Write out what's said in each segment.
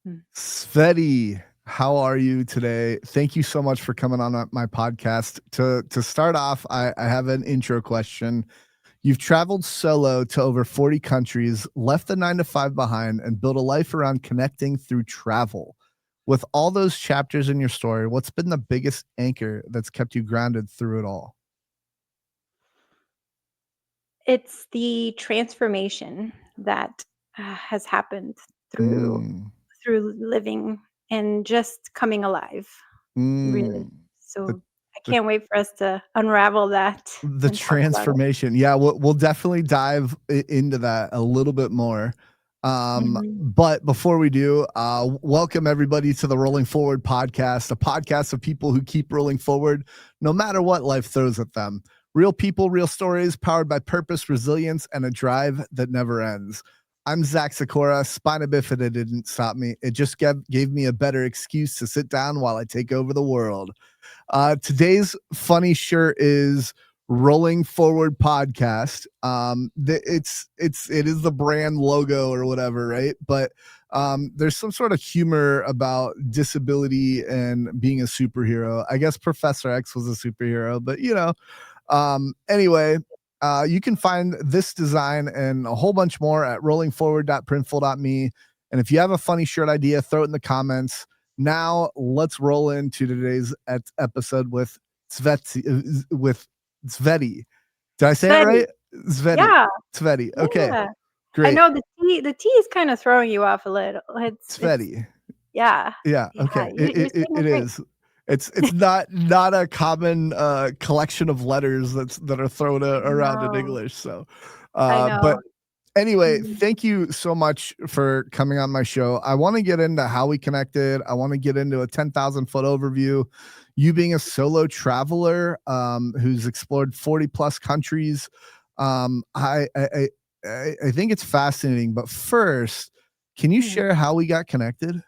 Mm. Tsvety, how are you today? Thank you so much for coming on my podcast. To start off, I have an intro question. You've traveled solo to over 40 countries, left the 9 to 5 behind, and built a life around connecting through travel. With all those chapters in your story, what's been the biggest anchor that's kept you grounded through it all? It's the transformation that, has happened through Mm, through living and just coming alive, really. mm. The, So, I the can't wait for us to unravel that the and talk about it. transformation. Yeah, we'll definitely dive into that a little bit more. Mhm. But before we do, welcome everybody to the Rolling Forward podcast, a podcast of people who keep rolling forward no matter what life throws at them. Real people, real stories, powered by purpose, resilience, and a drive that never ends. I'm Zach Sikora. Spina bifida didn't stop me. It just gave me a better excuse to sit down while I take over the world. Today's funny shirt is Rolling Forward Podcast. It is the brand logo or whatever, right? But there's some sort of humor about disability and being a superhero. I guess Professor X was a superhero, but anyway, you can find this design and a whole bunch more at rollingforward.printful.me. And if you have a funny shirt idea, throw it in the comments. Now let's roll into today's episode with Tsvety. Did I say it Tsvety. right? Tsvety. Yeah, Tsvety. Okay, yeah. I great. know the T is kinda throwing you off a little. It's Tsvety. yeah. Yeah. Yeah, Okay. you're saying It it great. is. It's not a common collection of letters that are thrown around in No, English. So, I but know. anyway, Mhm. thank you so much for coming on my show. I want to get into how we connected. I want to get into a 10,000 foot overview. You being a solo traveler who's explored 40 plus countries. I think it's fascinating. But first, can you Mhm. share how we got connected?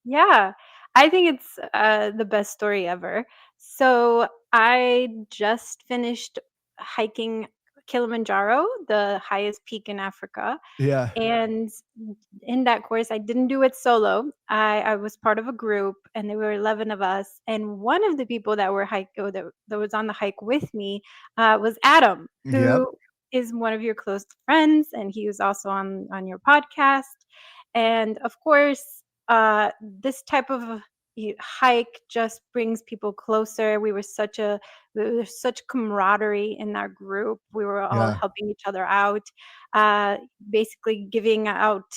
Yeah, I think it's, the best story ever. So, I just finished hiking Kilimanjaro, the highest peak in Africa, Yeah. and in that course, I didn't do it solo. I was part of a group, and there were 11 of us, and one of the people that were that was on the hike with me, was Adam, Yep. who is one of your close friends, and he was also on your podcast. And, of course, this type of hike just brings people closer. There was such camaraderie in our group. We were all Yeah. helping each other out, uh, basically giving out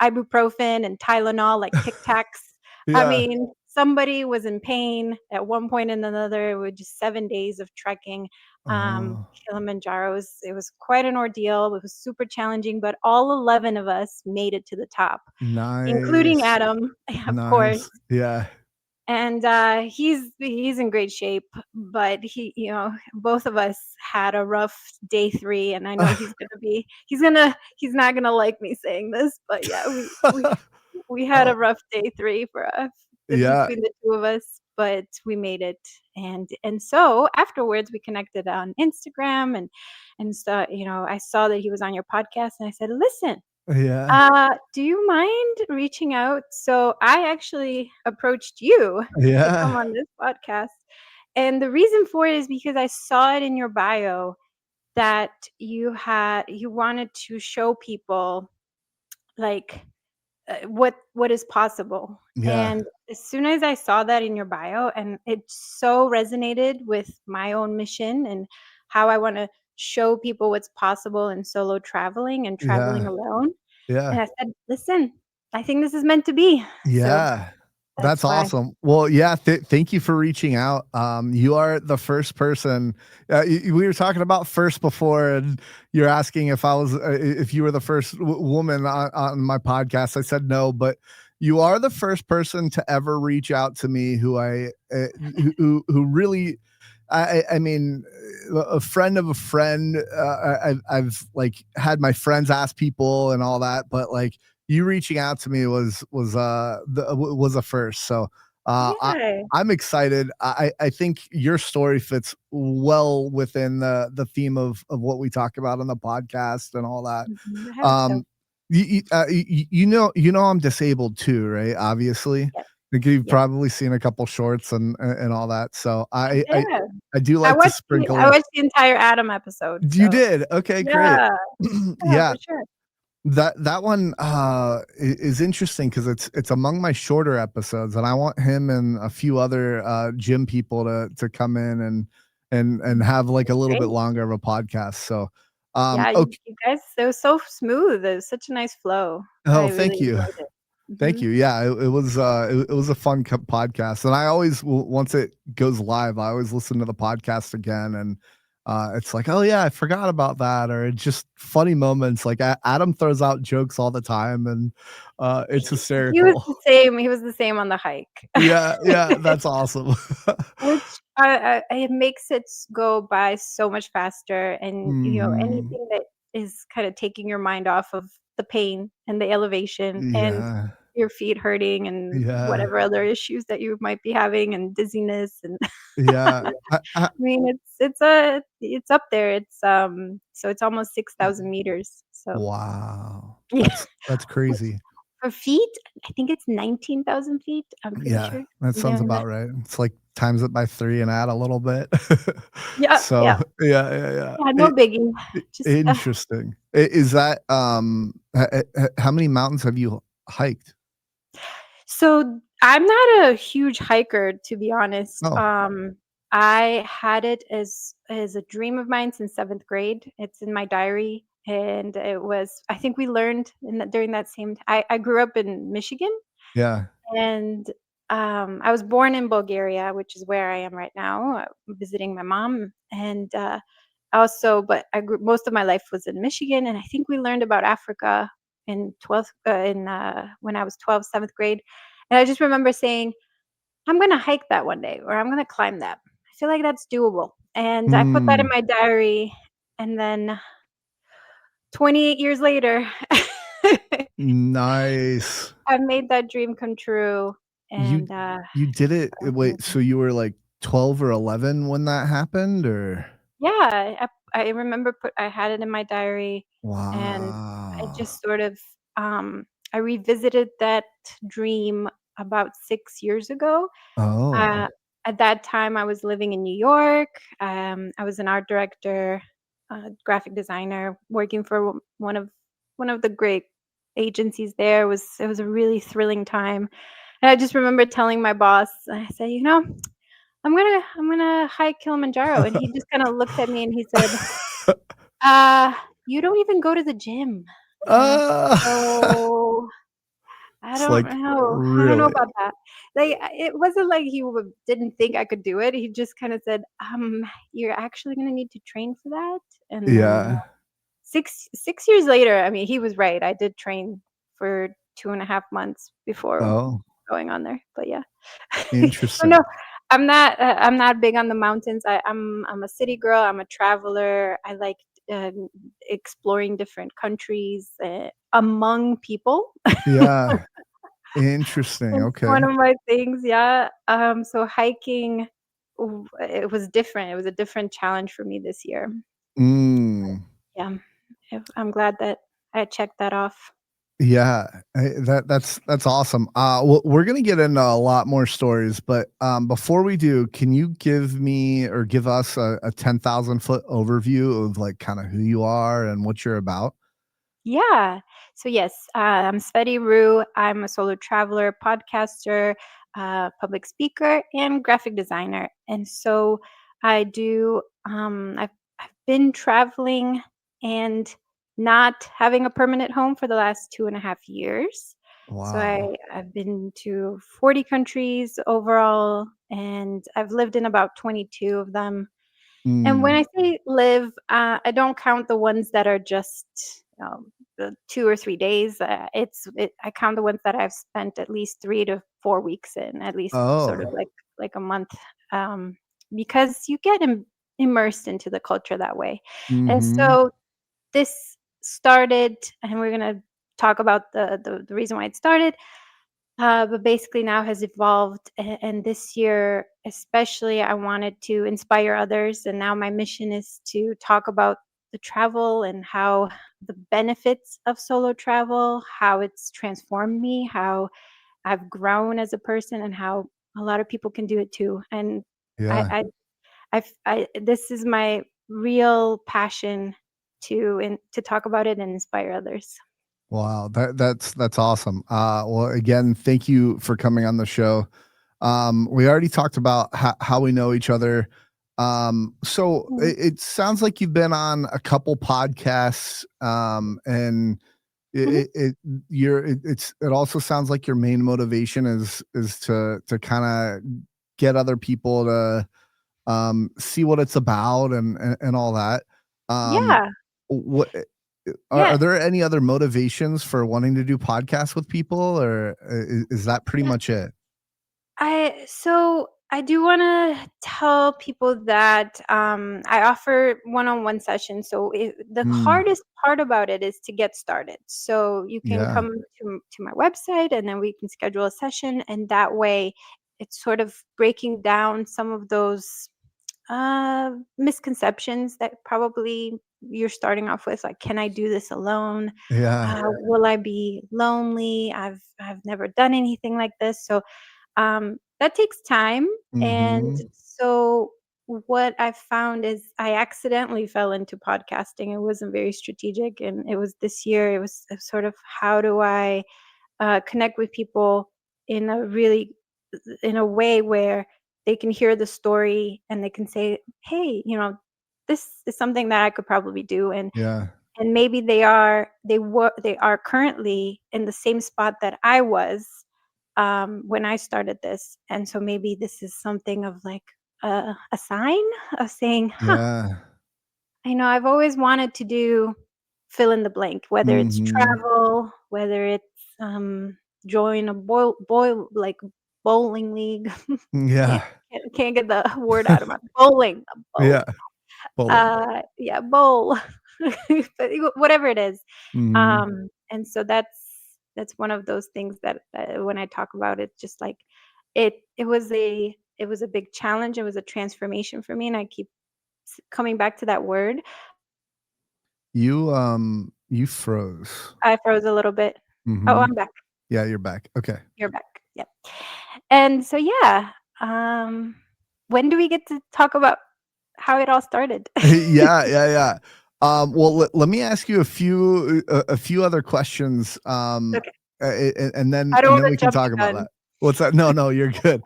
ibuprofen and Tylenol like Tic Tacs. I Yeah. mean, somebody was in pain at one point and another. With just 7 days of trekking. Oh, Kilimanjaro it was quite an ordeal. It was super challenging, but all 11 of us made it to the top, including nice. Adam, of course. Nice. Yeah. And, he's in great shape, but both of us had a rough day 3, and I know he's not gonna like me saying this, but yeah, we had Oh, a rough day 3 for us yeah. between the 2 of us, but we made it, and so afterwards, we connected on Instagram and I saw that he was on your podcast, and I said, "Listen, Yeah. do you mind reaching out?" So I actually approached you to come Yeah. on this podcast. And the reason for it is because I saw it in your bio that you wanted to show people like what is possible. Yeah. And as soon as I saw that in your bio, and it so resonated with my own mission and how I want to show people what's possible in solo traveling and traveling Yeah. alone, Yeah. and I said, "Listen, I think this is meant to be." So Yeah. That's that's why. awesome. Well, yeah, thank you for reaching out. You are the first person. We were talking about first before, and you're asking if you were the first woman on my podcast. I said no, but you are the first person to ever reach out to me who really I mean, a friend of a friend. I've like had my friends ask people and all that, but like you reaching out to me was a first. So uh, I, Yeah. I'm excited. I think your story fits well within the theme of what we talk about on the podcast and all that. Mhm, I hope so. Um, I'm disabled too, right? Obviously, Yes, like you've yes, probably seen a couple shorts and all that. So I did. I do I like to watched the sprinkle I in. watched the entire Adam episode, You so did? Okay, great. yeah, yeah, Yeah, for sure. that one is interesting because it's among my shorter episodes, and I want him and a few other gym people to come in and have like a little bit Great. longer of a podcast. So, Yeah, okay. you guys, it was so smooth. It was such a nice flow. I Oh, really thank you. enjoyed it. Thank Mhm. you. Yeah, it was it was a fun podcast, and I always once it goes live, I always listen to the podcast again, and it's like, oh yeah, I forgot about that, or it's just funny moments. Like Adam throws out jokes all the time, and it's hysterical. He was the same on the hike. Yeah, yeah, that's awesome. Which, it makes go by so much faster and, Hmm. anything that is kinda taking your mind off of the pain and the elevation and Yeah, your feet hurting and yeah, whatever other issues that you might be having and dizziness and yeah. I mean, it's up there. So it's almost 6,000 meters. So, Wow, yeah. that's Which crazy. for feet, I think it's 19,000 feet, I'm pretty Yeah, sure. that sounds Yeah, about right. It's like times it by 3 and add a little bit. yeah, So, yeah. yeah, yeah, yeah. Yeah, no biggie. Just, Interesting. Is that, how many mountains have you hiked? so I'm not a huge hiker, to be honest. Oh, I had it as a dream of mine since 7th grade. It's in my diary, and I think we learned during that same I grew up in Michigan, yeah. and, I was born in Bulgaria, which is where I am right now, visiting my mom, and, also but I grew most of my life was in Michigan, and I think we learned about Africa in 12th in, when I was 12, 7th grade, and I just remember saying, "I'm gonna hike that one day, or I'm gonna climb that. I feel like that's doable," and I put that in Mm, my diary, and then 28 years later, nice. I made that dream come true, You and, you did it wait, so you were, like, 12 or 11 when that happened, or? yeah, I remember I had it in my diary, and I Wow. just sort of, I revisited that dream about 6 years ago. Oh. Uh, at that time, I was living in New York. I was an art director, graphic designer, working for one of the great agencies there. It was a really thrilling time, and I just remember telling my boss, I said, I'm gonna hike Kilimanjaro," and he just kinda looked at me and he said, "Uh, you don't even go to the gym." Ah. So It's like, I don't know really? about that." Like, it wasn't like he didn't think I could do it, he just kinda said, you're actually gonna need to train for that," and then, Yeah. 6 years later, I mean, he was right, I did train for 2.5 months before Oh, going on there, but yeah. But no, interesting. I'm not big on the mountains. I'm a city girl, I'm a traveler, I like, exploring different countries, among people. Yeah, interesting, It's okay. one of my things, yeah. So hiking, it was different, it was a different challenge for me this year. Mm, Yeah, I'm glad that I checked that off. yeah, that's awesome. We're gonna get into a lot more stories, but, before we do, can you give me or give us a 10,000-foot overview of, like, kinda who you are and what you're about? Yeah. So yes, I'm Tsvety Roo. I'm a solo traveler, podcaster, public speaker, and graphic designer. And so I do. I've been traveling and not having a permanent home for the last 2.5 years. So Wow. I've been to 40 countries overall, and I've lived in about 22 of them. And when Mm. I say live, I don't count the ones that are just, the 2 or 3 days, I count the ones that I've spent at least 3 to 4 weeks in, at least sort of Oh. like a month, um, because you get immersed into the culture that way. And Mhm. so this started and we're gonna talk about the reason why it started, but basically now has evolved. And this year, especially, I wanted to inspire others. And now my mission is to talk about the travel and how the benefits of solo travel, how it's transformed me, how I've grown as a person, and how a lot of people can do it too. And I, Yeah. I, this is my real passion to talk about it and inspire others. Wow, that's awesome. Well, again, thank you for coming on the show. We already talked about how we know each other. So Mhm. it sounds like you've been on a couple podcasts, and Mhm. it also sounds like your main motivation is to kind of get other people to see what it's about and all that. Um, Yeah, what are yeah, there any other motivations for wanting to do podcasts with people, or is that pretty yeah. much it? I do want to tell people that I offer one-on-one sessions. So the Mm, hardest part about it is to get started. So you can yeah, come to my website, and then we can schedule a session, and that way it's sort of breaking down some of those misconceptions that probably you're starting off with, like, can I do this alone? yeah, Will I be lonely? I've never done anything like this. So that takes time. And mm-hmm, so what I found is I accidentally fell into podcasting. It wasn't very strategic, and it was this year. It was sort of, how do I connect with people in a really in a way where they can hear the story and they can say, "Hey, this is something that I could probably do." yeah, And maybe they are currently in the same spot that I was when I started this, and so maybe this is something of like a sign of saying, "Huh, yeah, I've always wanted to do fill in the blank, whether it's mm-hmm, travel, whether it's join a like bowling league." can't, yeah, can't get the word out of my bowling, a yeah, bowl. bowling, Yeah, bowl, but whatever it is. mm-hmm. And so that's one of those things that when I talk about it, just like it was a big challenge. It was a transformation for me, and I keep coming back to that word. You froze. I froze a little bit. Oh, Mm-hmm. I'm back. Yeah, you're back. Okay. You're back. Yep. And so, yeah, um, when do we get to talk about how it all started? Yeah, yeah, yeah. Well, let me ask you a few other questions, Okay. and then I don't want we to can jump talk the about gun. that. What's that? No, no, you're good.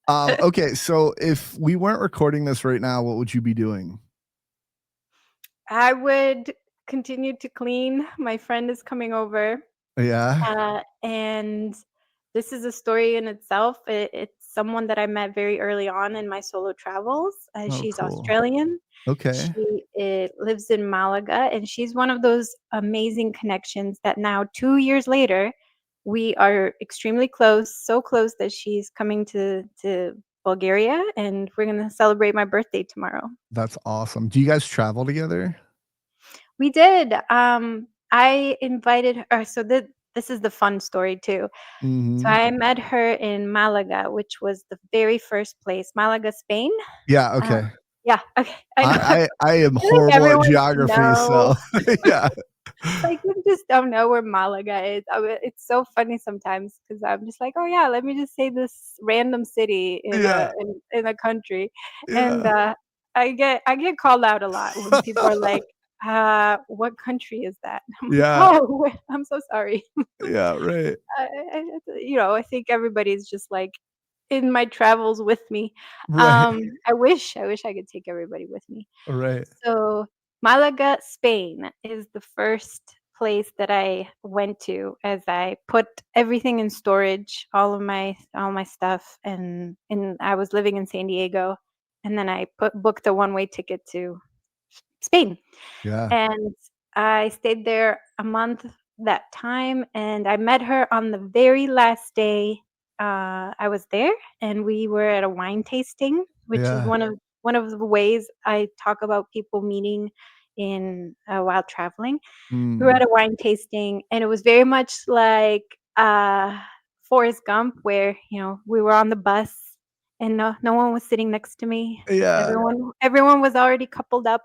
Okay, so if we weren't recording this right now, what would you be doing? I would continue to clean. My friend is coming over, Yeah. and this is a story in itself. It's someone that I met very early on in my solo travels. Oh, She's cool. Australian. Okay. She lives in Malaga, and she's one of those amazing connections that now, 2 years later, we are extremely close. So close that she's coming to Bulgaria, and we're gonna celebrate my birthday tomorrow. That's awesome. Do you guys travel together? We did. I invited her. So this is the fun story too. So Mhm. I met her in Malaga, which was the very first place. Malaga, Spain. Yeah, Uh, okay. yeah. Okay. I know. I am I think horrible at everyone should geography, know. so yeah. It's like you just don't know where Malaga is. I mean, it's so funny sometimes because I'm just like, oh yeah, let me just say this random city Yeah, in a country, and yeah. I get called out a lot when people are like, what country is that? I'm like, Yeah, oh, I'm so sorry. yeah, right, I think everybody's just like in my travels with me. right, I wish I could take everybody with me. right. So, Malaga, Spain is the first place that I went to as I put everything in storage, all my stuff, and I was living in San Diego, and then I booked a one-way ticket to Spain. Yeah, And I stayed there a month that time, and I met her on the very last day I was there, and we were at a wine tasting, which is yeah. one of the ways I talk about people meeting in while traveling. We were at Mm. a wine tasting, and it was very much like Forrest Gump, where we were on the bus, and no one was sitting next to me. Yeah, Everyone was already coupled up,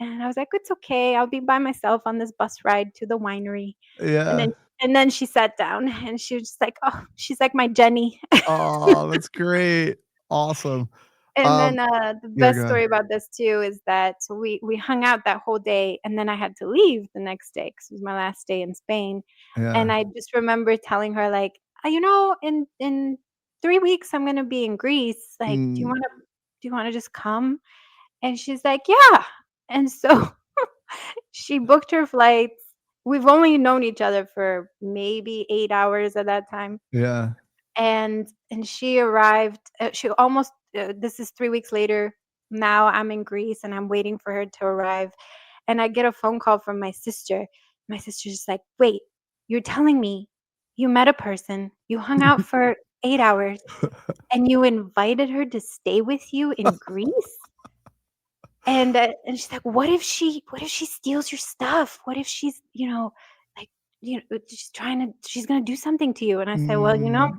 And I was like, "It's okay. I'll be by myself on this bus ride to the winery." And Yeah. then she sat down and she was just like, "Oh," she's like my Jenny. Oh, that's great. Awesome. And Um, then, the yeah, best go ahead. story about this too is that so we hung out that whole day, and then I had to leave the next day because it was my last day in Spain, Yeah. and I just remember telling her, like, in 3 weeks, I'm gonna be in Greece, like, Mm, do you wanna just come?" And she's like, "Yeah." And so she booked her flights. We've only known each other for maybe 8 hours at that time. yeah. And she arrived, she almost this is 3 weeks later. Now I'm in Greece, and I'm waiting for her to arrive, and I get a phone call from my sister. My sister's just like, "Wait, you're telling me you met a person, you hung out for 8 hours, and you invited her to stay with you in Greece?" And she's like, what if she steals your stuff? What if she's, like, she's gonna do something to you?" And I said, "Well, Mm,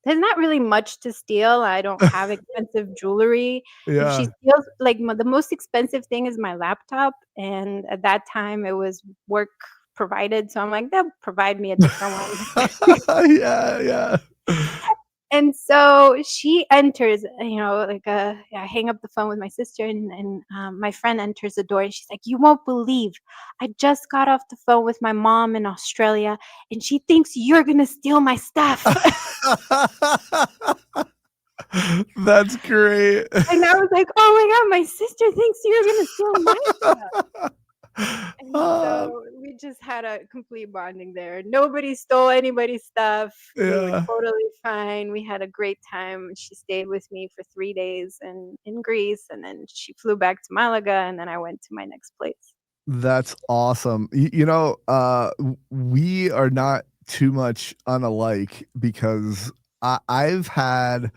there's not really much to steal. I don't have expensive jewelry. If she yeah. steals, like, the most expensive thing is my laptop, and at that time, it was work provided, so I'm like, "They'll provide me a different one." Yeah, yeah. And so she enters, like, I hang up the phone with my sister, and my friend enters the door, and she's like, "You won't believe, I just got off the phone with my mom in Australia, and she thinks you're gonna steal my stuff." That's great. And I was like, "Oh my god, my sister thinks you're gonna steal my stuff." And Uh, so we just had a complete bonding there. Nobody stole anybody's stuff. We were yeah. totally fine. We had a great time. She stayed with me for 3 days in Greece, and then she flew back to Malaga, and then I went to my next place. That's awesome. We are not too much unalike because I've had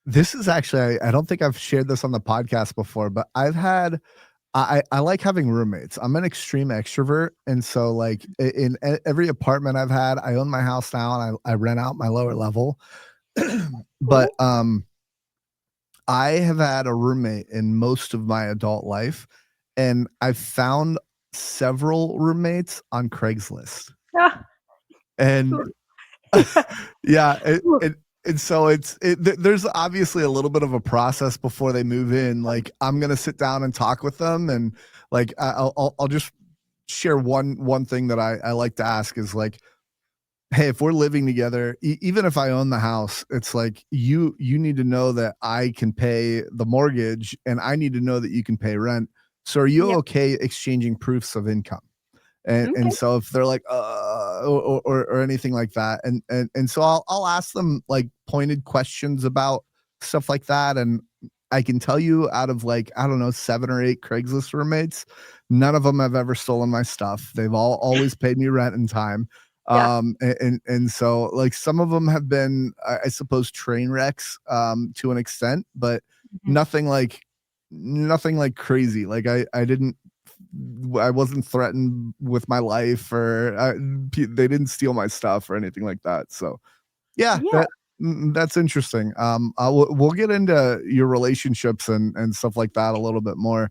this is actually I don't think I've shared this on the podcast before, but I like having roommates. I'm an extreme extrovert, and so like every apartment I've had, I own my house now, and I rent out my lower level. But Cool. I have had a roommate in most of my adult life, and I've found several roommates on Craigslist. Ah, And yeah. yeah, Ooh, and so there's obviously a little bit of a process before they move in. Like I'm gonna sit down and talk with them, and like I'll just share one thing that I like to ask is like, hey, if we're living together, even if I own the house, it's like you need to know that I can pay the mortgage, and I need to know that you can pay rent. So are you yep. okay exchanging proofs of income? And Okay. so if they're like or anything like that, and so I'll ask them like pointed questions about stuff like that, and I can tell you out of like I don't know 7 or 8 Craigslist roommates, none of them have ever stolen my stuff. They've all always paid me rent in time. Yeah. And so like some of them have been I suppose train wrecks to an extent, but Mhm. nothing like nothing like crazy. Like I wasn't threatened with my life, or they didn't steal my stuff or anything like that. So yeah, Yeah. that's interesting. We'll get into your relationships and stuff like that a little bit more.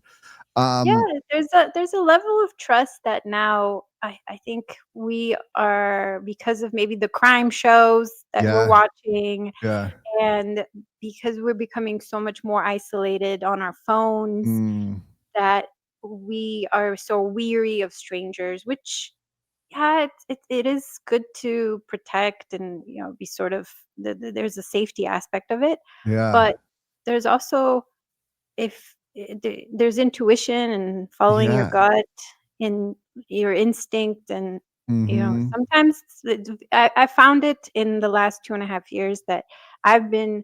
Yeah, Um, there's a level of trust that now I think we are, because of maybe the crime shows that we're yeah, watching, yeah, and because we're becoming so much more isolated on our phones, mm, that we are so weary of strangers, which, yeah, it is good to protect and, be sort of there's a safety aspect of it, yeah, but there's also, if there's intuition and following your yeah. gut and your instinct, and Hmm. sometimes I found it in the last 2.5 years that I've been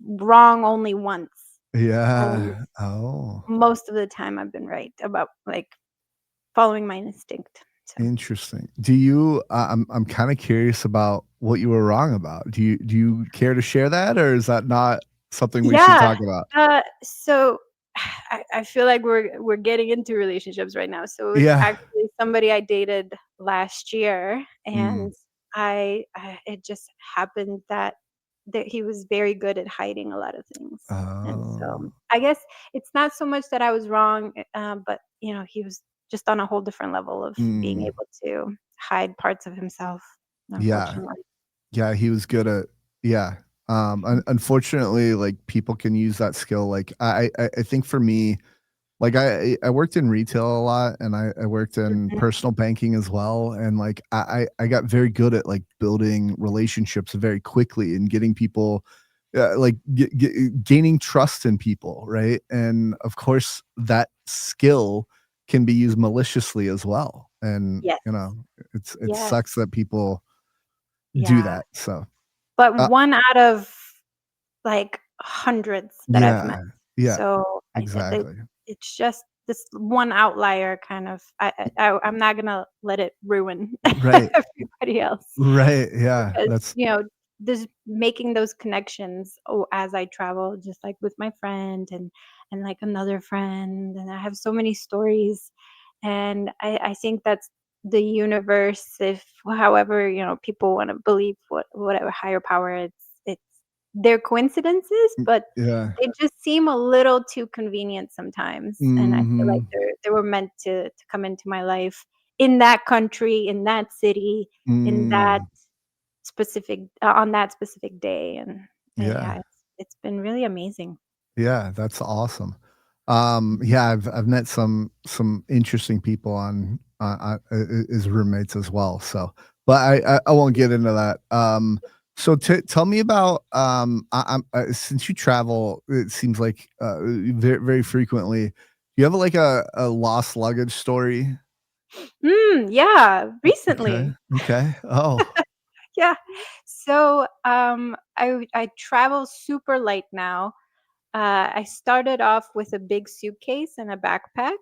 wrong only once, and Yeah. Oh, most of the time I've been right about, like, following my instinct. So interesting. Do you? I'm kind of curious about what you were wrong about. Do you care to share that, or is that not something we should yeah, talk about? so I feel like we're getting into relationships right now. So it's Yeah. actually somebody I dated last year, Mm, and it just happened that that he was very good at hiding a lot of things. And so Oh, I guess it's not so much that I was wrong, but he was just on a whole different level of being mm, able to hide parts of himself, yeah. unfortunately. Yeah, he was good at yeah. Unfortunately, like, people can use that skill, like, I think for me, like, I worked in retail a lot, and I worked in Mhm. personal banking as well, and, like, I got very good at, like, building relationships very quickly and getting people, like, gaining trust in people, right? And, of course, that skill can be used maliciously as well, and, Yes. it Yes. sucks that people do Yeah. that, so, But uh one out of, like, hundreds that I've met. yeah, yeah, So, exactly. it's just this one outlier kind of I'm not gonna let it ruin Right, everybody else. right, yeah, Because, that's just making those connections, as I travel, just like with my friend and like another friend, and I have so many stories, and I think that's the universe, if however, people wanna believe whatever higher power, it's they're coincidences, but yeah. they just seem a little too convenient sometimes, and I feel like Mhm. they were meant to come into my life in that country, in that city, in that Mm, specific on that specific day, and yeah, yeah. it's been really amazing. Yeah, that's awesome. Mhm. Yeah, I've met some interesting people on as roommates as well. So, but I won't get into that. So tell me about I'm since you travel, it seems like very frequently. Do you have like a lost luggage story? Yeah, Okay, recently. okay. Oh, Yeah. So, I travel super light now. I started off with a big suitcase and a backpack,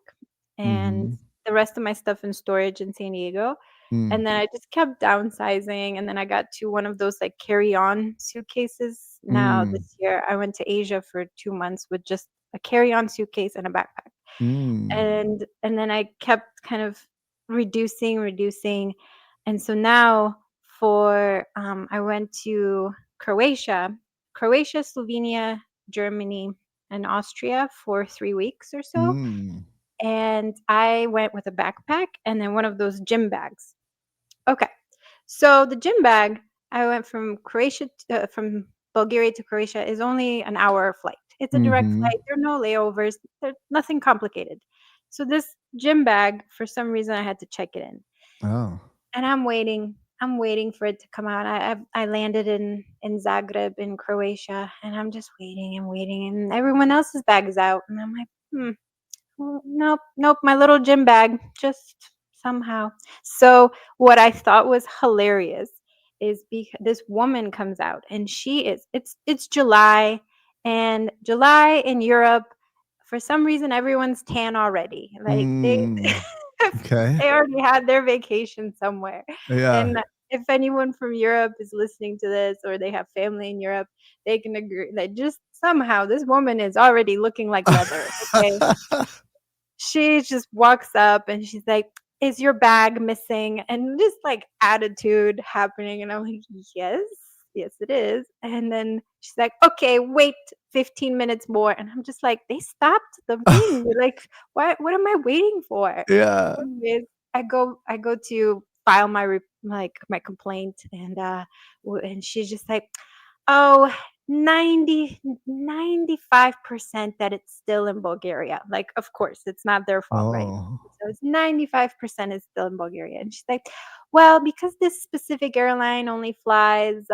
and mm-hmm. the rest of my stuff in storage in San Diego. Mm, And then I just kept downsizing, and then I got to one of those, like, carry-on suitcases. Now mm, this year, I went to Asia for 2 months with just a carry-on suitcase and a backpack. mm, And then I kept kind of reducing, and so now I went to Croatia, Slovenia, Germany, and Austria for 3 weeks or so, mm, and I went with a backpack and then one of those gym bags. Okay. So the gym bag, I went from Bulgaria to Croatia is only an hour flight. It's a direct mhm. flight. There are no layovers. There's nothing complicated. So this gym bag, for some reason, I had to check it in, Oh. and I'm waiting. I'm waiting for it to come out. I landed in Zagreb in Croatia, and I'm just waiting and waiting, and everyone else's bag is out, and I'm like, nope, nope, my little gym bag, just somehow. So what I thought was hilarious is this woman comes out, and it's July, and July in Europe, for some reason everyone's tan already. Like Mm. Okay. they already had their vacation somewhere. Yeah. And if anyone from Europe is listening to this or they have family in Europe, they can agree that just somehow this woman is already looking like leather. Okay, she just walks up and she's like, "Is your bag missing?" And just like attitude happening. And I'm like, "Yes, yes, it is." And then she's like, "Okay, wait 15 minutes more." And I'm just like, "They stopped the thing. They're like, what am I waiting for?" Yeah. Anyways, I go to file my complaint, and and she's just like, "Oh, 95% that it's still in Bulgaria." Like, of course, it's not their fault, right? Oh. So it's 95% is still in Bulgaria. And she's like, "Well, because this specific airline only flies,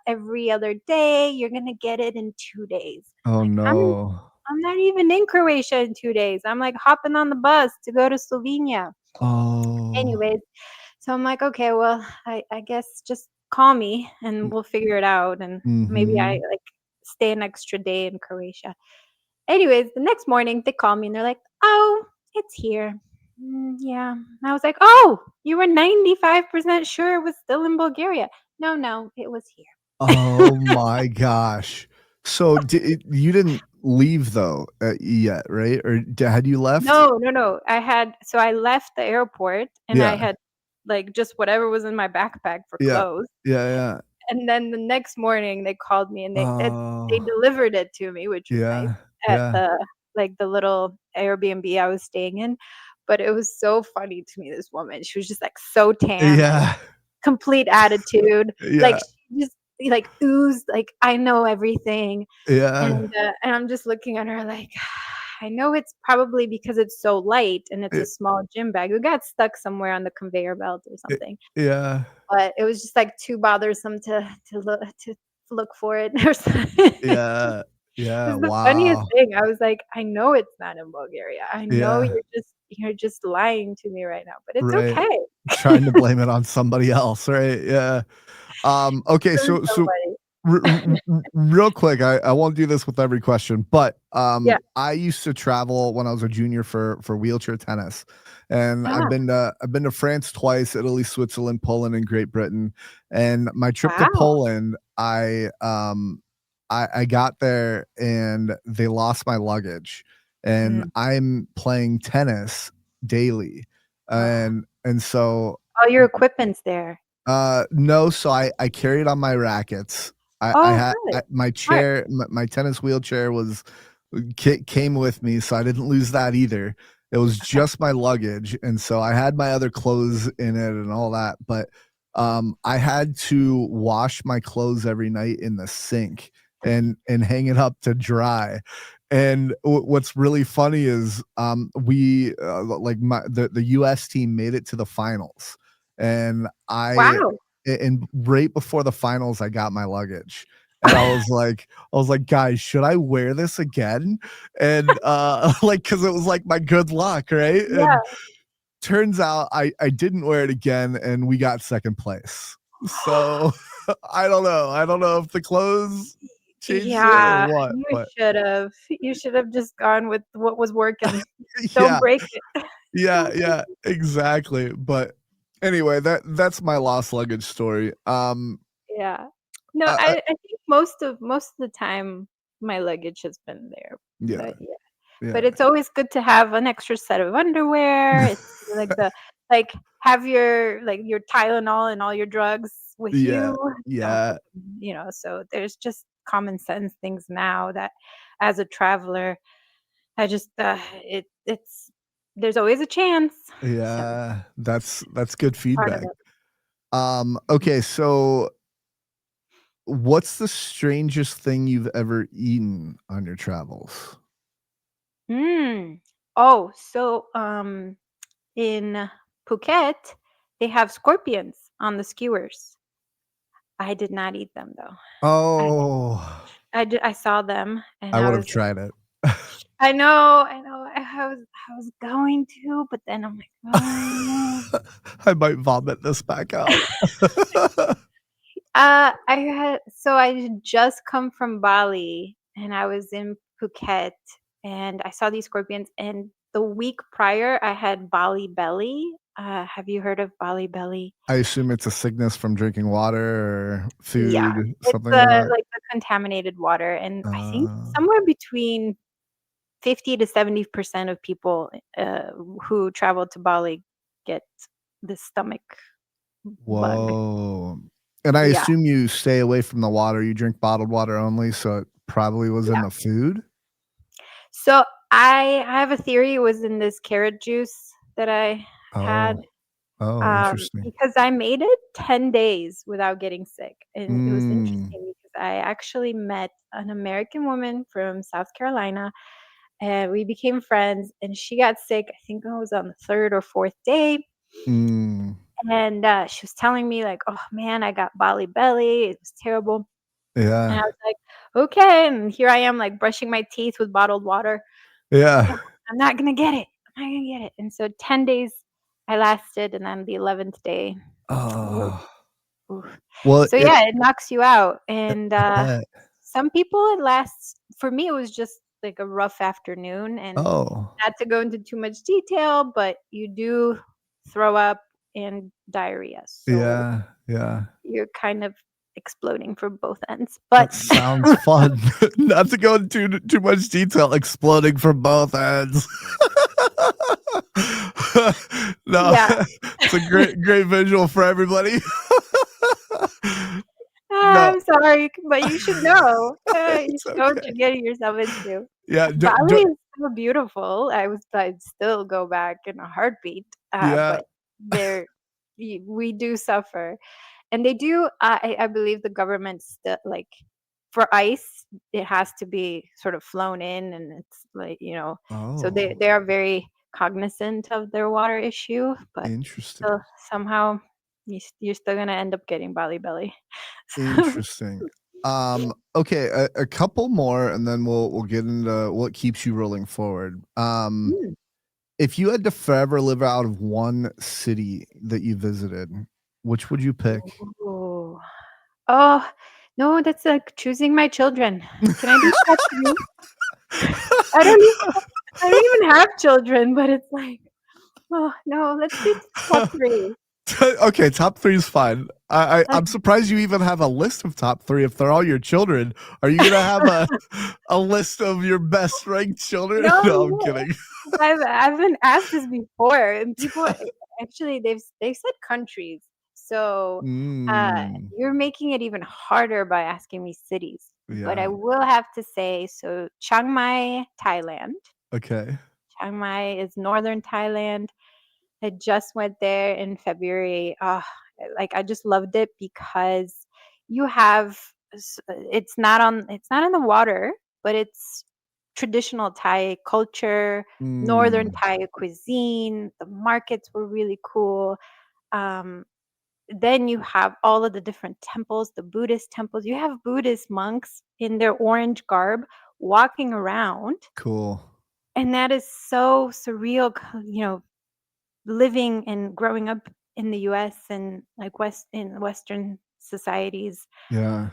every other day, you're gonna get it in 2 days." I'm Oh, like, no. I'm not even in Croatia in 2 days. I'm, like, hopping on the bus to go to Slovenia." Oh. Anyways, so I'm like, "Okay, well, I guess just call me and we'll figure it out, and maybe I, Mhm. like, stay an extra day in Croatia." Anyways, the next morning, they call me and they're like, "Oh, it's here." Yeah. And I was like, "Oh, you were 95% sure it was still in Bulgaria." "No, no, it was here." Oh my gosh. So, you didn't leave though, yet, right? Or had you left? No, no, no. I left the airport and I Yeah. had, like, just whatever was in my backpack for Yeah. clothes. Yeah, yeah. and then the next morning they called me and they Oh, delivered it to me, which was nice, yeah, at yeah, the little Airbnb I was staying in. But it was so funny to me, this woman. She was just, like, so tan, like, yeah, complete attitude, like, yeah, she just, like, oozed, like, "I know everything." yeah, And I'm just looking at her like, I know it's probably because it's so light and it's a y- small gym bag. It got stuck somewhere on the conveyor belt or y- something, yeah, but it was just, like, too bothersome to look for it or something. yeah, It yeah. was the funniest Wow. thing. I was like, "I know it's not in Bulgaria. I know Yeah, you're just lying to me right now, but it's right. okay." Trying to blame it on somebody else, right? Yeah. Okay, It was so so so funny. real quick, I won't do this with every question, but Yeah. I used to travel when I was a junior for wheelchair tennis, and Ah, I've been to France twice, Italy, Switzerland, Poland, and Great Britain. And my trip to wow. Poland, I got there and they lost my luggage, and Mm. I'm playing tennis daily, Oh. and so All your equipment's there. no, so I carried on my rackets. I Oh, had good. my Smart. chair, my tennis wheelchair was came with me, so I didn't lose that either. It was Okay. just my luggage, and so I had my other clothes in it and all that. But I had to wash my clothes every night in the sink and hang it up to dry. And what's really funny is we like the U.S. team made it to the finals, and Wow. and right before the finals, I got my luggage, and I was like, guys, should I wear this again? And like, because it was like my good luck, right? Yeah. And turns out I didn't wear it again, and we got second place. So I don't know if the clothes changed it or Yeah, what, you but should've. You should have just gone with what was working. Don't yeah, break it. yeah, Don't break yeah, it. exactly. But anyway, that's my lost luggage story. Yeah. No, I I think most of the time, my luggage has been there, yeah, but yeah. yeah. But it's always good to have an extra set of underwear. It's like, have your Tylenol and all your drugs with Yeah, you. Don't yeah, put so there's just common sense things now that as a traveler, I just, it's there's always a chance. So, yeah. That's good part of feedback. it. Mhm. Okay, so what's the strangest thing you've ever eaten on your travels? Mm. Oh, so, in Phuket, they have scorpions on the skewers. I did not eat them, though. I Oh, I saw them, and I I would have was tried it. I know, I was going to, but then I'm like, "Oh." I might vomit this back out. I had just come from Bali, and I was in Phuket, and I saw these scorpions, and the week prior, I had Bali belly. Have you heard of Bali belly? I assume it's a sickness from drinking water or Yeah, food, it's, something like that. like the contaminated water, and I think Uh, somewhere between 50 to 70% of people, uh, who travel to Bali get the stomach bug. Whoa. And I Yeah, assume you stay away from the water, you drink bottled water only, so it probably was in yeah. the food? So I have a theory it was in this carrot juice that I had, Oh, oh, interesting. because I made it 10 days without getting sick, and it was Mm, interesting because I actually met an American woman from South Carolina, and we became friends, and she got sick, I think it was on the 3rd or 4th day, mm, and, she was telling me like, "Oh, man, I got Bali belly, it was terrible." And I yeah, was like, "Okay," and here I am, like, brushing my teeth with bottled water. yeah. "No, I'm not gonna get it. I'm not gonna get it." And so 10 days I lasted, and then the 11th day, oof, Oh, oof. well, So, yeah, it knocks you out, and, I bet. some people it lasts for me, it was just, like, a rough afternoon, and Oh, not to go into too much detail, but you do throw up and diarrhea, so yeah, yeah. you're kind of exploding from both ends, but That sounds fun. Not to go into too much detail, exploding from both ends. No, yeah. it's a great visual for everybody. sorry, but you should know. You It's should know what okay. you're getting yourself into. Yeah, Bali is so beautiful. I'd still go back in a heartbeat, yeah. but there we do suffer. And they do, I believe the government still, like, for ice, it has to be sort of flown in, and it's like, so they Oh, they are very cognizant of their water issue, but still interesting. somehow you're still gonna end up getting Bali belly. So Interesting. Okay, a couple more and then we'll get into what keeps you rolling forward. Mm. If you had to forever live out of one city that you visited, which would you pick? Ooh. Oh, no, that's like choosing my children. Can I do top 3? I don't even I don't even have children, but it's like, oh, no, let's do top 3. Okay, top three is fine. I'm Okay. surprised you even have a list of top three. If they're all your children, are you gonna have a list of your best ranked children? No, No, I'm no, kidding. I've been asked this before, and people actually they've said countries. So, Mm, you're making it even harder by asking me cities. But I yeah. will have to say, so Chiang Mai, Thailand. Okay. Chiang Mai is northern Thailand. I just went there in February. Like, I just loved it because you have it's not in the water, but it's traditional Thai culture, northern Mm, Thai cuisine. The markets were really cool. Um, then you have all of the different temples, the Buddhist temples. You have Buddhist monks in their orange garb walking around, cool. and that is so surreal, living and growing up in the US and, like, Western societies. Yeah.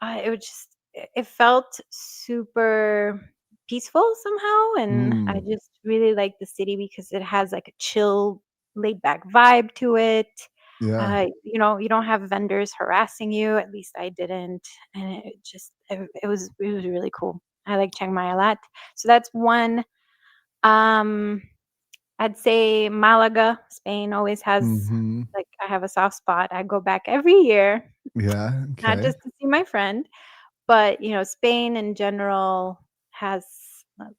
It was just it felt super peaceful somehow, and I Mm, just really like the city because it has, like, a chill, laid back vibe to it. yeah. You don't have vendors harassing you, at least I didn't, and it was really cool. I like Chiang Mai a lot. So that's one. Um I'd say Malaga, Spain always has, Mhm. like, I have a soft spot. I go back every year, Yeah, not okay. just to see my friend, but, Spain in general has,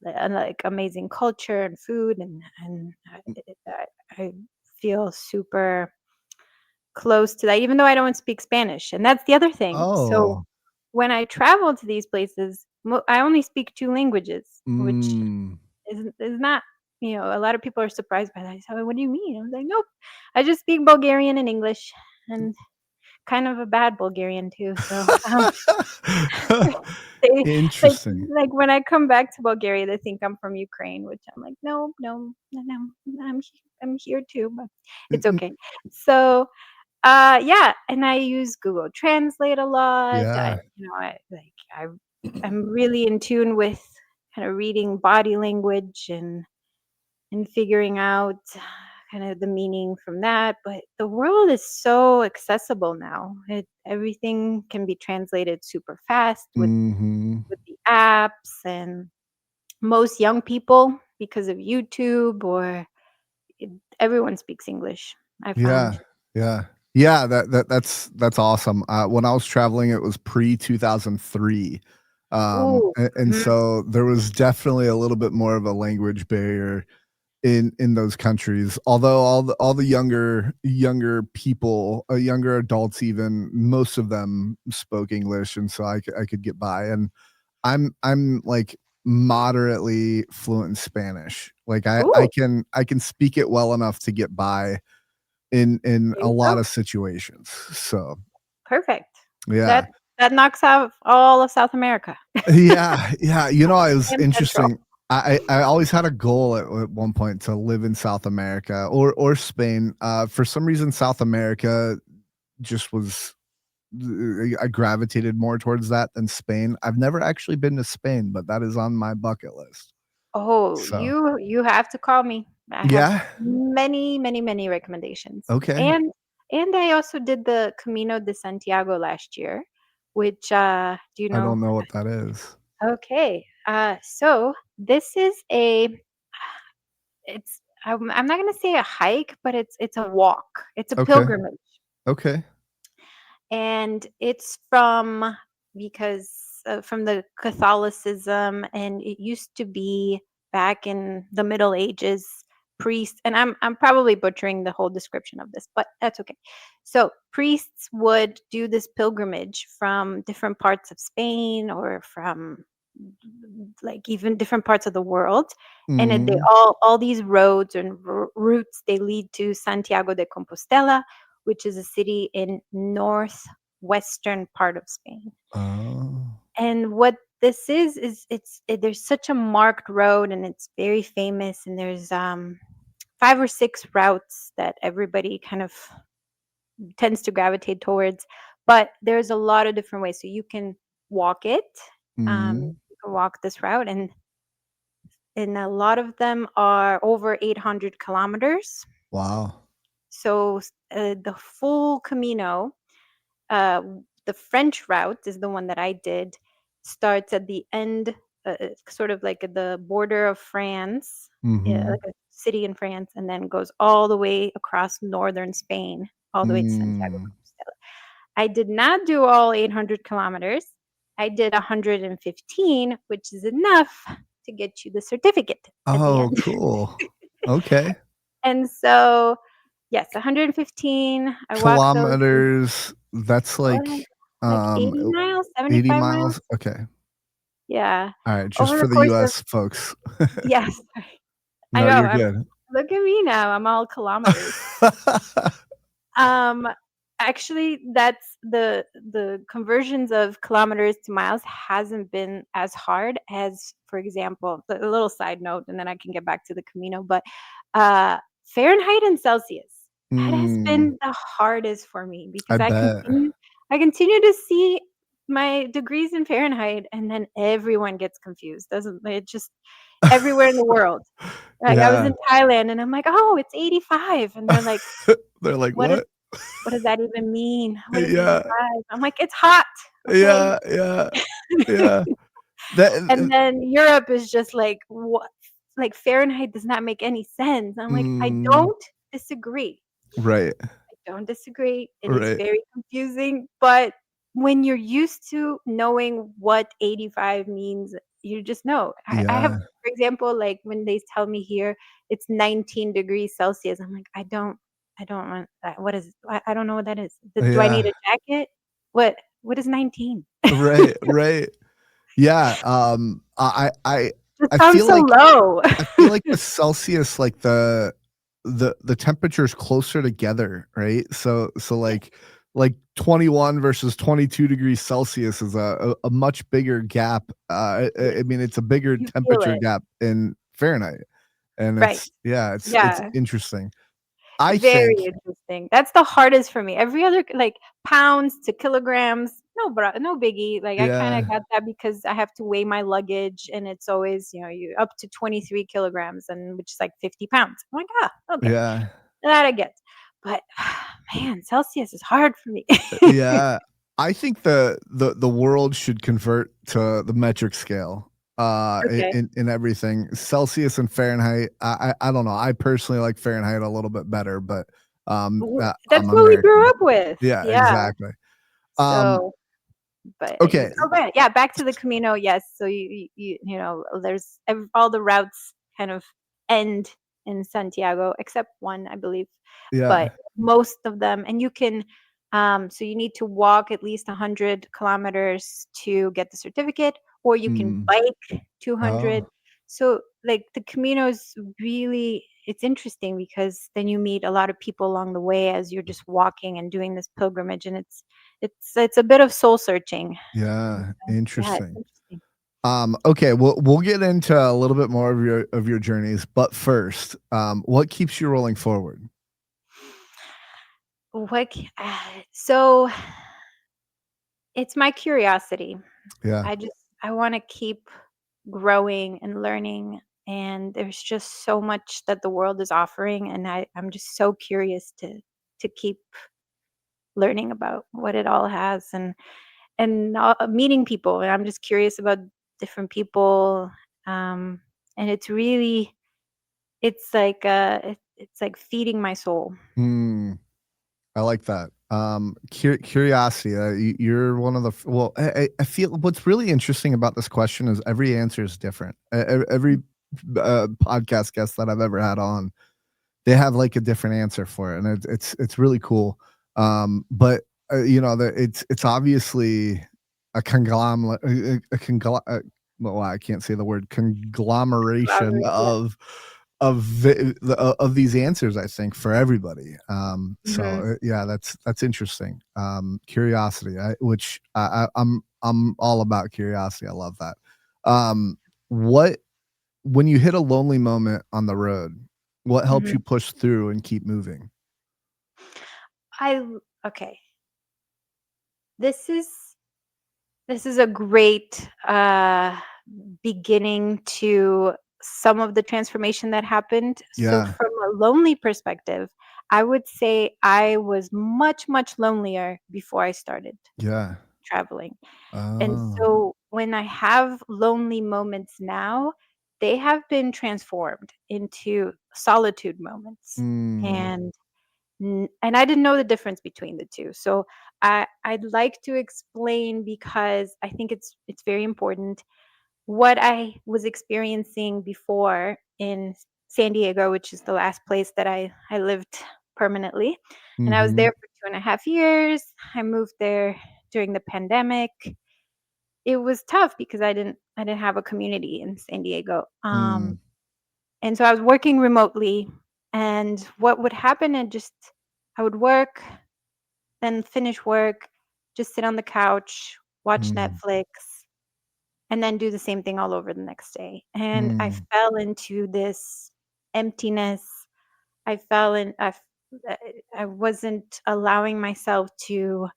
like, amazing culture and food, and I feel super close to that, even though I don't speak Spanish, and that's the other thing. So, Oh. when I travel to these places, I only speak 2 languages, which Mm. is not, a lot of people are surprised by that. They say, "What do you mean?" I was like, "Nope, I just speak Bulgarian and English, and kind of a bad Bulgarian too." So, they like Interesting. when I come back to Bulgaria, they think I'm from Ukraine, which I'm like, "No, no, no, no, I'm here too, but N it's n okay." So, yeah, and I use Google Translate a lot. yeah. I'm really in tune with kinda reading body language and figuring out kind of the meaning from that. But the world is so accessible now. Everything can be translated super fast Mhm. with the apps, and most young people, because of YouTube or it, everyone speaks English, I found. Yeah, yeah. Yeah, that's awesome. When I was traveling, it was pre-2003. Ooh. And Mhm. so there was definitely a little bit more of a language barrier in those countries. Although all the younger people, younger adults even, most of them spoke English, and so I could get by. And I'm like moderately fluent in Spanish. Like Ooh, I can speak it well enough to get by in there a you lot go. of situations. So, Perfect. yeah. That that knocks out all of South America Yeah, yeah, it was and Central. interesting. I always had a goal at one point to live in South America or Spain. For some reason, South America just was I gravitated more towards that than Spain. I've never actually been to Spain, but that is on my bucket list. Oh, So, you have to call me. I have yeah, many, many, many recommendations. okay. And I also did the Camino de Santiago last year, which do you I know? don't know what that is. Okay. So this is I'm not going to say a hike, but it's a walk. It's a Okay, pilgrimage. okay. and it's from because from the Catholicism, and it used to be back in the Middle Ages. Priests, and I'm probably butchering the whole description of this, but that's okay. So priests would do this pilgrimage from different parts of Spain, or from like even different parts of the world, and they Mm. all these roads and routes, they lead to Santiago de Compostela, which is a city in northwestern part of Spain. Oh. And what this is there's such a marked road, and it's very famous, and there's 5 or 6 routes that everybody kind of tends to gravitate towards, but there's a lot of different ways. So you can walk it, Mm. you can walk this route, and a lot of them are over 800 kilometers. Wow. So the full Camino, uh, the French route is the one that I did, starts at the end, sort of like at the border of France, yeah, Mm-hmm. like a city in France, and then goes all the way across northern Spain, all the way to Santiago de Mm. Compostela. I did not do all 800 kilometers. I did 115, which is enough to get you the certificate at the Oh, end. cool. Okay. And so, yes, 115. I walked those, Kilometers, that's what did I like 80 um, miles, 80 75 miles? miles? Okay. Yeah. Alright, just Over the for the course of US folks. yes. I No, know, you're I'm good. look at me now, I'm all kilometers. Um, Actually, that's the conversions of kilometers to miles hasn't been as hard as, for example, a little side note, and then I can get back to the Camino, but uh, Fahrenheit and Celsius, that has Mm, been the hardest for me I because bet. I continue to see my degrees in Fahrenheit, and then everyone gets confused, doesn't it? Just everywhere in the world. Like I was Yeah. in Thailand, and I'm like, oh, it's 85, and they're like, They're like, what is "What?" what does that even mean? What is Yeah. 85? I'm like, "It's hot, okay?" Yeah, yeah, yeah. And That then Europe is just like, "What?" Like, Fahrenheit does not make any sense. I'm like, "I mm, don't disagree. right, I don't disagree. It is right. very confusing, but when you're used to knowing what 85 means, you just know." I have, Yeah, for example, like, when they tell me here it's 19 degrees Celsius, I'm like, I don't want that. What is I don't know what that is. Do I need yeah. a jacket? What is 19? Right, right. Yeah, It I sounds feel so like low. the Celsius, like the temperature is closer together, right? So Yeah, like 21 versus 22 degrees Celsius is a much bigger gap. yeah. I mean, it's a bigger You feel temperature it. gap in Fahrenheit, and Right. it's Yeah. interesting. I Very think, interesting. That's the hardest for me. Every other like pounds to kilograms, no biggie. Like I kinda yeah, got that because I have to weigh my luggage, and it's always, you up to 23 kilograms, and which is like 50 pounds. I'm like, "Ah, okay. yeah. That I get." But man, Celsius is hard for me. Yeah, I think the world should convert to the metric scale, Okay. in everything. Celsius and Fahrenheit, I don't know. I personally like Fahrenheit a little bit better, but That's I'm what we grew American. up with. Yeah, Yeah. exactly. Um, So but okay, okay, yeah, back to the Camino, yes, so there's all the routes kind of end in Santiago except one, I believe, but yeah, most of them, and you can, so you need to walk at least 100 kilometers to get the certificate, or you can mm, bike 200. oh, So, like, the Camino's really, it's interesting because then you meet a lot of people along the way as you're just walking and doing this pilgrimage, and it's a bit of soul searching. And yeah, so, yeah, it's interesting. interesting. Okay, we'll get into a little bit more of your journeys, but first, what keeps you rolling forward? So it's my curiosity. Yeah, I wanna keep growing and learning, and there's just so much that the world is offering, and I'm just so curious to keep learning about what it all has, and meeting people, and I'm just curious about different people, um, and it's really it's like, it's like feeding my soul. mm. I like that. Curiosity. You're one of the well. I feel what's really interesting about this question is every answer is different. Every podcast guest that I've ever had on, they have like a different answer for it, and it's really cool. But it's obviously a conglomerate, well, I can't say the word conglomeration Elaborate, yeah. of these answers. I think for everybody. So Mhm, yeah, that's interesting. Curiosity, which I'm all about curiosity. I love that. What when you hit a lonely moment on the road, what helps mhm. you push through and keep moving? Okay. This is this is a great beginning to some of the transformation that happened. So Yeah, from a lonely perspective, I would say I was much, much lonelier before I started yeah. traveling. And Oh. so when I have lonely moments now, they have been transformed into solitude moments. Mm, And and I didn't know the difference between the 2. So I'd like to explain because I think it's very important. What I was experiencing before in San Diego, which is the last place that I lived permanently, and I was there mhm, for 2.5 years. I moved there during the pandemic. It was tough because I didn't have a community in San Diego. mm, And so I was working remotely, and what would happen, I would work, then finish work, just sit on the couch, watch mm, Netflix, and then do the same thing all over the next day. And I mm, fell into this emptiness. I fell in I I wasn't allowing myself to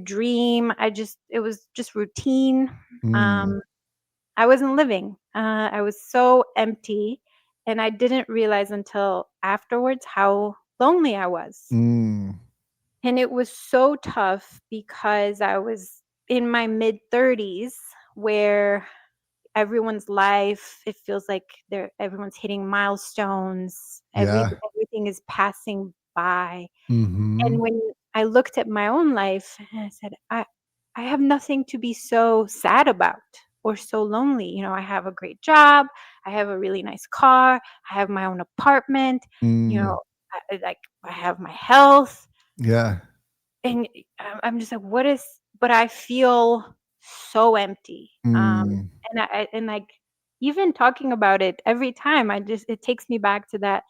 dream. It was just routine. mm, Um, I wasn't living. I was so empty, and I didn't realize until afterwards how lonely I was. mm. And it was so tough because I was in my mid-30s where everyone's life, it feels like everyone's hitting milestones, Yeah. everything is passing by. And Mhm, when I looked at my own life and I said, I have nothing to be so sad about or so lonely. I have a great job, I have a really nice car, I have my own apartment, you mm. know, I have my health. Yeah. And I'm just like, "What is" but I feel so empty, Mm, and, like, even talking about it every time, it takes me back to that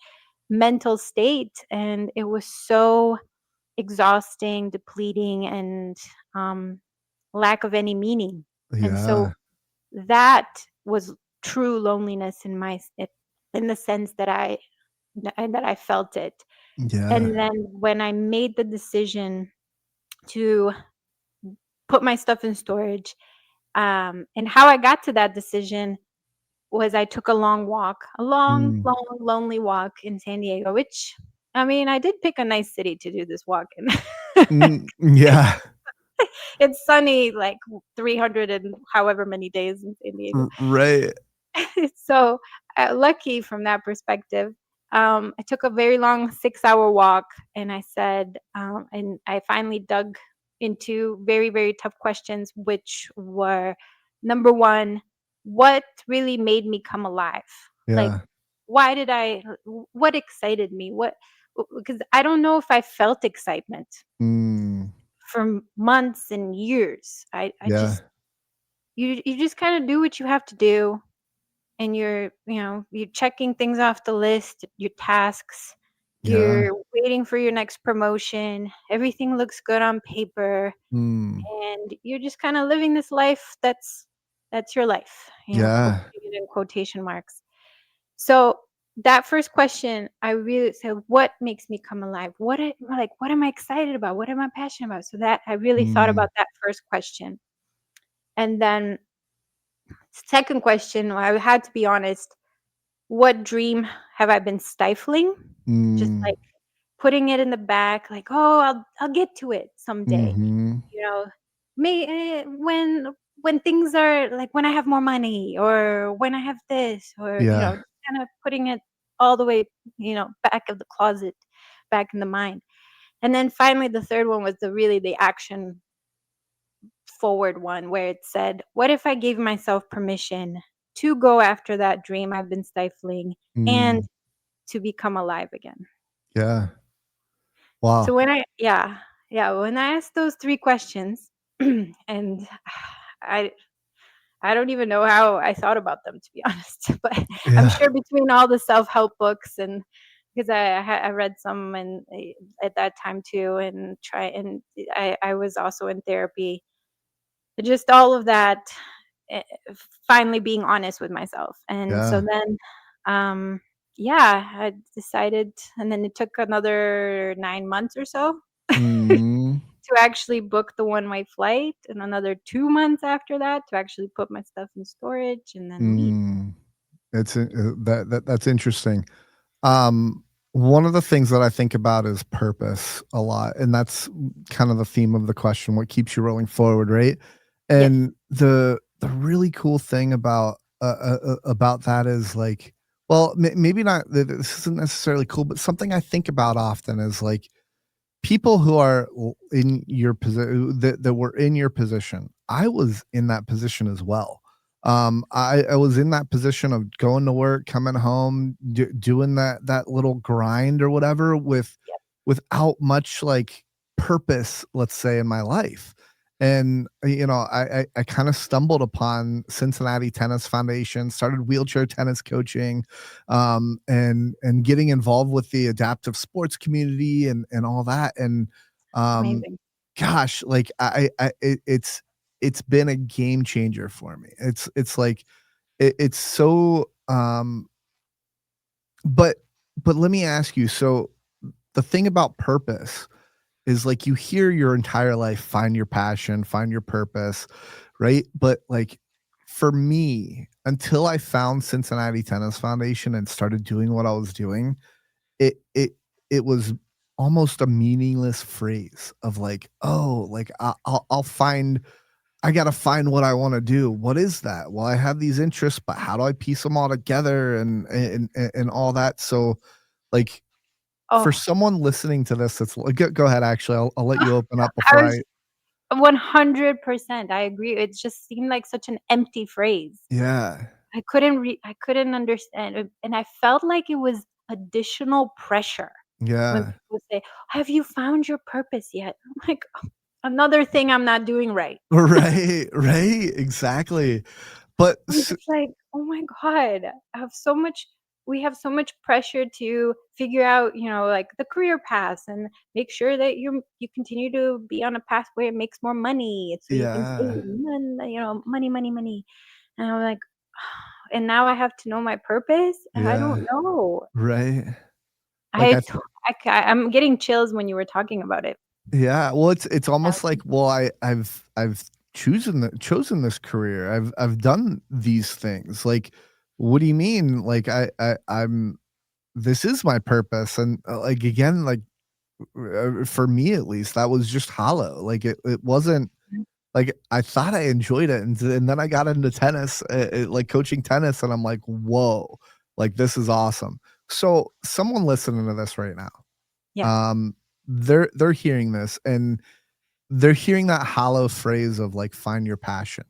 mental state, and it was so exhausting, depleting, and, um, lack of any meaning, and so yeah, that was true loneliness in the sense that I felt it, yeah. and then when I made the decision to put my stuff in storage. And how I got to that decision was I took a long walk, a long, Mm, long, lonely walk in San Diego, which I mean, I did pick a nice city to do this walk in. yeah. It's sunny like 300 and however many days in San Diego. Right. So, lucky from that perspective. I took a very long 6-hour walk, and and I finally dug into very, very tough questions, which were number one, what really made me come alive? Like, Yeah. what excited me? Because I don't know if I felt excitement Mm, for months and years. I yeah, just, you just kind of do what you have to do, and you're checking things off the list, your tasks, yeah. you're waiting for your next promotion, everything looks good on paper, Mm, and you're just kind of living this life that's your life, yeah. putting it in quotation marks. So that first question, I really said, what makes me come alive? What am I excited about? What am I passionate about? So that I really thought Mm, about that first question. And then second question, I had to be honest. What dream have I been stifling? Just, mm, like, putting it in the back, like, "Oh, I'll get to it someday." mhm. You know? May when things are like, when I have more money or when I have this or, Yeah, just kinda putting it all the way, back of the closet, back in the mind. And then finally, the third one was the action forward one, where it said, "What if I gave myself permission to go after that dream I've been stifling and Mm, to become alive again?" yeah. So Wow. when I asked those 3 questions, and I I don't even know how I thought about them, to be honest, but I'm Yeah. sure between all the self-help books, and because I read some at that time too, and I was also in therapy. Just all of that, eh, finally being honest with myself, and so Yeah. then, um, yeah, I decided, and then it took another 9 months or so Mm, to actually book the one-way flight, and another 2 months after that to actually put my stuff in storage and then leave. mm. It's that's interesting. Um, one of the things that I think about is purpose a lot, and that's kind of the theme of the question, what keeps you rolling forward, right? Yes, And the really cool thing about that is like, well, maybe not this isn't necessarily cool, but something I think about often is like people who are in your position that were in your position. I was in that position as well. I was in that position of going to work, coming home, doing that little grind or whatever yep, without much like purpose, let's say, in my life. And I kind of stumbled upon Cincinnati Tennis Foundation, started wheelchair tennis coaching, and getting involved with the adaptive sports community and all that. And um, amazing. gosh, like it's been a game changer for me. It's like it's so but but let me ask you, so the thing about purpose is like you hear your entire life, find your passion, find your purpose, right? But like for me, until I found Cincinnati Tennis Foundation and started doing what I was doing, it it it was almost a meaningless phrase of like, oh, like I'll find, I gotta find what I want to do. What is that? Well, I have these interests, but how do I piece them all together and all that? So, like, for Oh, someone listening to this, that's go ahead. Actually, I'll let you open up I before was I. 100%, I agree. It just seemed like such an empty phrase. Yeah, I couldn't understand it, and I felt like it was additional pressure when yeah, people say, "Have you found your purpose yet?" I'm like, "Oh, another thing I'm not doing right." right, right, exactly. But I'm just like, "Oh my god, I have so much we have so much pressure to figure out, like, the career paths and make sure that you continue to be on a path where it makes more money so you can yeah, save, money, money, money." And I'm like, and now I have to know my purpose, and I don't yeah, know. right. Like I t I'm getting chills when you were talking about it. yeah, well, it's Now. almost like, well, I've chosen this career. I've done these things. Like, what do you mean? Like, I'm this is my purpose, and like again, like for me at least, that was just hollow. Like it wasn't Mhm. like I thought I enjoyed it, and then I got into tennis, like coaching tennis, and I'm like, whoa, like this is awesome. So someone listening to this right now, Yeah. um, they're hearing this and they're hearing that hollow phrase of like find your passion.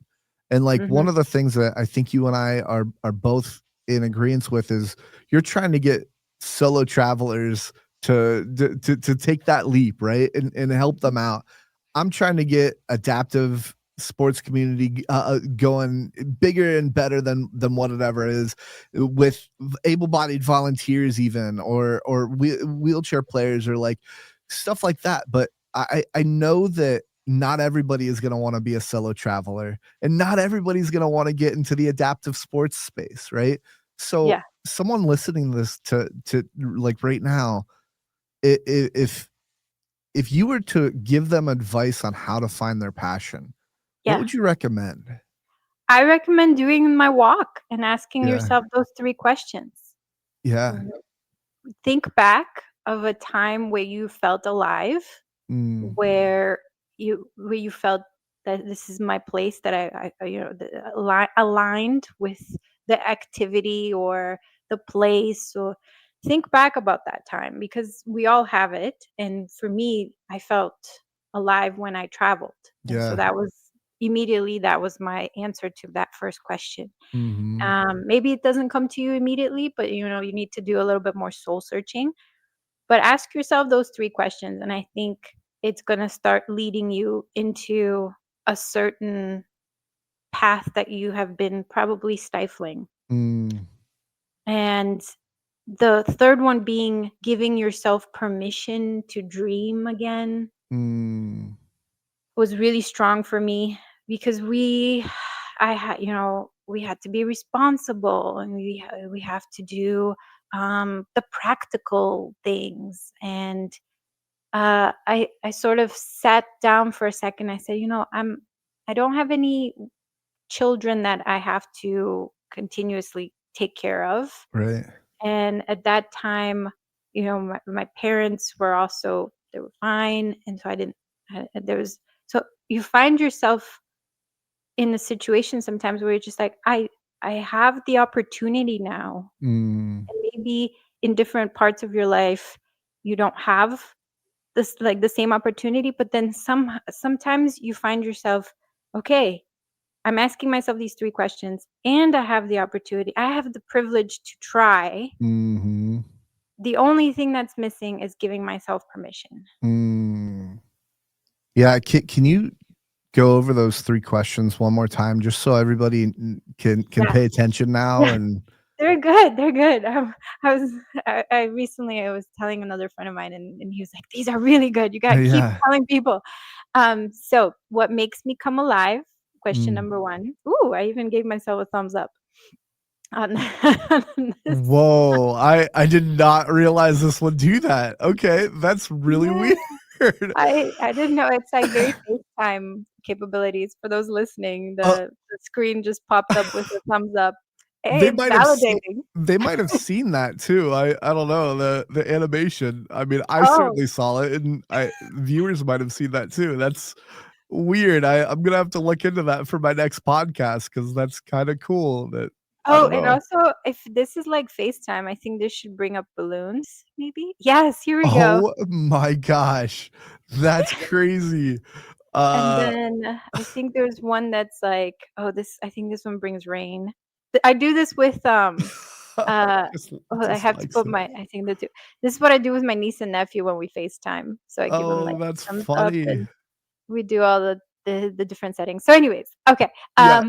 And like one Mhm. of the things that I think you and I are both in agreement with is you're trying to get solo travelers to take that leap, right? And help them out. I'm trying to get adaptive sports community going bigger and better than what it ever is, with able-bodied volunteers even, or wheelchair players, or like stuff like that. But I know that not everybody is going to want to be a solo traveler, and not everybody's going to want to get into the adaptive sports space, right? So Yeah. someone listening to this to like right now, if you were to give them advice on how to find their passion, what Yeah. would you recommend? I recommend doing my walk and asking Yeah. yourself those 3 questions. Yeah. W Think back of a time where you felt alive, Mm, where you felt that this is my place, that aligned with the activity or the place, or think back about that time because we all have it. And for me, I felt alive when I traveled. And so Yeah. that was immediately, that was my answer to that first question. Mhm. Maybe it doesn't come to you immediately, but you need to do a little bit more soul searching. But ask yourself those 3 questions, and I think it's gonna start leading you into a certain path that you have been probably stifling. Mm. And the third one being giving yourself permission to dream again Mm. was really strong for me because we had to be responsible, and we have to do the practical things. And I sort of sat down for a second. I said, I don't have any children that I have to continuously take care of. Right. And at that time, my parents were also, they were fine, and so I didn't. There was, so you find yourself in a situation sometimes where you're just like, I have the opportunity now, Mm. and maybe in different parts of your life you don't have this, like, the same opportunity, but then sometimes you find yourself, okay, I'm asking myself these 3 questions, and I have the opportunity. I have the privilege to try. Mhm. The only thing that's missing is giving myself permission. Mm. Yeah, can you go over those 3 questions one more time just so everybody can Yes. pay attention now Yeah, and they're good, they're good. I was I recently, I was telling another friend of mine, and he was like, "These are really good. You gotta keep yeah. telling people." So what makes me come alive? Question Mm. number 1. Ooh, I even gave myself a thumbs up on on this. Whoa, I did not realize this would do that. Okay, that's really Yeah. weird. I didn't know it's like very FaceTime capabilities. For those listening, Uh, the screen just popped up with a thumbs up. Hey, they it's might have seen validating. they might have seen that too. I don't know, the animation. I mean, I Oh, certainly saw it, and I viewers might have seen that too. That's weird. I'm gonna have to look into that for my next podcast because that's kinda cool that I oh, don't and know. also, if this is like FaceTime, I think this should bring up balloons, maybe? Yes, here we go. Oh my gosh. That's crazy. And Uh, then I think there's one that's like, oh, this, I think this one brings rain. I do this with, uh just oh, I just have to likes put it. my, I think the 2, this is what I do with my niece and nephew when we FaceTime. So I give them, Oh, like, that's thumbs up, funny. and we do all the different settings. So anyways, okay, Yeah,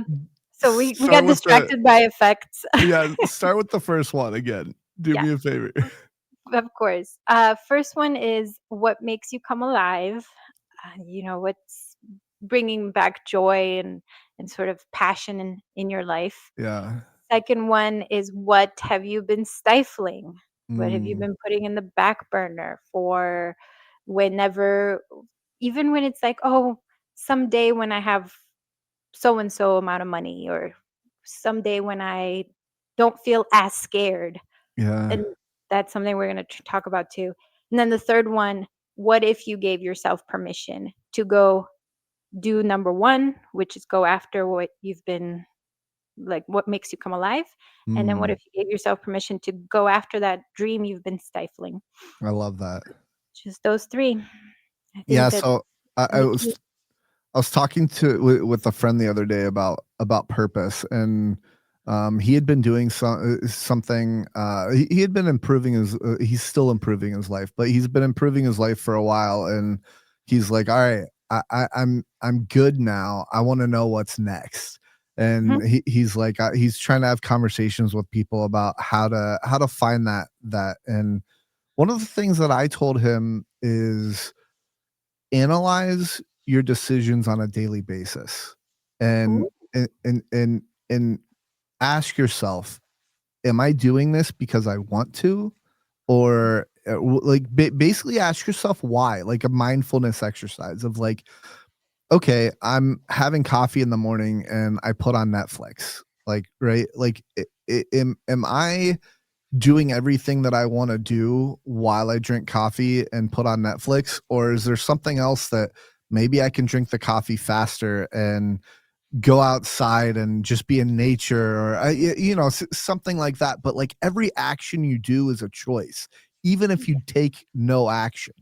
so we start got with the distracted by effects. yeah, start with the first one again. Do Yes, me a favor. of course. First one is what makes you come alive. What's bringing back joy and sort of passion in your life. Yeah. Second one is what have you been stifling? What have you Mm, been putting in the back burner for whenever, even when it's like, oh, someday when I have so and so amount of money, or someday when I don't feel as scared. yeah, And that's something we're going to talk about too. And then the third one, what if you gave yourself permission to go do number 1, which is go after what you've been, like, what makes you come alive? And then what mm, if you gave yourself permission to go after that dream you've been stifling? I love that. Just those 3. I Yeah, think that's so I the key. was talking with a friend the other day about purpose, and he had been doing something. He had been improving his. He's still improving his life, but he's been improving his life for a while, and he's like, "All right, I'm good now. I want to know what's next." Mhm. And he's like, he's trying to have conversations with people about how to find that. And one of the things that I told him is analyze your decisions on a daily basis and Ooh. and ask yourself, am I doing this because I want to, or like basically ask yourself why, like a mindfulness exercise of like, okay, I'm having coffee in the morning and I put on Netflix, like, right, like am I doing everything that I want to do while I drink coffee and put on Netflix? Or is there something else that maybe I can drink the coffee faster and go outside and just be in nature, or something like that. But like every action you do is a choice, even if you take no action.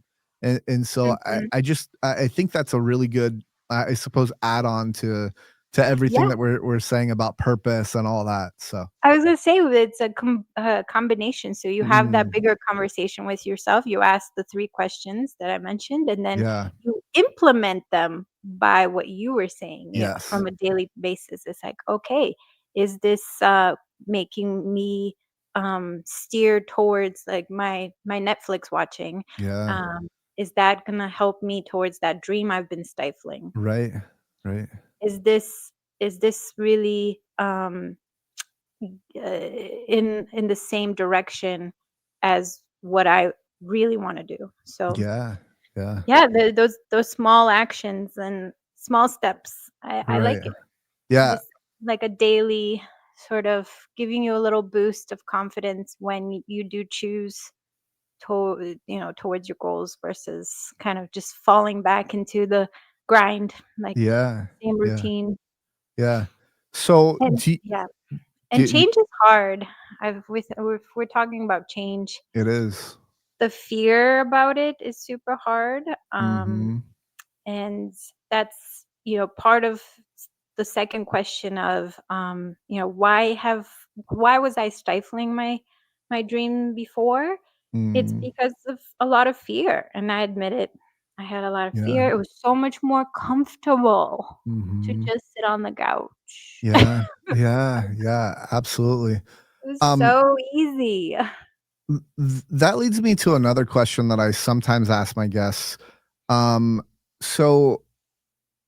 And so Mhm. I think that's a really good, I suppose, add on to Yeah. everything that we're saying about purpose and all that. So I was gonna say it's a combination, so you have that mm, bigger conversation with yourself, you ask the 3 questions that I mentioned, and then yeah, you implement them by what you were saying, yes, from a daily basis. It's like, "Okay, is this, making me, steer towards, like, my Netflix watching? yeah, Um, is that gonna help me towards that dream I've been stifling? right, right, Is this really, in the same direction as what I really wanna do. So, yeah, yeah, yeah, those small actions and small steps, I right, like it. yeah, Just like a daily sort of giving you a little boost of confidence when you do choose towards your goals versus kind of just falling back into the grind, like yeah, same yeah, routine. yeah. So And yeah, and do change is hard. If we're talking about change, it is. the fear about it is super hard, Mhm. and that's, part of the second question of, why was I stifling my dream before? It's Mhm. because of a lot of fear, and I admit it. I had a lot of Yeah. fear. It was so much more comfortable to Mhm. just sit on the couch. Yeah. Yeah, yeah, absolutely. It was Um, so easy. that leads me to another question that I sometimes ask my guests. Um, so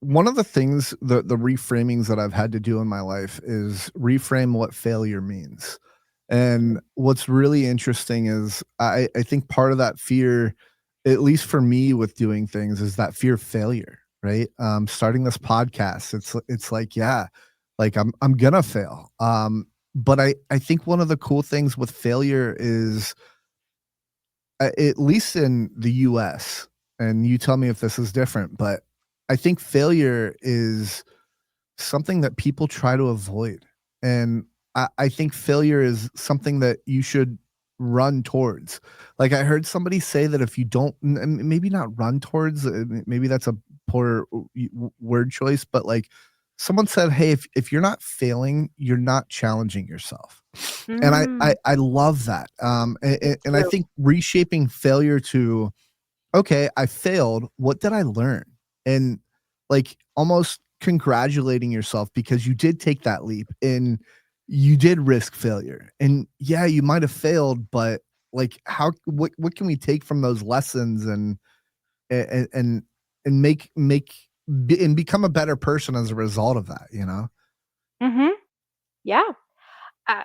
one of the things, the reframings that I've had to do in my life is reframe what failure means. And what's really interesting is I think part of that fear, at least for me with doing things, is that fear of failure, right? Starting this podcast, it's like, yeah, like I'm gonna fail. But I think one of the cool things with failure is, at least in the US, and you tell me if this is different, but I think failure is something that people try to avoid. And I think failure is something that you should run towards. Like I heard somebody say that if you don't, maybe not run towards, maybe that's a poor word choice, but like someone said, hey, if you're not failing, you're not challenging yourself. And Mm, I love that. me And I too. think reshaping failure to, okay, I failed. What did I learn? And like almost congratulating yourself because you did take that leap and you did risk failure. And yeah, you might have failed, but like what can we take from those lessons and and and become a better person as a result of that, you know? Mhm. Yeah. Uh,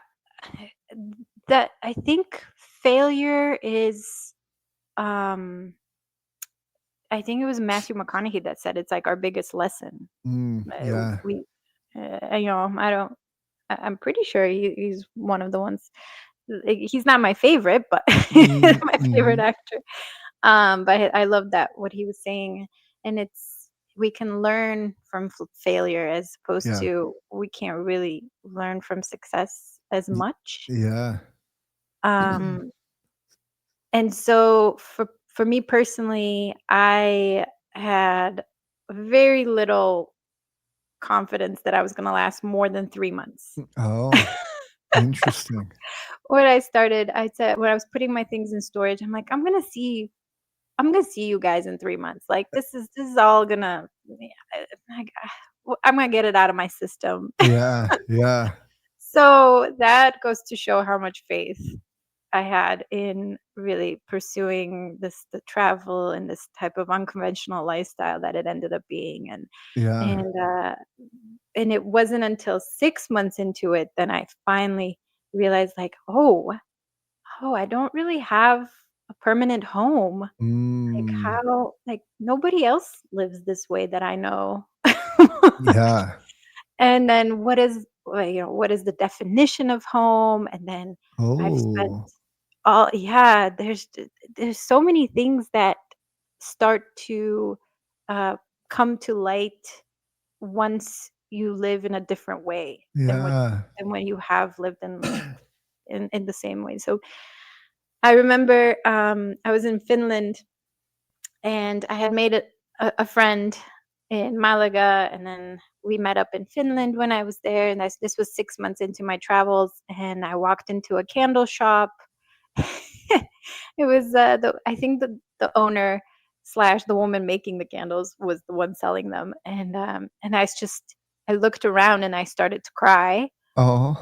that I think failure is, um I think it was Matthew McConaughey that said it's like our biggest lesson. Yeah. We I don't I'm pretty sure he's one of the ones. Like, he's not my favorite, but Mm, my favorite mhm. actor. But I love that what he was saying, and it's we can learn from failure as opposed Yeah. to we can't really learn from success as Y- much. yeah. Um, and so for me personally, I had very little confidence that I was going to last more than 3 months. Oh, interesting. When I said when I was putting my things in storage, I'm like, I'm gonna see you guys in 3 months. Like this is all gonna, yeah, I'm gonna get it out of my system. Yeah, yeah, So that goes to show how much faith I had in really pursuing the travel and this type of unconventional lifestyle that it ended up being, yeah. and uh, and it wasn't until 6 months into it that I finally realized, like, oh, I don't really have a permanent home. Like, Mm, nobody else lives this way that I know. yeah. And then what is the definition of home? And then I've spent Oh, all yeah, there's so many things that start to, uh, come to light once you live in a different way Yeah. than when you have lived in the same way. So I remember I was in Finland and I had made a friend in Malaga, and then we met up in Finland when I was there. And this was 6 months into my travels, and I walked into a candle shop. It was I think the owner slash the woman making the candles was the one selling them, and I looked around and I started to cry Oh.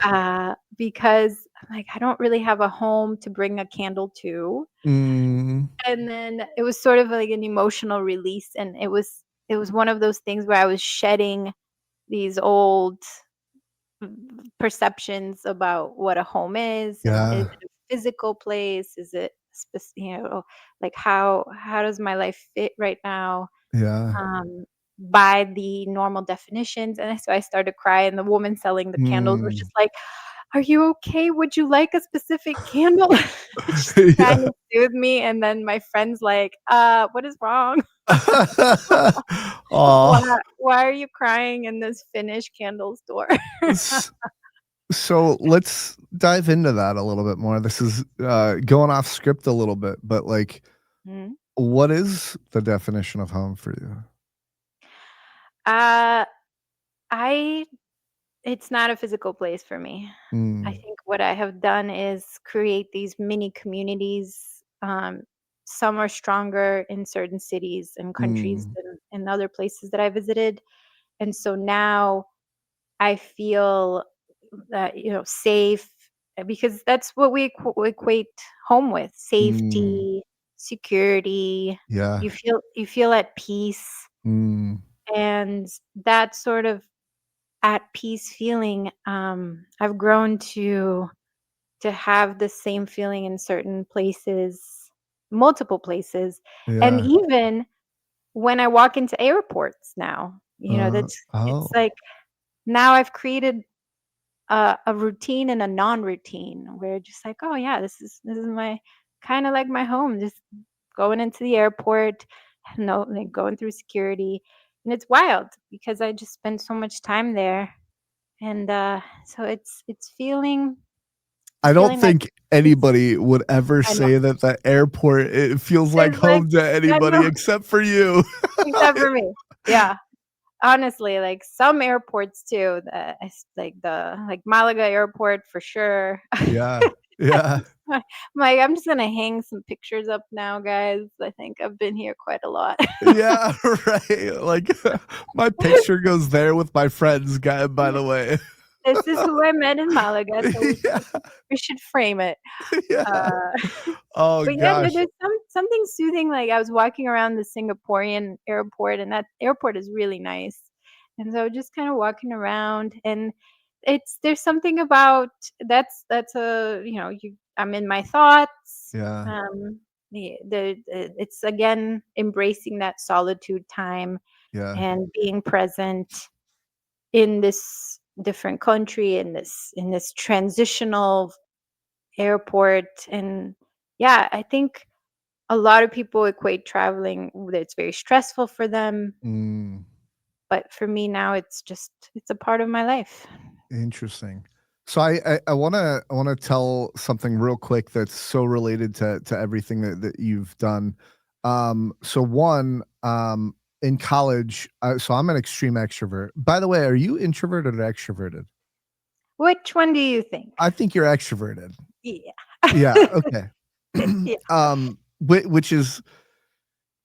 because I'm like, I don't really have a home to bring a candle to. Mm, And then it was sort of like an emotional release, and it was one of those things where I was shedding these old perceptions about what a home is, and is yeah. it a physical place? Is it like how does my life fit right now? Yeah. Um, by the normal definitions, and so I started crying. The woman selling the candles was Mm. just like, "Are you okay? Would you like a specific candle?" Just trying Yeah. to soothe me, and then my friend's like, what is wrong? Why Aw. why are you crying in this Finnish candle store?" S So let's dive into that a little bit more. This is, going off script a little bit, but, like, Mhm. what is the definition of home for you? Uh, I It's not a physical place for me. I Mm, think what I have done is create these mini communities. Some are stronger in certain cities and countries mm, than in other places that I visited. And so now I feel that, safe, because that's what we equate home with: mm, safety, security. yeah, You feel at peace, mm, and that sort of at peace feeling, I've grown to have the same feeling in certain places, multiple places, and yeah, even when I walk into airports now, it's oh, like now I've created a routine and a non-routine where just like, oh yeah, this is my kind of like my home, just going into the airport, no, like going through security, and it's wild because I just spend so much time there, and so it's I don't feeling like think it's anybody would ever I know say that the airport, it feels like it's like home to I anybody know, except for you. except for me. Yeah. Honestly, like some airports too, like Malaga airport for sure. Yeah, yeah. I'm like, I'm just gonna hang some pictures up now, guys. I think I've been here quite a lot. Yeah, right, like, my picture goes there with my friends, guy, by the way. This is who I met in Malaga, so Yeah, we should frame it. yeah. Uh, Oh but yeah, gosh. there's something soothing. Like I was walking around the Singaporean airport, and that airport is really nice. And so just kind of walking around, and there's something about that's a I'm in my thoughts. Yeah, It's again embracing that solitude time yeah, and being present in this different country, in this transitional airport. And yeah, I think a lot of people equate traveling that it's very stressful for them, mm, but for me now it's a part of my life. interesting. So I wanna tell something real quick that's so related to everything that you've done. So one, in college, so I'm an extreme extrovert. By the way, are you introverted or extroverted? Which one do you think? I think you're extroverted. Yeah. Yeah, okay. Yeah. Which is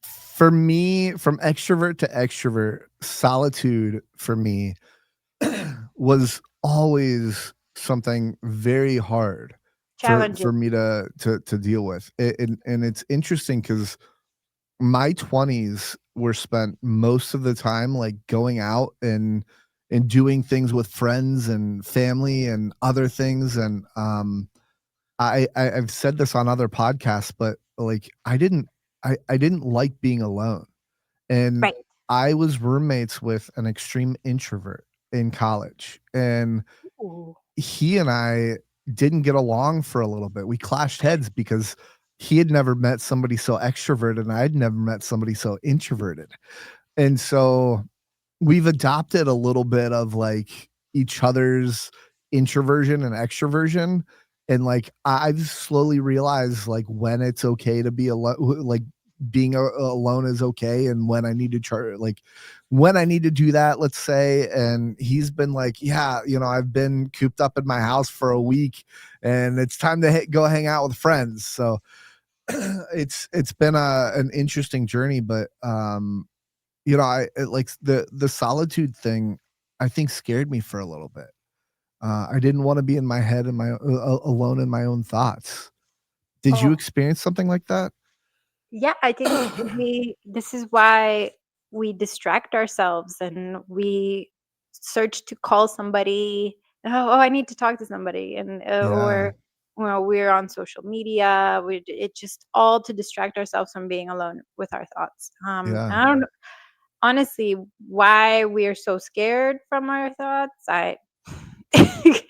for me, from extrovert to extrovert, solitude for me was always something very hard for Challenging. me to deal with. And it's interesting because my 20s were spent most of the time like going out and doing things with friends and family and other things. And I've said this on other podcasts, but like I didn't like being alone. And Right. I was roommates with an extreme introvert in college, and Ooh. he and I didn't get along for a little bit. We clashed heads because he had never met somebody so extroverted and I'd never met somebody so introverted. And so we've adopted a little bit of like each other's introversion and extroversion. And like I've slowly realized like when it's okay to be alone, like being alone is okay, and when I need to like when I need to do that, let's say. And he's been like, yeah, I've been cooped up in my house for a week, and it's time to go hang out with friends. So it's been an interesting journey, but like the solitude thing, I think scared me for a little bit. I didn't want to be in my head and my alone in my own thoughts. Did you Oh, experience something like that? yeah, I think we this is why we distract ourselves and we search to call somebody. Oh, I need to talk to somebody, and Yeah, or we're on social media. It just all to distract ourselves from being alone with our thoughts. yeah, I don't know, honestly why we are so scared from our thoughts. I think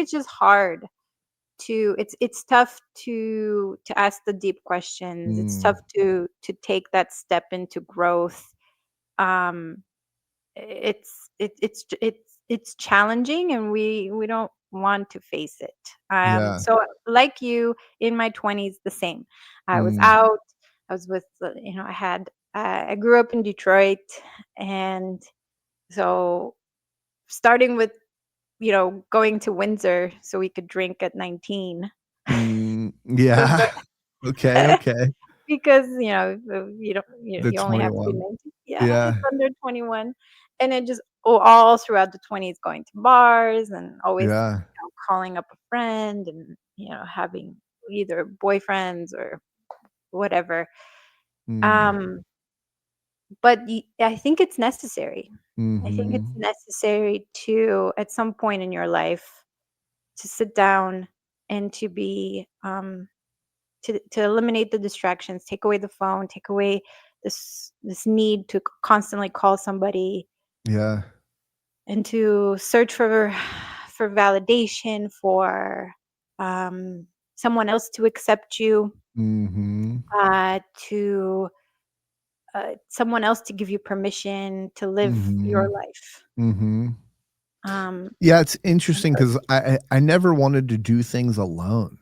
it's just hard to it's tough to ask the deep questions. It's tough mm, to take that step into growth. Um, it's challenging, and we don't want to face it. yeah, So like you, in my 20s, the same. I was mm, out. I was with I grew up in Detroit, and so starting with going to Windsor so we could drink at 19. So yeah. Okay, okay. because, The you only have to be 21. 19. Yeah, Yeah, it's under 21, and it just all throughout the 20s going to bars and always, yeah, calling up a friend and, having either boyfriends or whatever. mm, Um, but I think it's necessary. I think it's mhm, necessary to, at some point in your life, to sit down and to be, to eliminate the distractions, take away the phone, take away this need to constantly call somebody, yeah, and to search for validation, for someone else to accept you, mhm, to someone else to give you permission to live your mhm, life. mhm. Um, Yeah, it's interesting because I never wanted to do things alone.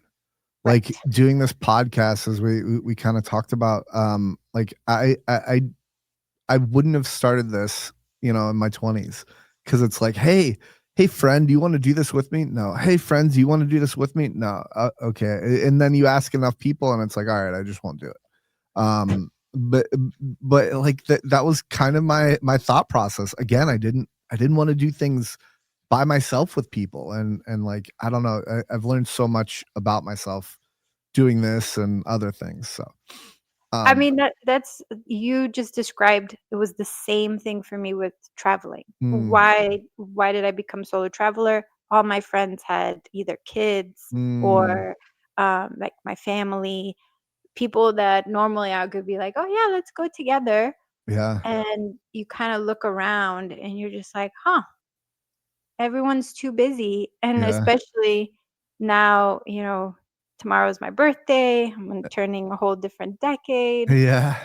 Like right. doing this podcast, as we kind of talked about, like I wouldn't have started this, in my 20s, because it's like, hey friend, do you want to do this with me? No. Hey friends, do you want to do this with me? No. Okay. And then you ask enough people, and it's like, all right, I just won't do it. But like that was kind of my thought process. Again, I didn't want to do things by myself with people, and like I don't know, I've learned so much about myself doing this and other things. So I um mean, that's you just described, it was the same thing for me with traveling. mm, Why did I become solo traveler? All my friends had either kids mm, or, like, my family, people that normally I could be like, "Oh, yeah, let's go together," yeah, and you kinda look around and you're just like, "Huh, everyone's too busy," and yeah, especially now, tomorrow's my birthday, I'm turning a whole different decade. yeah,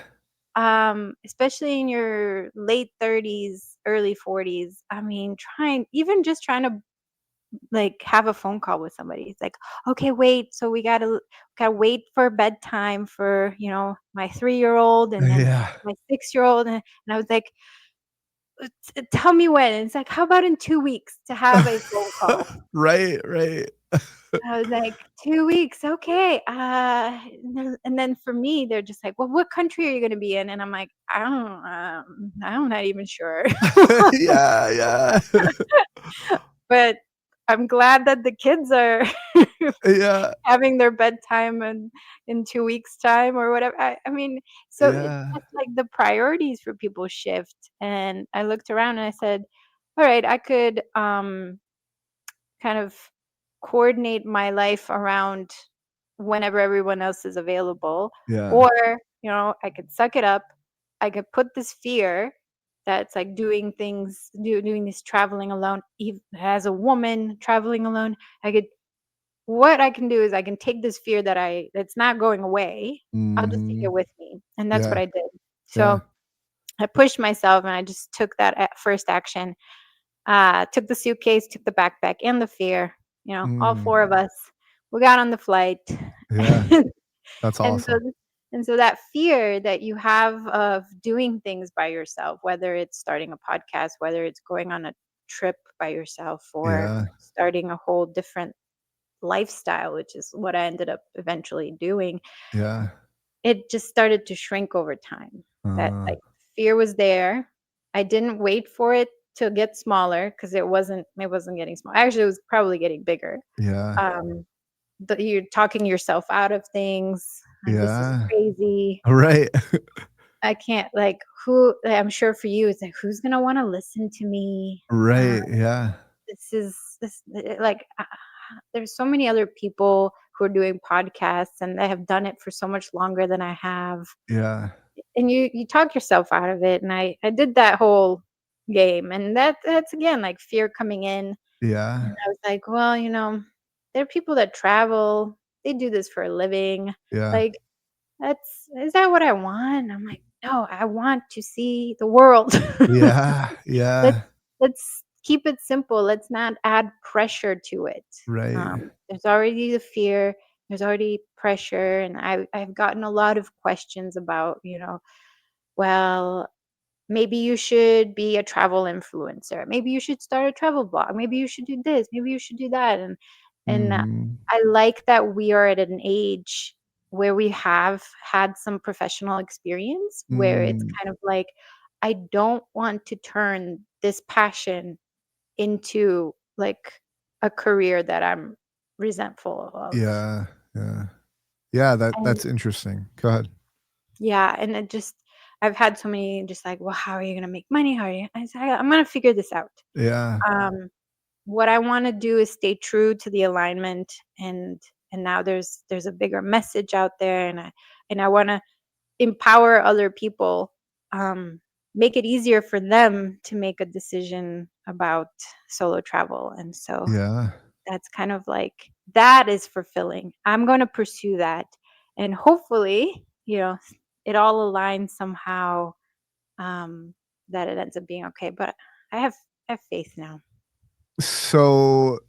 Especially in your late 30s, early 40s, I mean, trying to, like, have a phone call with somebody. It's like, "Okay, wait, so we gotta wait for bedtime for, my 3-year-old and then yeah. my 6-year-old," and I was like, Tell me when." And it's like, "How about in 2 weeks to have a phone call?" Right, right. I was like, "2 weeks, okay." And then for me, they're just like, "Well, what country are you gonna be in?" And I'm like, I'm not even sure." Yeah, yeah. But I'm glad that the kids are Yeah, having their bedtime in 2 weeks' time or whatever. I mean, so it's yeah, just like the priorities for people shift, and I looked around and I said, "Alright, I could, kind of coordinate my life around whenever everyone else is available, yeah, or, I could suck it up. I could put this fear that's like doing this traveling alone, as a woman traveling alone. What I can do is I can take this fear that's not going away. I'll just take mhm, it with me, and that's what yeah, I did. yeah. So I pushed myself and I just took that first action. Took the suitcase, took the backpack, and the fear. All Mm, four of us. We got on the flight, yeah, that's and awesome. so that fear that you have of doing things by yourself, whether it's starting a podcast, whether it's going on a trip by yourself, or Yeah, starting a whole different lifestyle, which is what I ended up eventually doing, yeah. it just started to shrink over time. That, Uh, like, fear was there. I didn't wait for it to get smaller because it wasn't getting small. Actually, it was probably getting bigger. yeah, Um, you're talking yourself out of things. This is yeah. crazy. Right. I can't, like, who I'm sure for you, it's like, who's gonna wanna listen to me? Uh, Right, yeah, this is this like, there's so many other people who are doing podcasts, and they have done it for so much longer than I have. yeah, And you talk yourself out of it, and I did that whole game, and that's again, like, fear coming in, yeah, and I was like, "Well, there are people that travel, they do this for a living, yeah, like, is that what I want?" I'm like, "No, I want to see the world." yeah, Let's yeah, let's keep it simple, let's not add pressure to it. right. There's already the fear, there's already pressure, and I've gotten a lot of questions about, "Well, maybe you should be a travel influencer. Maybe you should start a travel blog. Maybe you should do this. Maybe you should do that." And Mhm. I like that we are at an age where we have had some professional experience, where it's Mm, kind of like, I don't want to turn this passion into, like, a career that I'm resentful of. yeah, yeah. Yeah, And that's interesting. Go ahead. yeah, and it just, I've had so many just like, "Well, how are you gonna make money? How are you?" I said, I'm gonna figure this out." Yeah, Um, what I wanna do is stay true to the alignment, and now there's a bigger message out there, and I wanna empower other people, um, make it easier for them to make a decision about solo travel, and so yeah. that's kind of like, that is fulfilling. I'm gonna pursue that, and hopefully, it all aligns somehow, um, that it ends up being okay, but I have faith now. So,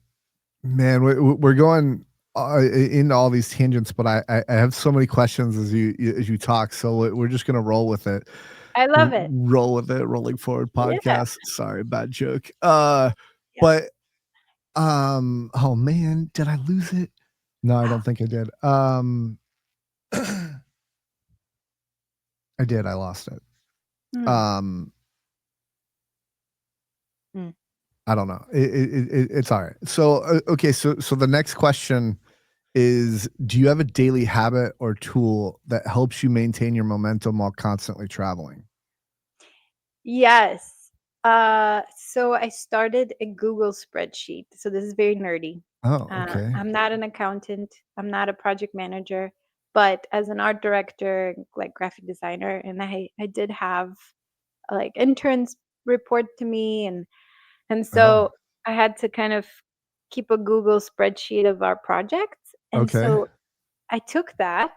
man, we're going into all these tangents, but I have so many questions as you talk. So we're just gonna roll with it. I love it. Roll with it. Rolling forward Yeah. podcast. Sorry, bad joke. Yep. But oh man, did I lose it? No, I don't think I did. I did. I lost it. Mm, Um, mm. I don't know. It's all right. So okay. So the next question is, do you have a daily habit or tool that helps you maintain your momentum while constantly traveling? Yes. So I started a Google spreadsheet. So this is very nerdy. Oh, okay. I'm not an accountant. I'm not a project manager, but as an art director, like graphic designer, and I did have, like, interns report to me, and Oh, so I had to kind of keep a Google spreadsheet of our projects, and okay. so I took that,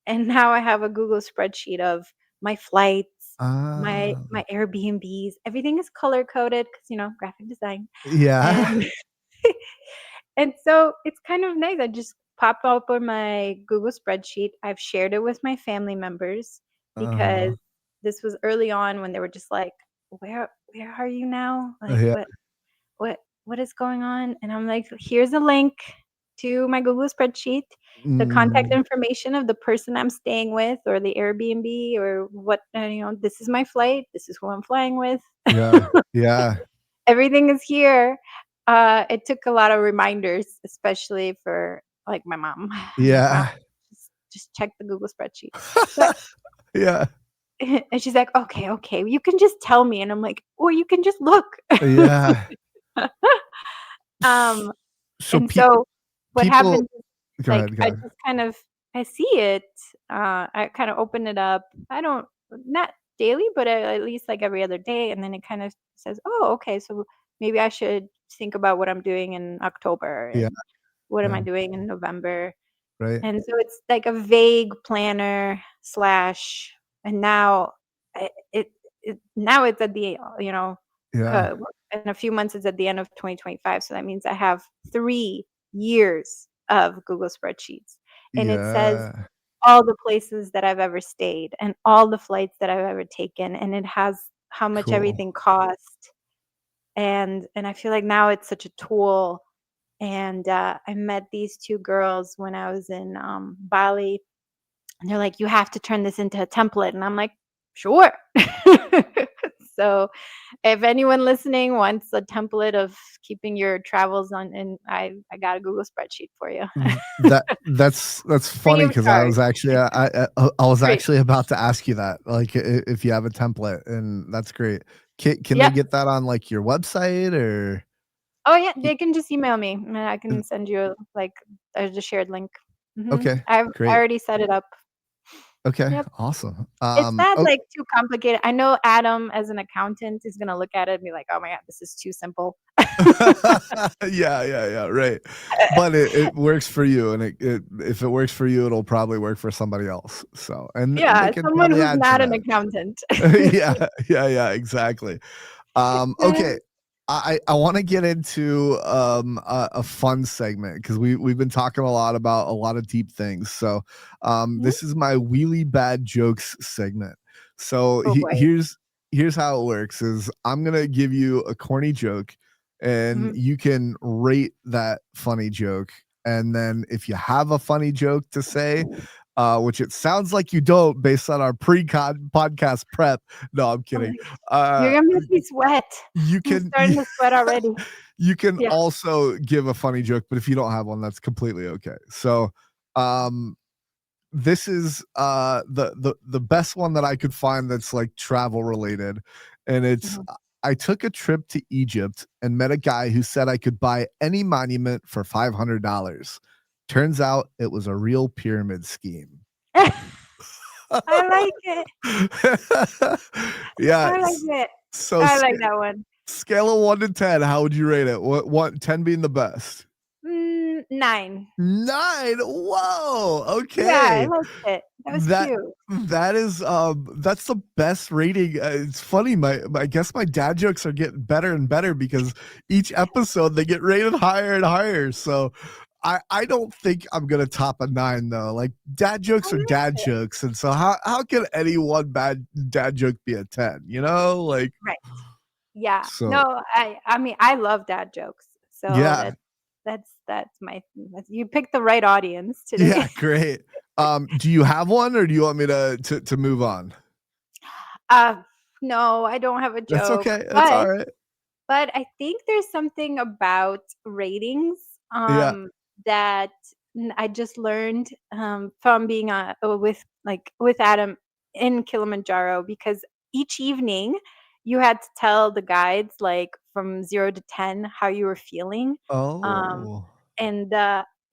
and now I have a Google spreadsheet of my flights, my Um, Airbnbs, everything is color coded because, graphic design, yeah. and and so it's kind of nice. I just pop open my Google spreadsheet. I've shared it with my family members because Uh-huh. this was early on when they were just like, "Where are you now? Like, Yeah. what is going on?" And I'm like, "Here's a link to my Google spreadsheet, the contact Mm, information of the person I'm staying with or the Airbnb or what, this is my flight, this is who I'm flying with. yeah. Yeah. Everything is here." It took a lot of reminders, especially for, like, my mom. I'm like, "Mom, Yeah. just check the Google spreadsheet." But Yeah. and she's like, "Okay, okay, you can just tell me." And I'm like, "Or you can just look." Yeah. S- Um, So and so what people happens is, go like, ahead, go I ahead. just kind of, I see it, I kinda open it up. I don't, not daily, but at least, like, every other day, and then it kind of says, "Oh, okay, so maybe I should think about what I'm doing in October, Yeah, and what am yeah, I doing in November?" right. And so it's like a vague planner slash, and now it now it's at the, Yeah. in a few months it's at the end of 2025. So that means I have 3 years of Google spreadsheets, and it says Yeah. all the places that I've ever stayed and all the flights that I've ever taken, and it has how much Cool. everything cost. And I feel like now it's such a tool. And I met these two girls when I was in Bali, and they're like, "You have to turn this into a template." And I'm like, "Sure." So, if anyone listening wants a template of keeping your travels on, and I got a Google spreadsheet for you. That's Free funny of because I charge. was actually I was Great. actually about to ask you that, like, if you have a template, and that's great. Can they Yep. get that on like your website or? Oh, yeah, y- they can just email me, and I can and- send you, like, there's a shared link. Okay, I great. already set it up. Okay, Yep. awesome. It's not, Oh, like, too complicated. I know Adam, as an accountant, is gonna look at it and be like, "Oh my god, this is too simple." yeah, right. But it works for you, and if it works for you, it'll probably work for somebody else. So, and they Yeah, can someone probably who's add to not an that. accountant. Yeah, exactly. Okay. I want to get into a fun segment because we've been talking a lot about a lot of deep things. So Mhm. this is my wheelie bad jokes segment. So Oh, boy. here's how it works is I'm gonna give you a corny joke and Mhm. you can rate that funny joke. And then if you have a funny joke to say, which it sounds like you don't based on our podcast prep. No, I'm Oh my kidding. gosh. You're Uh, gonna make me sweat. you I'm can starting to sweat already. you can Yeah. also give a funny joke, but if you don't have one, that's completely okay. So, um, this is the best one that I could find that's like travel related, and it's Mhm. I took a trip to Egypt and met a guy who said I could buy any monument for $500. Turns out it was a real pyramid scheme. I like it. Yeah. I like it. So I like that one. scale of 1 to 10, how would you rate it? What 10 being the best? 9. 9. Whoa. Yeah, I Okay. liked it. That was That cute. that's the best rating. It's funny. I guess my dad jokes are getting better and better because each episode they get rated higher and higher. So I don't think I'm gonna top a 9 though. Like dad I jokes are like dad it. jokes, and so how can any one bad dad joke be a 10? You know, like Right. Yeah. so. No, I mean, I love dad jokes. So Yeah, that's my you picked the right audience today. yeah, great. Do you have one, or do you want me to move on? Uh, no, I don't have a That's joke, okay. That's all right. but I think there's something about ratings, Yeah. that I just learned, from being, with Adam in Kilimanjaro, because each evening you had to tell the guides, like, from 0 to 10 how you were feeling, um, Oh. and,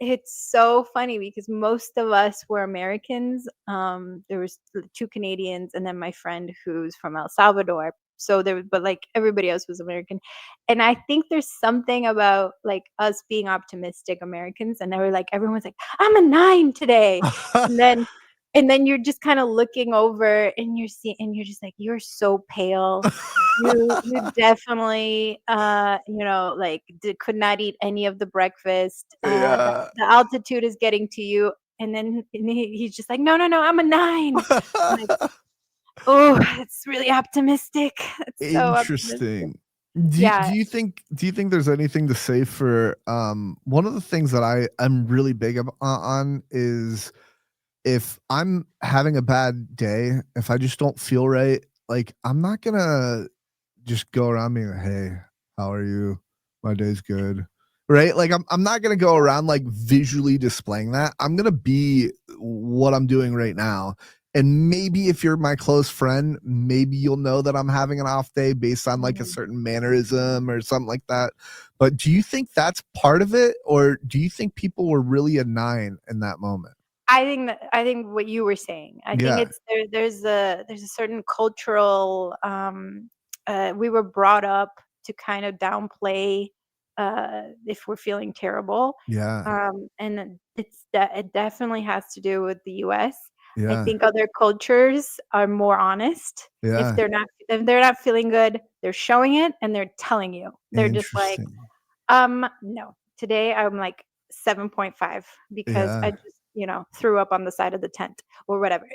it's so funny because most of us were Americans. There was 2 Canadians and then my friend who's from El Salvador. So but, like, everybody else was American. And I think there's something about, like, us being optimistic Americans, and they were like everyone's like, "I'm a 9 today." And then and then you're just kinda looking over and you're just like, "You're so pale. You definitely, like, could not eat any of the breakfast. Yeah. The altitude is getting to you." And he's just like, "No, no, no, I'm a 9." I'm like, "Oh, it's really optimistic. It's so optimistic." Interesting. Yeah. Do you think there's anything to say for one of the things that I'm really big on is if I'm having a bad day, if I just don't feel right, like I'm not gonna just go around being like, "Hey, how are you? My day's good." Right? Like I'm not gonna go around like visually displaying that. I'm gonna be what I'm doing right now. And maybe if you're my close friend, maybe you'll know that I'm having an off day based on like a Mhm. certain mannerism or something like that. But do you think that's part of it, or do you think people were really a 9 in that moment? I think what you were saying. I think Yeah. it's there's a certain cultural, we were brought up to kind of downplay, if we're feeling terrible, Yeah. and it definitely has to do with the US. I Yeah. think other cultures are more honest. Yeah. If they're not feeling good, they're showing it and they're telling you. They're just like, Interesting. no. Today I'm like 7.5 because I Yeah. just, threw up on the side of the tent or whatever.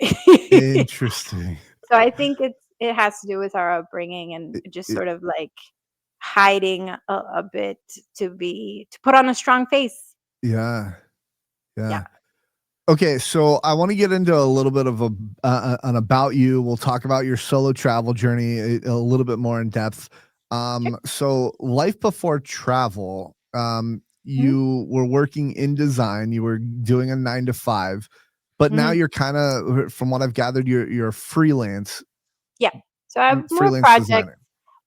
Interesting. So I think it has to do with our upbringing and It, just it, sort of like hiding a bit to put on a strong face. yeah. Yeah. Yeah. Okay, so I want to get into a little bit of an about you. We'll talk about your solo travel journey a little bit more in depth. Sure. So life before travel, Mhm. you were working in design. You were doing a 9 to 5, but now Mhm. you're kind of, from what I've gathered, you're freelance Yeah. So I have more freelance projects designer.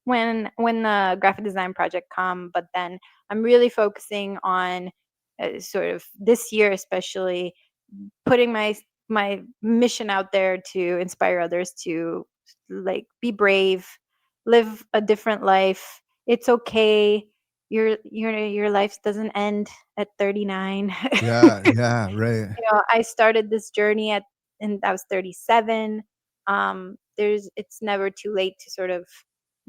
when the graphic design project come, but then I'm really focusing on sort of this year, especially putting my mission out there to inspire others to like be brave, live a different life. It's okay. Your life doesn't end at 39. Yeah, yeah, right. I started this journey and I was 37. It's never too late to sort of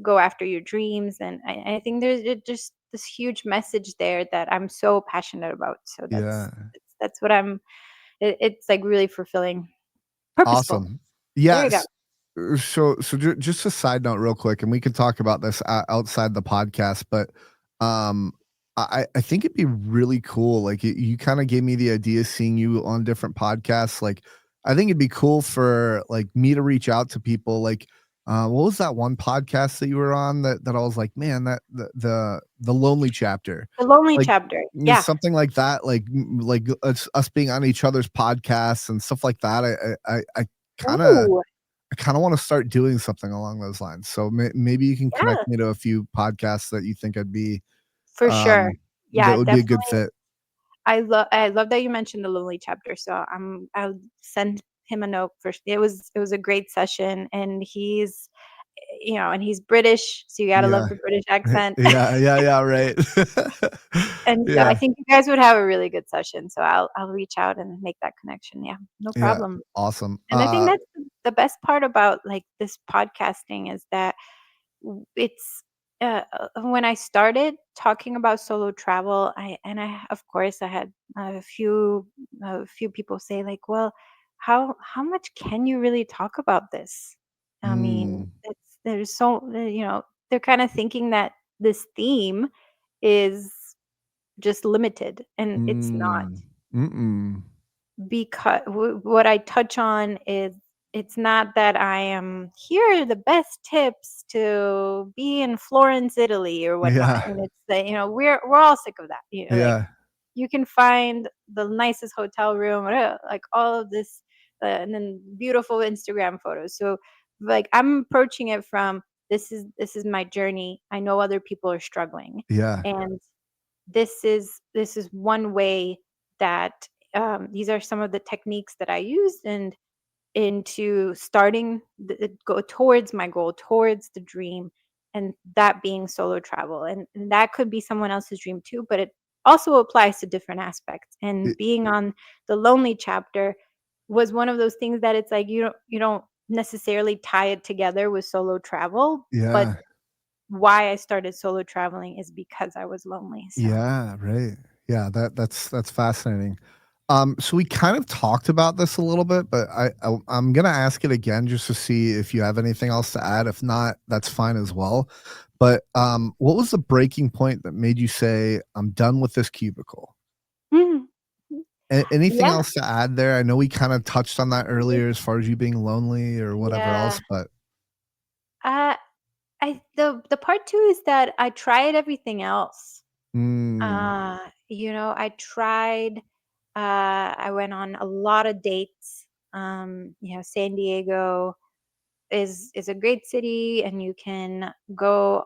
go after your dreams, and I think there's just this huge message there that I'm so passionate about. So Yeah. that's what it's like really fulfilling, purposeful. Awesome. There you go. Yes. Just a side note real quick, and we can talk about this outside the podcast, but um I think it'd be really cool. Like you kind of gave me the idea seeing you on different podcasts. Like I think it'd be cool for like me to reach out to people. Like what was that one podcast that you were on that I was like, man, that the lonely chapter, The lonely like chapter. Yeah. something like that, like like us being on each other's podcasts and stuff like that. I kind of Ooh. I kind of want to start doing something along those lines. So maybe you can Yeah. connect me to a few podcasts that you think I'd be For sure. um that Yeah. would be a good Definitely. fit. I love that you mentioned the lonely chapter. So I'll send him a note for. It was a great session, and he's British, so you got to love Yeah. the British accent. Yeah, yeah, yeah, right. And so I Yeah. think you guys would have a really good session. So I'll reach out and make that connection. Yeah, no Yeah. problem. Awesome. And I think that's the best part about like this podcasting is that it's when I started talking about solo travel, I of course I had a few people say like, well, how much can you really talk about this? I mean, mm, there's so they're kind of thinking that this theme is just limited, and it's not, mm, mm-mm. because what I touch on is it's not that I am here are the best tips to be in Florence, Italy or whatnot. Yeah. And it's that, we're all sick of that. Like Yeah. you can find the nicest hotel room, like all of this, and then beautiful Instagram photos. So like I'm approaching it from this is my journey. I know other people are struggling, Yeah. and this is one way that these are some of the techniques that I used and into starting go towards my goal, towards the dream, and that being solo travel, and that could be someone else's dream too, but it also applies to different aspects. And It, being on the lonely chapter was one of those things that it's like you don't necessarily tie it together with solo travel, but yeah. why I started solo traveling is because I was lonely. So Yeah, right. Yeah, that's fascinating. So we kind of talked about this a little bit, but I'm gonna ask it again just to see if you have anything else to add. If not, that's fine as well. But what was the breaking point that made you say, "I'm done with this cubicle"? Mhm. Anything Yeah. else to add there? I know we kind of touched on that earlier as far as you being lonely or whatever Yeah. else, but Uh, the part 2 is that I tried everything else. mm, I tried, I went on a lot of dates. San Diego is a great city, and you can go,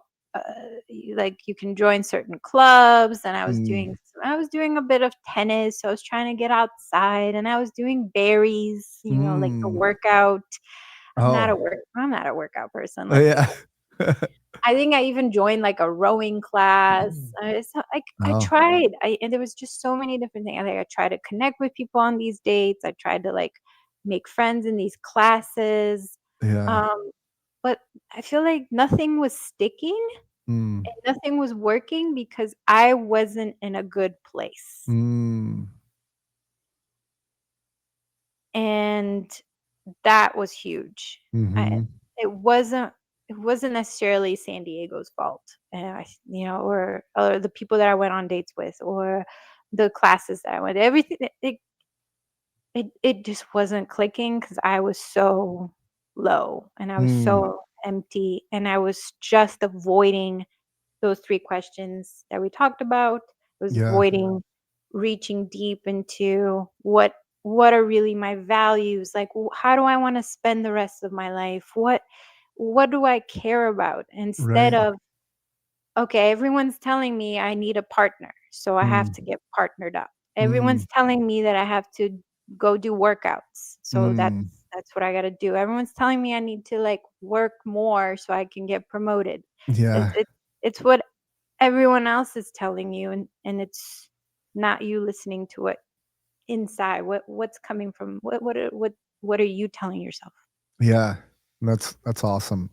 you can join certain clubs, and mm, I was doing a bit of tennis, so I was trying to get outside, and I was doing berries, like the mm. workout. Oh, I'm not a workout person, let's be yeah. honest. I think I even joined, like, a rowing class. So, like, I Oh, tried, and there was just so many different things. I tried to connect with people on these dates. I tried to, like, make friends in these classes. Yeah. Um, but I feel like nothing was sticking Mm. and nothing was working because I wasn't in a good place. Mm. And that was huge. I Mhm. it wasn't it wasn't necessarily San Diego's fault, and or the people that I went on dates with, or the classes that I went. Everything it just wasn't clicking because I was so low and I was Mm. so empty, and I was just avoiding those 3 questions that we talked about. I was Yeah. avoiding reaching deep into what are really my values, like, how do I wanna spend the rest of my life? What do I care about? Instead Right. of, okay, everyone's telling me I need a partner, so I have Mm. to get partnered up. Mm. Everyone's telling me that I have to go do workouts, so Mm. that's what I gotta do. Everyone's telling me I need to, like, work more so I can get promoted. It Yeah. it it's what everyone else is telling you, and it's not you listening to it inside. What's coming from what are you telling yourself? Yeah. That's awesome.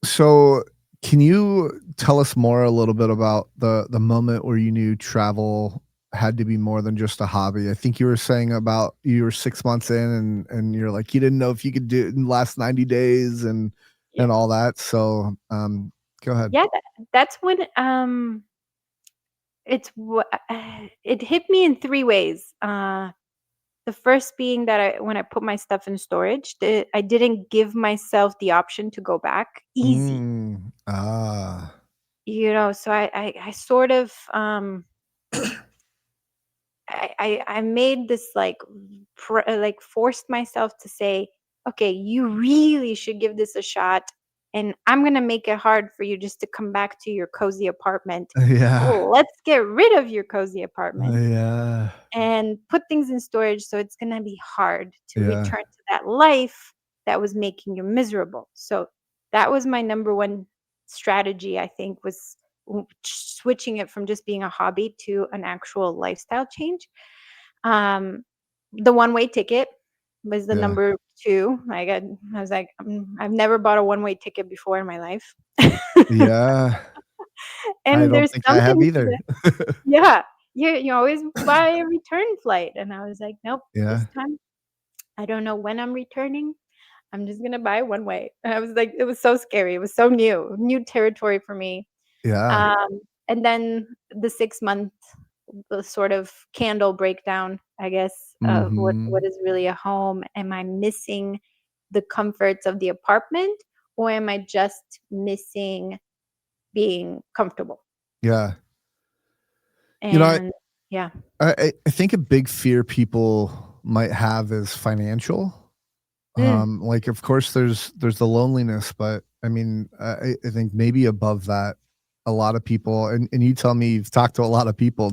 So can you tell us more a little bit about the moment where you knew travel had to be more than just a hobby? I think you were saying about you were 6 months in and you're like, you didn't know if you could do it in the last 90 days Yeah. and all that. So, go ahead. Yeah, that's when, it hit me in 3 ways. The first being that when I put my stuff in storage, I didn't give myself the option to go back easy, Mm. Ah. so I sort of, I made this, like, like, forced myself to say, "Okay, you really should give this a shot, and I'm gonna make it hard for you just to come back to your cozy apartment. Yeah. Let's get rid of your cozy apartment Yeah. and put things in storage, so it's gonna be hard to Yeah. return to that life that was making you miserable." So that was my number 1 strategy, I think, was switching it from just being a hobby to an actual lifestyle change. Um, the one-way ticket was the Yeah. number 2. I was like, I've never bought a one-way ticket before in my life." Yeah. I And don't there's think I have something to either. that. Yeah. You always buy a return flight, and I was like, "Nope, Yeah. this time, I don't know when I'm returning. I'm just gonna buy one way." And I was like, it was so scary. It was so new territory for me. Yeah. Um, and then the 6-month, the sort of candle breakdown, I guess, of what Mhm. is really a home. Am I missing the comforts of the apartment, or am I just missing being comfortable? Yeah. You know, And yeah. I think a big fear people might have is financial. Mm, Like, of course, there's the loneliness, but I mean, I think maybe above that, a lot of people, and you tell me you've talked to a lot of people.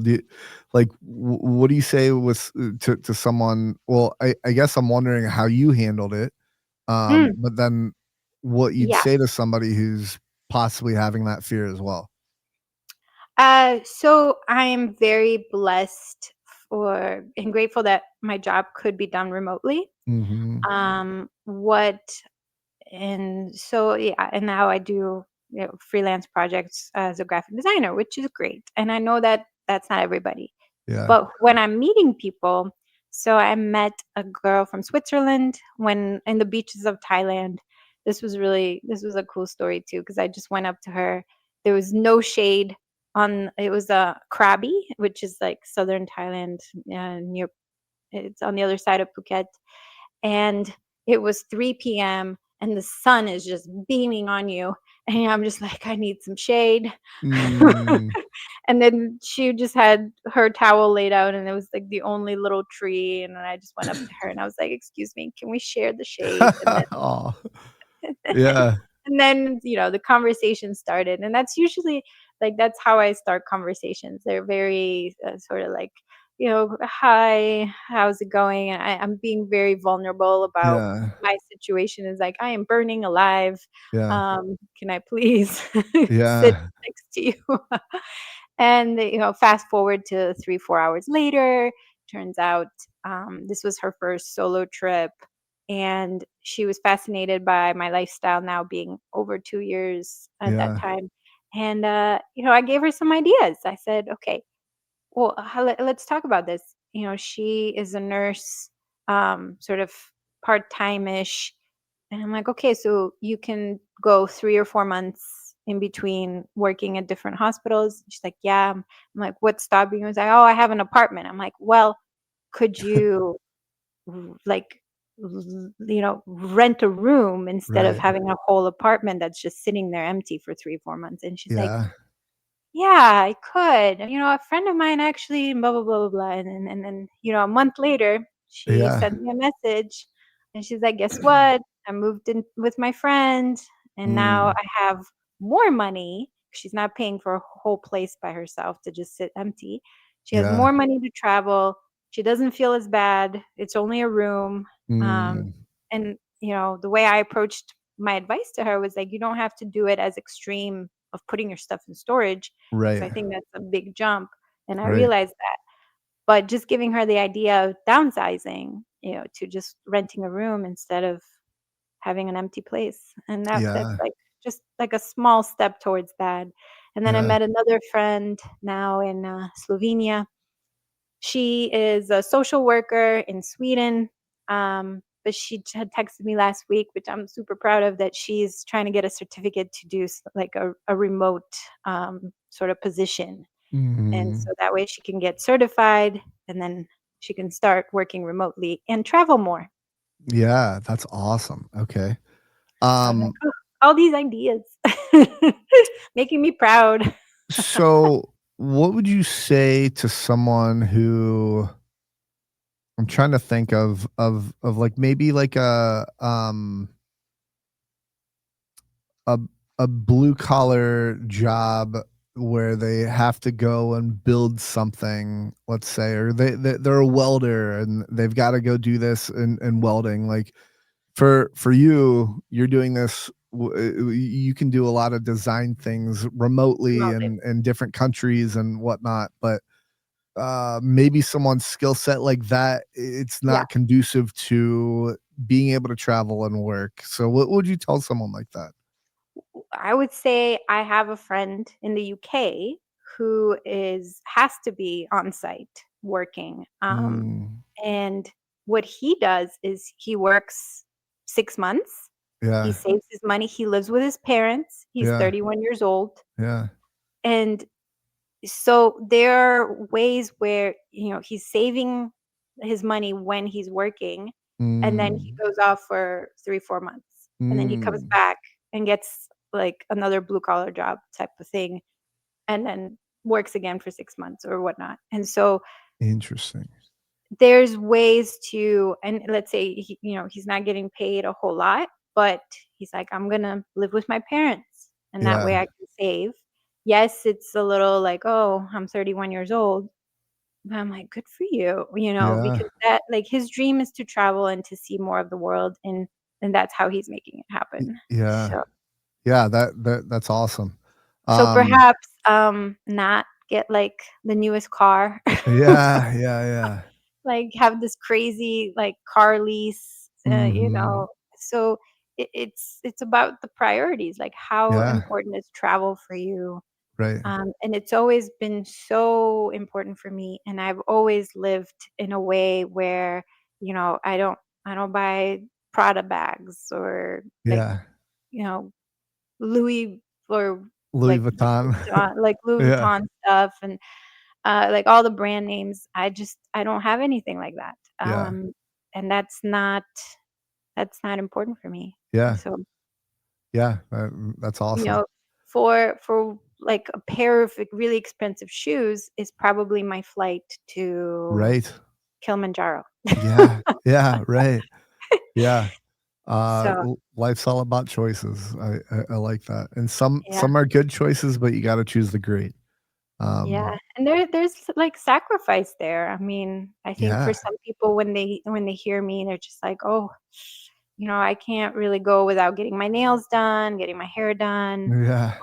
Like, what do you say with to someone? Well, I guess I'm wondering how you handled it. mm, But then what you'd yeah. say to somebody who's possibly having that fear as well. So I am very blessed for and grateful that my job could be done remotely. Mhm. What and so yeah, and now I do, freelance projects as a graphic designer, which is great. And I know that that's not everybody. Yeah. But when I'm meeting people, so I met a girl from Switzerland when in the beaches of Thailand. This was a cool story too, because I just went up to her. There was no shade on it was a Krabi, which is like southern Thailand, near it's on the other side of Phuket, and it was 3 p.m. and the sun is just beaming on you, and I'm just like, "I need some shade." Mm. And then she just had her towel laid out, and it was, like, the only little tree, and then I just went up to her, and I was like, "Excuse me, can we share the shade?" And then Aw. Yeah. and then, the conversation started, and that's usually like, that's how I start conversations. They're very, sorta like, "Hi, how's it going?" And I'm being very vulnerable about Yeah. my situation is like, "I am burning alive. Yeah. Can I please sit Yeah. next to you?" And, fast forward to 3, 4 hours later, turns out this was her first solo trip, and she was fascinated by my lifestyle now being over 2 years at that Yeah. time. And I gave her some ideas. I said, okay, well, let's talk about this. She is a nurse, sort of part-time ish, and I'm like, okay, so you can go 3 or 4 months in between working at different hospitals. She's like, yeah. I'm like, what's stopping you? It's like, oh, I have an apartment. I'm like, well, could you like rent a room instead of Right. having a whole apartment that's just sitting there empty for 3 or 4 months? And she's like, Yeah. yeah, I could. A friend of mine actually, blah blah blah blah blah. And then a month later, she Yeah. sent me a message, and she's like, "Guess what? I moved in with my friend, and now Mm. I have more money. She's not paying for a whole place by herself to just sit empty. She has Yeah. more money to travel. She doesn't feel as bad. It's only a room. Um, Mm. and the way I approached my advice to her was like, you don't have to do it as extreme of putting your stuff in storage, because I Right. think that's a big jump, and I Right. realized that. But just giving her the idea of downsizing, to just renting a room instead of having an empty place, and that's Yeah. like just like a small step towards that. And then I Yeah. met another friend now in Slovenia. She is a social worker in Sweden, but she had texted me last week, which I'm super proud of, that she's trying to get a certificate to do like a remote sort of position. And Mhm. so that way she can get certified, and then she can start working remotely and travel more. Yeah, that's awesome. Okay. So I'm like, Um, "Oh, all these ideas making me proud." so what would you say to someone who I'm trying to think of like maybe like a a blue collar job where they have to go and build something, let's say, or they're a welder and they've got to go do this in welding. Like for you, you're doing this. You can do a lot of design things remotely Remotely. and in different countries and whatnot, but maybe someone's skill set like that, it's Yeah. not conducive to being able to travel and work. So what would you tell someone like that? I would say I have a friend in the UK who is has to be on site working. Mm, And what he does is he works 6 months. He yeah, saves his money. He lives with his parents. He's yeah, 31 years old. yeah. And so there are ways where, he's saving his money when he's working, and then he Mm, goes off for 3, 4 months, and then he comes mm, back and gets, like, another blue collar job type of thing, and then works again for 6 months or whatnot. And so interesting. there's ways to, and let's say he's not getting paid a whole lot, but he's like, "I'm gonna live with my parents, and that Yeah, way I can save." Yes, it's a little like, "Oh, I'm 31 years old," but I'm like, "Good for you," yeah, because that, like, his dream is to travel and to see more of the world, and that's how he's making it happen. yeah, So yeah. That's awesome. so Um, perhaps, not get, like, the newest car. yeah, yeah, yeah. Like, have this crazy, like, car lease, Hmm. so it's about the priorities, like, how Yeah, important is travel for you? right. And it's always been so important for me, and I've always lived in a way where, I don't buy Prada bags or, like, Yeah, you know, Louis or, Louis like, Vuitton. Like, Louis Yeah, Vuitton stuff, and like all the brand names. I don't have anything like that. yeah, And that's not important for me. yeah, So, yeah. That's you awesome. know, for like a pair of like really expensive shoes is probably my flight to Right. Kilimanjaro. Yeah, yeah, right. Yeah. So, Life's all about choices. I like that. And yeah. some are good choices, but you gotta choose the great. Yeah, Um, and there's, like, sacrifice there. I mean, I think for yeah, some people when they hear me, they're just like, "Oh, I can't really go without getting my nails done, getting my hair done." yeah,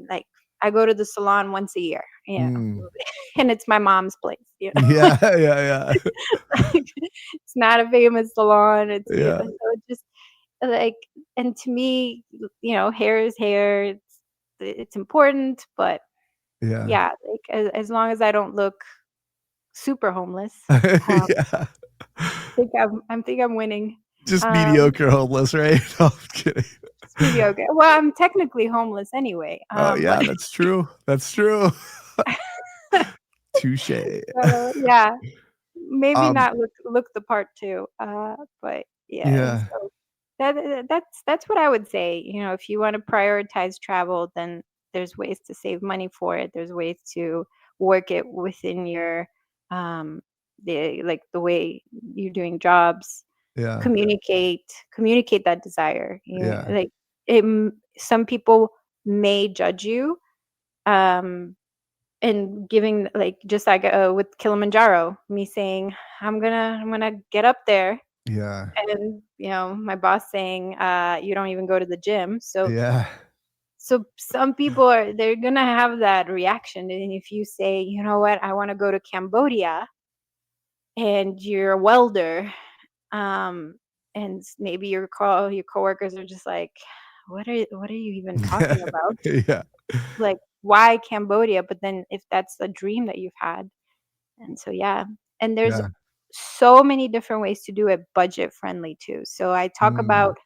Like, I go to the salon once a year, Mm. and it's my mom's place. Yeah, yeah, Like, it's not a famous salon, yeah, so it just, like, and to me, hair is hair, it's important, but yeah, yeah, like, as long as I don't look super homeless, um, yeah. I think I'm winning. Just Um, mediocre homeless, right? No, I'm kidding. it's mediocre. Well, I'm technically homeless anyway, Oh, but yeah, that's true. That's true. Touche. so, yeah, maybe Um, not look the part too, but yeah, yeah, so that's what I would say. If you wanna prioritize travel, then there's ways to save money for it. There's ways to work it within your, um, the way you're doing jobs. yeah, Communicate that desire. yeah, Like, some people may judge you, um and giving, like, just like, with Kilimanjaro, me saying, "I'm gonna get up there," yeah, and, my boss saying, "You don't even go to the gym." yeah, So some people they're gonna have that reaction, and if you say, "You know what? I wanna go to Cambodia," and you're a welder, um, and maybe your coworkers are just like, what are you even talking about? yeah, Like, why Cambodia?" But then if that's a dream that you've had. And so, yeah, and there's yeah. so many different ways to do it budget friendly too. So I talk Mm, about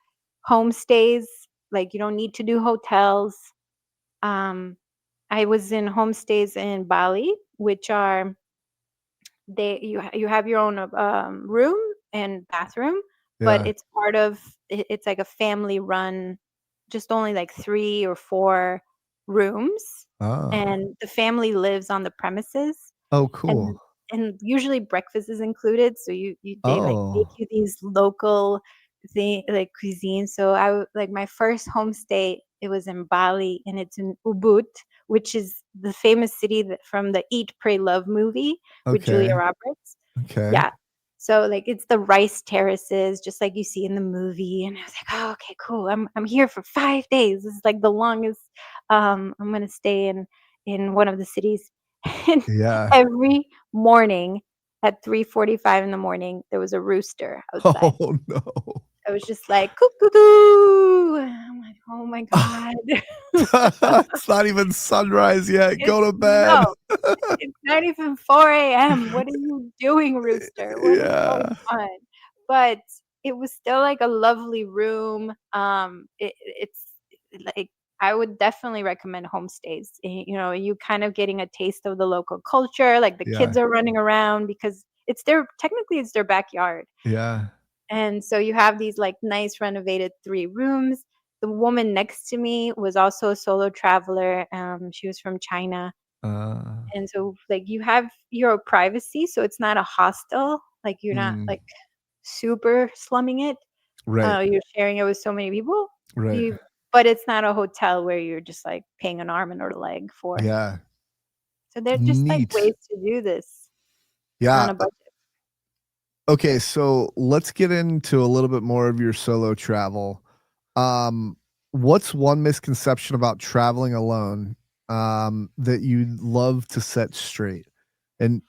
homestays, like, you don't need to do hotels. Um, I was in homestays in Bali, which are you have your own, room and bathroom, but yeah. it's like a family run, just only like 3 or 4 rooms, Oh. and the family lives on the premises. Oh, cool. And usually breakfast is included, so they, like, make Oh, you these local like, cuisine. So like, my first homestay, it was in Bali, and it's in Ubud, which is the famous city from the Eat, Pray, Love movie with Julia okay, Roberts. okay. Yeah. So, like, it's the rice terraces just like you see in the movie, and I was like, "Oh, okay, cool. I'm here for 5 days. This is, like, the longest, I'm gonna stay in one of the cities." And Yeah. every morning at 3:45 in the morning, there was a rooster outside. Oh, no. I was just like, "Cuckoo." I'm like, "Oh my god." It's not even sunrise yet. It's Go to bed. no, it's not even 4 AM. What are you doing, rooster? What is going Yeah. on? But it was still, like, a lovely room. It's like, I would definitely recommend homestays. You kind of getting a taste of the local culture, like, the Yeah. kids are running around because it's their backyard. Yeah. And so you have these, like, nice renovated 3 rooms. The woman next to me was also a solo traveler. She was from China. Uh, And so, like, you have your privacy, so it's not a hostel, like, you're not, mm, like, super slumming it. right, You're sharing it with so many people. right. You But it's not a hotel where you're just, like, paying an arm and a leg for. Yeah. So they're just, like, Neat. ways to do this on Yeah. a budget. Okay, so let's get into a little bit more of your solo travel. Um, what's one misconception about traveling alone, that you'd love to set straight? And,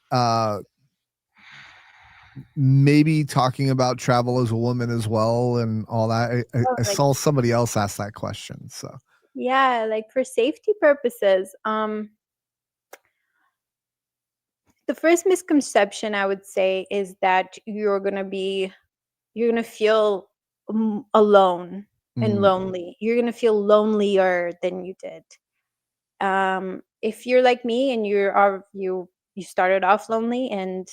maybe talking about travel as a woman as well and all that. Oh, I like, saw somebody else ask that question, so yeah, like, for safety purposes, the first misconception I would say is that you're gonna feel, alone and mm, lonely. You're gonna feel lonelier than you did. If you're like me and you started off lonely, and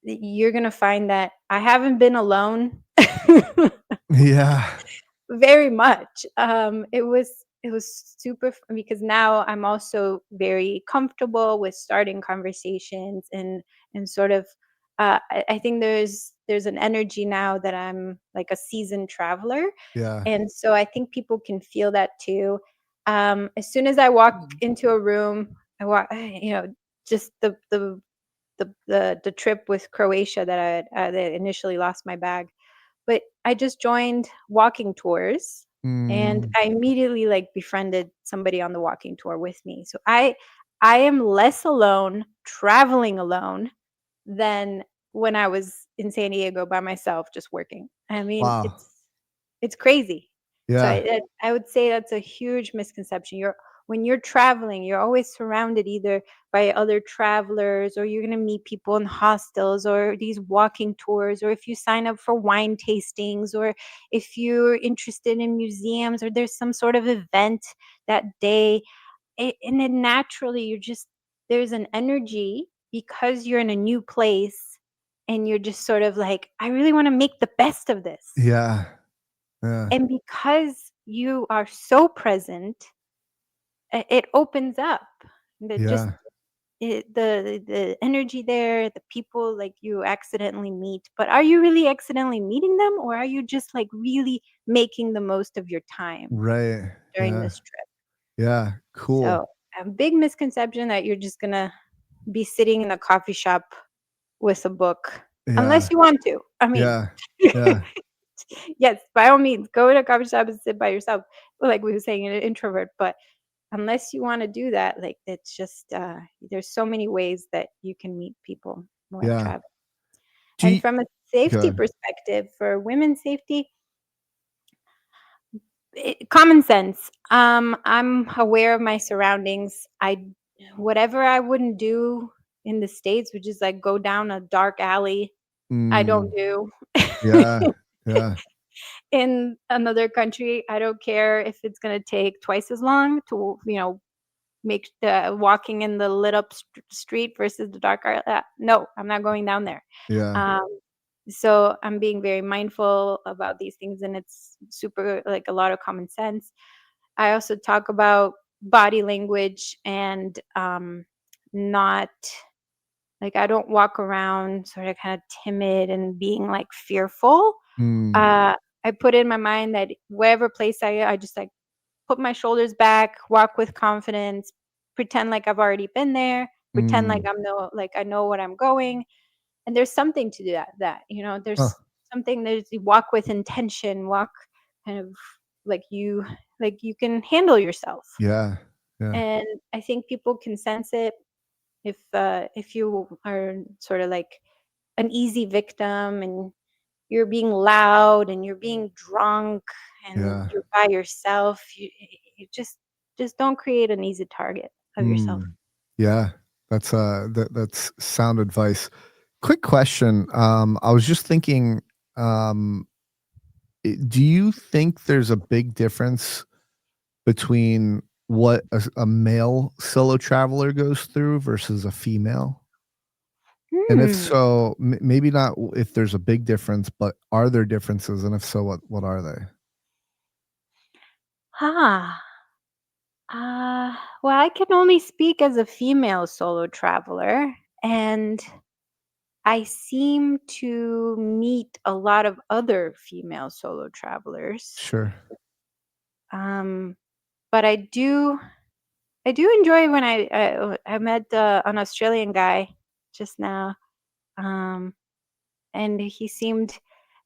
you're gonna find that I haven't been alone yeah, very much. It was super because now I'm also very comfortable with starting conversations, and sort of, I think there's an energy now that I'm like a seasoned traveler, yeah, and so I think people can feel that too. As soon as I walk into a room, I walk, just the trip with Croatia that I initially lost my bag, but I just joined walking tours. and Mm. I immediately, like, befriended somebody on the walking tour with me. So I am less alone traveling alone than when I was in San Diego by myself just working. I mean, Wow. it's crazy. So Yeah. I would say that's a huge misconception. When you're traveling, you're always surrounded either by other travelers, or you're gonna meet people in hostels or these walking tours, or if you sign up for wine tastings, or if you're interested in museums, or there's some sort of event that day, and then naturally you're just there's an energy because you're in a new place, and you're just sort of like, I really want to make the best of this. Yeah. Yeah. And because you are so present, it opens up. The just Yeah. the energy there, the people like you accidentally meet, but are you really accidentally meeting them, or are you just like really making the most of your time Right. during Yeah. this trip? Yeah. Cool. So a big misconception that you're just gonna be sitting in a coffee shop with a book, Yeah. unless you want to. I mean, Yeah. Yeah. yes, by all means, go to a coffee shop and sit by yourself, like we were saying, an introvert. But unless you want to do that, like it's just there's so many ways that you can meet people while Yeah. traveling. Do And you from a go safety ahead. perspective, for women's safety, common sense. I'm aware of my surroundings. I Whatever I wouldn't do in the States, which is like go down a dark alley, I don't Mm. do. Yeah. Yeah. In another country, I don't care if it's gonna take twice as long to, make the walking in the lit up street versus the dark no, I'm not going down there. Yeah. Um, so I'm being very mindful about these things, and it's super like a lot of common sense. I also talk about body language and, not like, I don't walk around sort of kinda timid and being, like, fearful. Mm. Uh, I put in my mind that wherever place I just, like, put my shoulders back, walk with confidence, pretend like I've already been there, pretend like Mm. I know what I'm going, and there's something to Huh. there's something there's you walk with intention, walk kind of like you can handle yourself. Yeah. Yeah. And I think people can sense it if you are sort of like an easy victim, and you're being loud and you're being drunk and Yeah. you're by yourself, you just don't create an easy target of yourself. Mm. Yeah. That's sound advice. Quick question. I was just thinking, um, do you think there's a big difference between what a male solo traveler goes through versus a female? And if Hmm. so, maybe not if there's a big difference, but are there differences? And if so, what are they? Ah. Well, I can only speak as a female solo traveler, and I seem to meet a lot of other female solo travelers. Sure. Um, but I do enjoy when I met an Australian guy just now, um, and he seemed,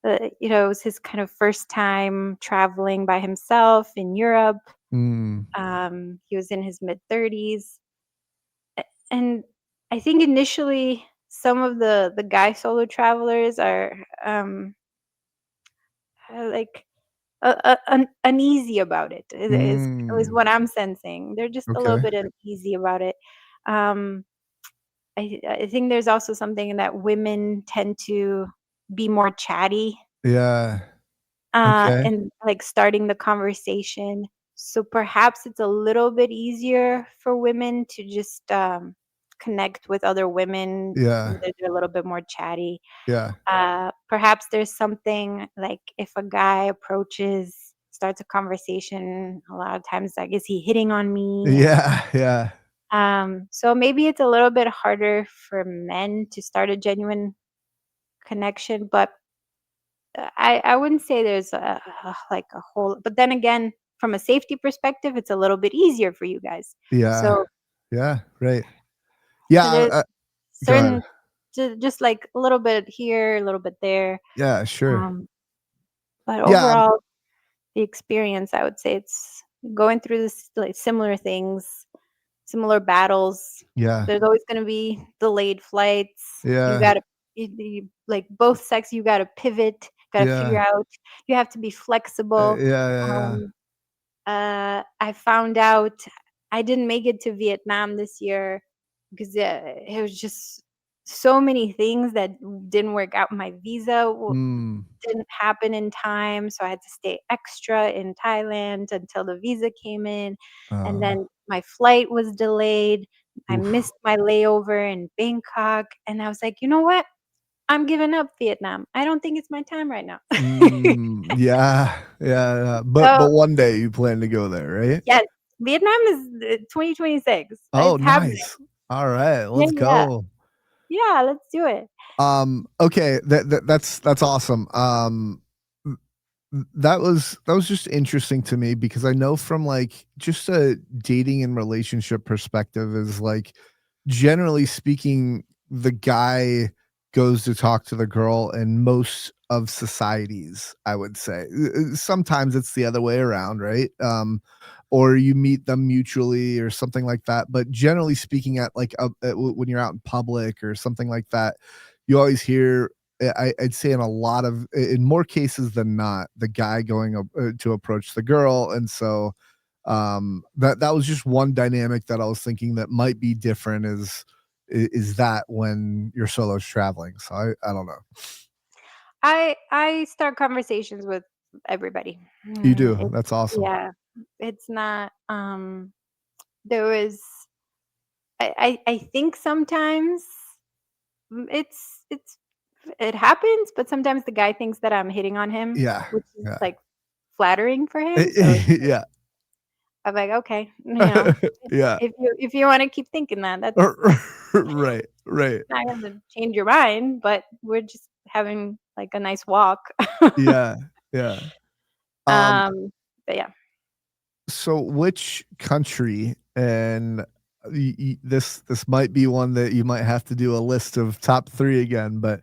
it was his kind of first time traveling by himself in Europe. Mm. He was in his mid 30s, and I think initially some of the guy solo travelers are like uneasy about it. Is Mm. what I'm sensing. They're just a little Okay. bit uneasy about it. Um, I think there's also something in that women tend to be more chatty, Yeah. Okay. and, like, starting the conversation. So perhaps it's a little bit easier for women to just, connect with other women, Yeah. that they're a little bit more chatty. Yeah. Perhaps there's something, like, if a guy starts a conversation, a lot of times, like, "Is he hitting on me?" Yeah. Yeah. So maybe it's a little bit harder for men to start a genuine connection, but I wouldn't say there's like a whole, but then again, from a safety perspective, it's a little bit easier for you guys. Yeah. So Yeah. Right. Yeah. there's Go ahead. certain just like a little bit here, a little bit there. Yeah. Sure. Um, but Yeah. overall, the experience, I would say it's going through this like similar things, similar battles. Yeah. There's always going to be delayed flights. You Yeah. got to like both sex. You got to pivot. Got to figure Yeah. out. You have to be flexible. Yeah. Yeah. Um, I found out I didn't make it to Vietnam this year because it was just so many things that didn't work out. My visa Mm. didn't happen in time, so I had to stay extra in Thailand until the visa came in, and Uh, then my flight was delayed. I oof. missed my layover in Bangkok, and I was like, "You know what? I'm giving up Vietnam. I don't think it's my time right now." Yeah. Yeah. Yeah. But So, one day you plan to go there, right? yes, Vietnam is 2026. Oh, It's happening. nice. All right, Yeah, let's yeah. go. Yeah, let's do it. Okay, that's awesome. That was just interesting to me because I know from like just a dating and relationship perspective is like generally speaking the guy goes to talk to the girl in most of societies, I would say. Sometimes it's the other way around, right? Or you meet them mutually or something like that, but generally speaking at like when you're out in public or something like that, you always hear I'd say in a lot of in more cases than not, the guy going to approach the girl, and so that was just one dynamic that I was thinking that might be different is that when you're solo traveling. So I don't know. I start conversations with everybody. You do. It's That's awesome. yeah, it's not, there was I think sometimes, it's it happens, but sometimes the guy thinks that I'm hitting on him, Yeah. which is, Yeah. like, flattering for him, so it's like Yeah. I'm like, "Okay, Yeah. if you wanna keep thinking that, that's Right. Right. not gonna change your mind, but we're just having, like, a nice walk." Yeah. Yeah. Um Um, but yeah. So, which country, and this might be one that you might have to do a list of top 3 again, but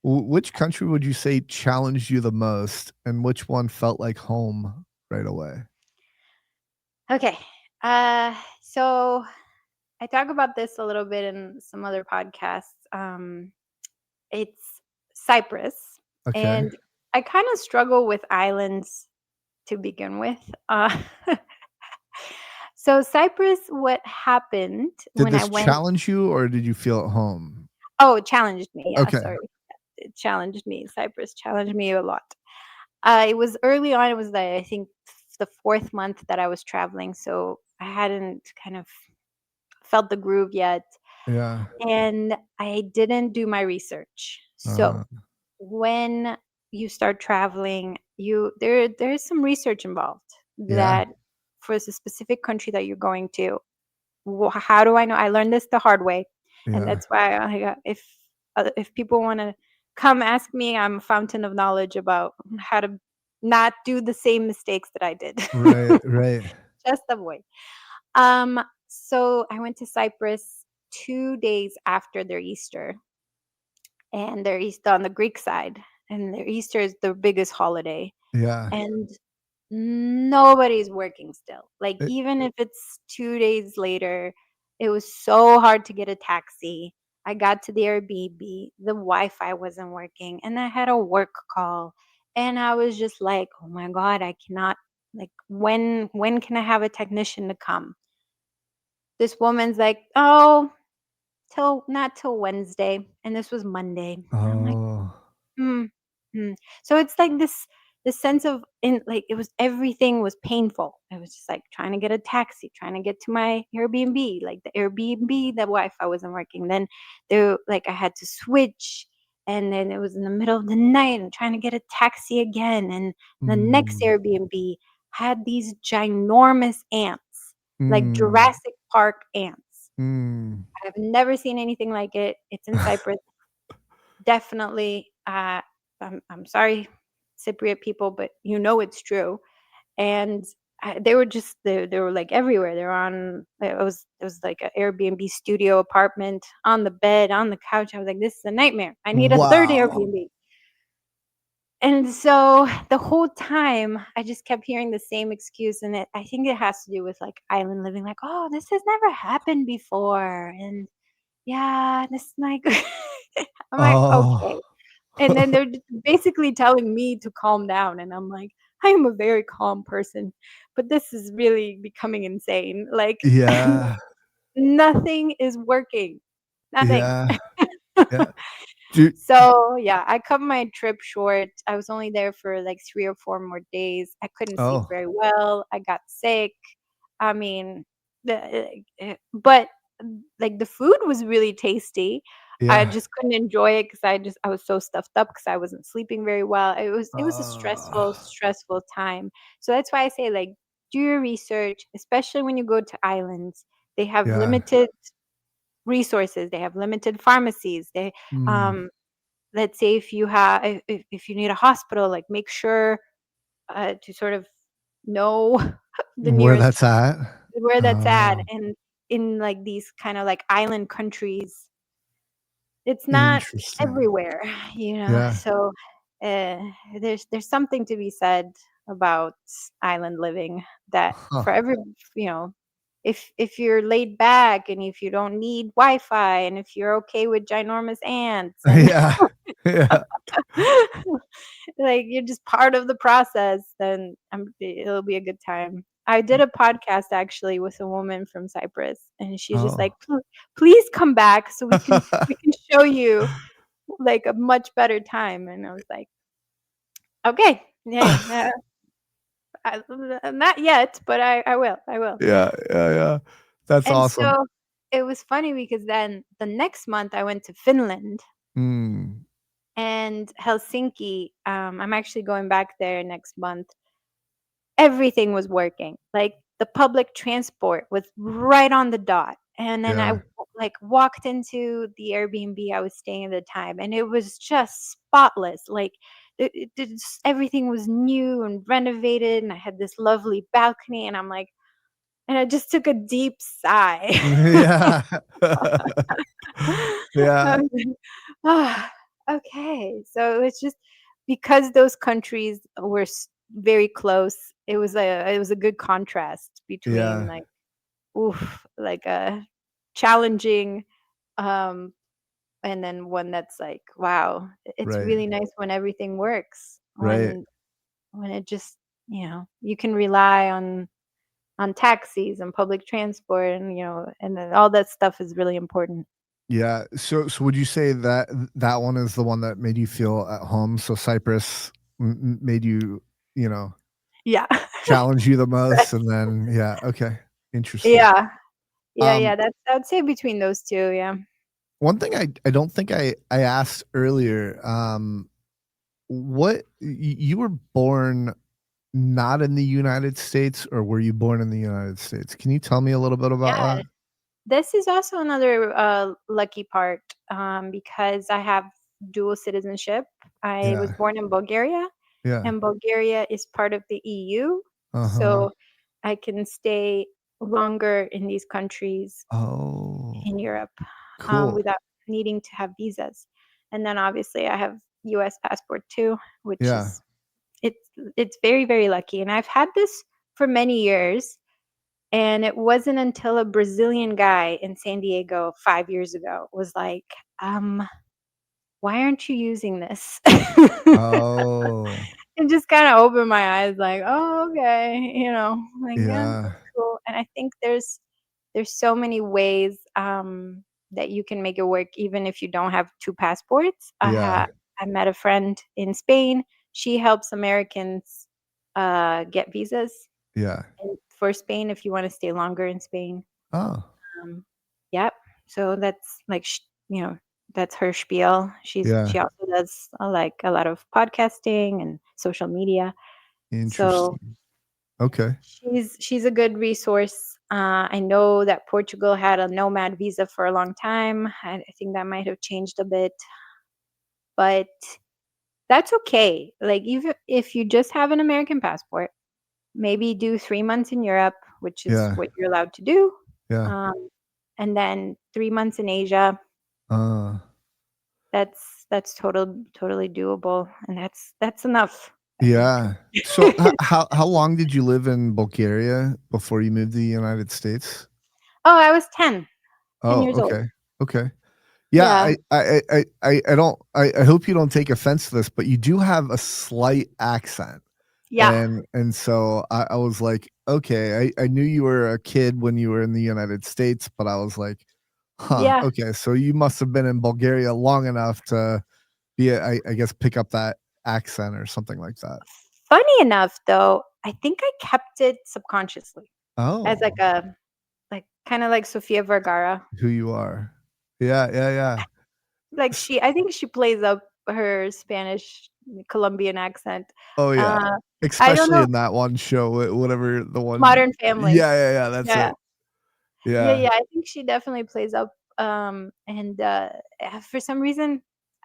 which country would you say challenged you the most, and which one felt like home right away? Okay, so I talk about this a little bit in some other podcasts. It's Cyprus, Okay. and I kinda struggle with islands to begin with. So Cyprus, what happened Did when I this went. challenge you, or did you feel at home? Oh, it challenged me, yeah, Okay. sorry. It challenged me, Cyprus challenged me a lot. It was early on, it was the I think the 4th month that I was traveling, so I hadn't kind of felt the groove yet, Yeah. and I didn't do my research. So, Uh, when you start traveling, there's some research involved yeah. that for the specific country that you're going to. How do I know? I learned this the hard way, and Yeah. that's why if people wanna come ask me, I'm a fountain of knowledge about how to not do the same mistakes that I did. Right, right. Just avoid. So I went to Cyprus 2 days after their Easter, and their Easter on the Greek side, and their Easter is the biggest holiday, Yeah. and nobody's working still. Like, It even if it's 2 days later, it was so hard to get a taxi. I got to the Airbnb, the Wi-Fi wasn't working, and I had a work call, and I was just like, "Oh my god, I cannot, like, when can I have a technician to come?" This woman's like, "Oh, till not till Wednesday," and this was Monday. I'm like, Oh. "Mm, mm." So it's like this sense of in like, it was everything was painful. It was just like trying to get a taxi, trying to get to my Airbnb, like the Airbnb, the Wi-Fi wasn't working. Then there like I had to switch, and then it was in the middle of the night and trying to get a taxi again, and the next Mm. Airbnb had these ginormous ants, like Mm. Jurassic Park ants. Mm. I've never seen anything like it. It's in Cyprus. Definitely, I'm sorry, Cypriot people, but you know it's true. And they were just they were like everywhere. They were on. It was like an Airbnb studio apartment on the bed on the couch. I was like, this is a nightmare. I need a third Wow. Airbnb. And so the whole time I just kept hearing the same excuse, and I think it has to do with like island living, like, oh, this has never happened before. And yeah, this like I'm like, okay. Oh. And then they're just basically telling me to calm down, and I'm like, I am a very calm person, but this is really becoming insane. Like Yeah. nothing is working. Nothing. Yeah. Yeah. Do So, yeah, I cut my trip short. I was only there for, like, 3 or 4 more days. I couldn't sleep oh, very well. I got sick. I mean, but, like, the food was really tasty. I yeah. just couldn't enjoy it because I was so stuffed up because I wasn't sleeping very well. It was a Uh, stressful time. So that's why I say, like, do your research, especially when you go to islands. They have yeah. limited resources. They have limited pharmacies. Mm. Um let's say if you have if you need a hospital, like make sure to sort of know the Where nearest that's at? where that's at. Oh, And in like these kind of like island countries, it's not interesting. everywhere, Yeah. so uh, there's something to be said about island living, that Huh. for every you know if you're laid back, and if you don't need Wi-Fi, and if you're okay with ginormous ants, and Yeah. Yeah. like, you're just part of the process, then it'll be a good time. I did a podcast actually with a woman from Cyprus, and she's just like, Oh. Please come back so we can show you, like, a much better time." And I was like, "Okay, hey, not yet, but I will, I will." Yeah, yeah, yeah. That's And awesome. so it was funny because then the next month I went to Finland Mm. and Helsinki. I'm actually going back there next month. Everything was working. Like, the public transport was right on the dot. And then Yeah. like, walked into the Airbnb I was staying at the time, and it was just spotless. Like, it just everything was new and renovated, and I had this lovely balcony, and I'm like and I just took a deep sigh. Yeah. I Yeah, was like, "Ah, okay." So it's just because those countries were very close, it was a good contrast between, yeah, like, oof, like a challenging, um, and then one that's like, wow, it's right, really nice when everything works, right. when it just, you can rely on taxis and public transport, and, and then all that stuff is really important. Yeah, so would you say that that one is the one that made you feel at home? So Cyprus made you, you know, Yeah. challenge you the most, Stress. and then yeah, okay, interesting. Yeah. Yeah, Um, yeah, that's I would say between those 2, yeah. one thing I don't think I asked earlier, what you were born not in the United States, or were you born in the United States? Can you tell me a little bit about Yeah, that? this is also another, lucky part, because I have dual citizenship. I was Yeah, born in Bulgaria, yeah. and Bulgaria is part of the EU, Uh-huh. so I can stay longer in these countries Oh, in Europe, cool. without needing to have visas. And then obviously I have US passport too, which Yeah, is it's very, very lucky, and I've had this for many years, and it wasn't until a Brazilian guy in San Diego 5 years ago was like, "Why aren't you using this?" oh, It just kinda opened my eyes like, "Oh, okay," like, "Yeah, yeah, that's cool." And I think there's so many ways, that you can make it work even if you don't have 2 passports. yeah, I met a friend in Spain. She helps Americans, get visas yeah. for Spain if you wanna stay longer in Spain. Oh, Um, yep. So that's like, that's her spiel. She yeah, also does, like, a lot of podcasting and social media. So interesting. Okay. she's a good resource. I know that Portugal had a nomad visa for a long time. I think that might have changed a bit, but that's okay. Like, even if you just have an American passport, maybe do 3 months in Europe, which is Yeah, what you're allowed to do, yeah. um, and then 3 months in Asia. Uh, That's that's totally doable, and that's enough, I think. Yeah. So how long did you live in Bulgaria before you moved to the United States? Oh, I was 10 Oh, years old. okay. Okay. Yeah, Yeah. I don't I hope you don't take offense to this, but you do have a slight accent. Yeah. And so I was like, okay, I knew you were a kid when you were in the United States, but I was like, huh, Yeah. okay, so you must have been in Bulgaria long enough to I guess pick up that accent or something like that. Funny enough, though, I think I kept it subconsciously as Oh, like a like, kinda like Sofia Vergara. who you are. Yeah, yeah, yeah. Like, S I think she plays up her Spanish Colombian accent. Oh, yeah. Uh, I don't Especially know. in that one show, whatever the one. Modern Family. Yeah, yeah, yeah, that's Yeah. it. Yeah, Yeah, yeah, I think she definitely plays up, and, for some reason,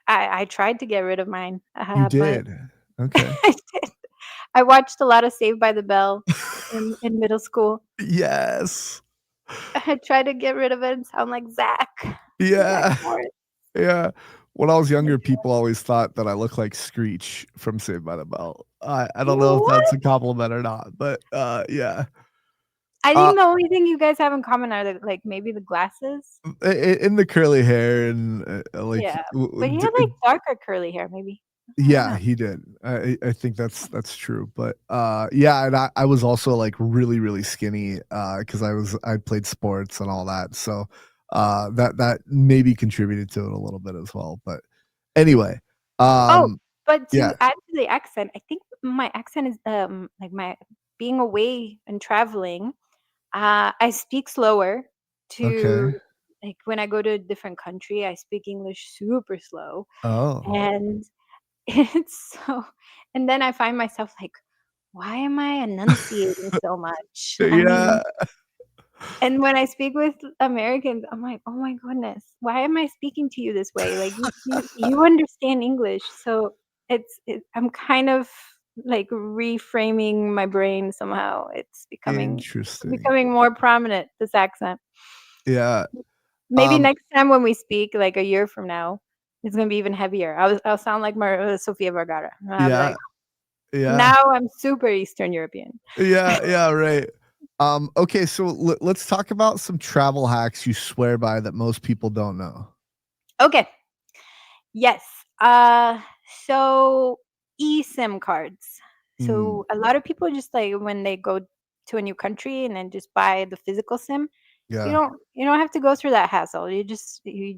I tried to get rid of mine, you but did. Okay. I did. I watched a lot of Saved by the Bell in middle school. Yes. I tried to get rid of it and sound like Zach Yeah. Morris. Yeah. When I was younger, people always thought that I looked like Screech from Saved by the Bell. I don't know if that's What? a compliment or not, but, yeah. I Uh, think the only thing you guys have in common are the like, maybe the glasses? I in the curly hair and, like, Yeah, w w but he d had, like, darker curly hair maybe. I don't yeah, know. he did. I think that's true, but, yeah, and I was also, like, really, really skinny, because I played sports and all that, so, that maybe contributed to it a little bit as well, but anyway, Oh, but yeah, to add to the accent, I think my accent is, like, my being away and traveling, I speak slower okay. to like, when I go to a different country, I speak English super slow, Oh. and it's so and then I find myself like, "Why am I enunciating so much?" I Yeah, mean, and when I speak with Americans, I'm like, "Oh my goodness, why am I speaking to you this way? Like, you understand English." So I'm kind of, like, reframing my brain somehow. It's interesting. becoming more prominent, this accent. Yeah, Maybe um, next time when we speak, like, a year from now, it's gonna be even heavier. I'll sound like Sofia Vergara, and I'll be yeah, like, yeah, "Now I'm super Eastern European." yeah, yeah, right. Okay, so let's talk about some travel hacks you swear by that most people don't know. Okay. Yes. So eSIM cards. Mm, So a lot of people just like when they go to a new country and then just buy the physical SIM. yeah. You don't have to go through that hassle. You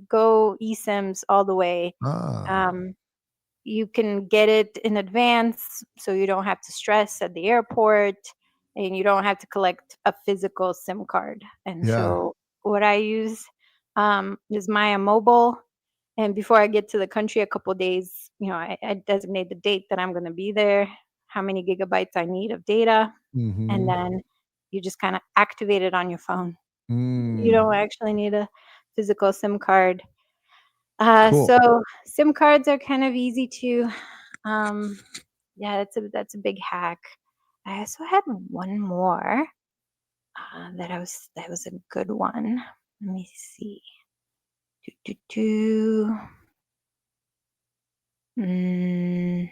go eSIMs all the way. Ah, Um, you can get it in advance, so you don't have to stress at the airport, and you don't have to collect a physical SIM card. And yeah. so what I use is Maya Mobile, and before I get to the country a couple days, I designate the date that I'm gonna be there, how many gigabytes I need of data, and Mhm. then you just kinda activate it on your phone. You Mm, don't actually need a physical SIM card. cool. So SIM cards are kind of easy to, um yeah, that's a big hack. I also had one more, that was a good one. Let me see. Do, do, do. Mm.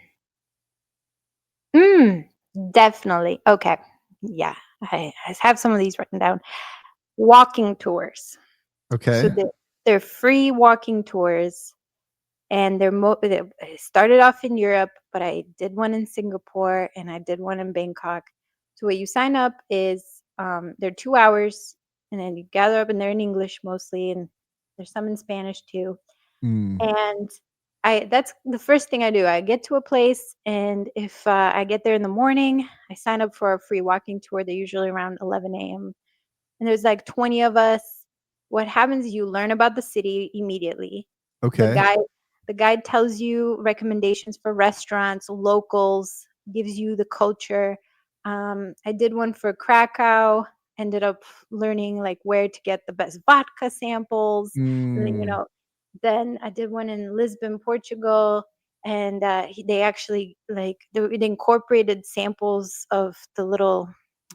Mm, definitely. Okay. Yeah, I have some of these written down. Walking tours. So Okay. they're free walking tours, and they started off in Europe, but I did one in Singapore and I did one in Bangkok. So what you sign up is they're 2 hours, and then you gather up, and they're in English mostly, and there's some in Spanish too. Mm, And that's the first thing I do. I get to a place, and if, I get there in the morning, I sign up for a free walking tour. They're usually around 11 a.m., and there's, like, 20 of us. What happens is you learn about the city immediately. The okay. guide the guide tells you recommendations for restaurants, locals, gives you the culture. I did one for Krakow, ended up learning, like, where to get the best vodka samples, and then, Mm, then I did one in Lisbon, Portugal, and, they actually, like, they incorporated samples of the little,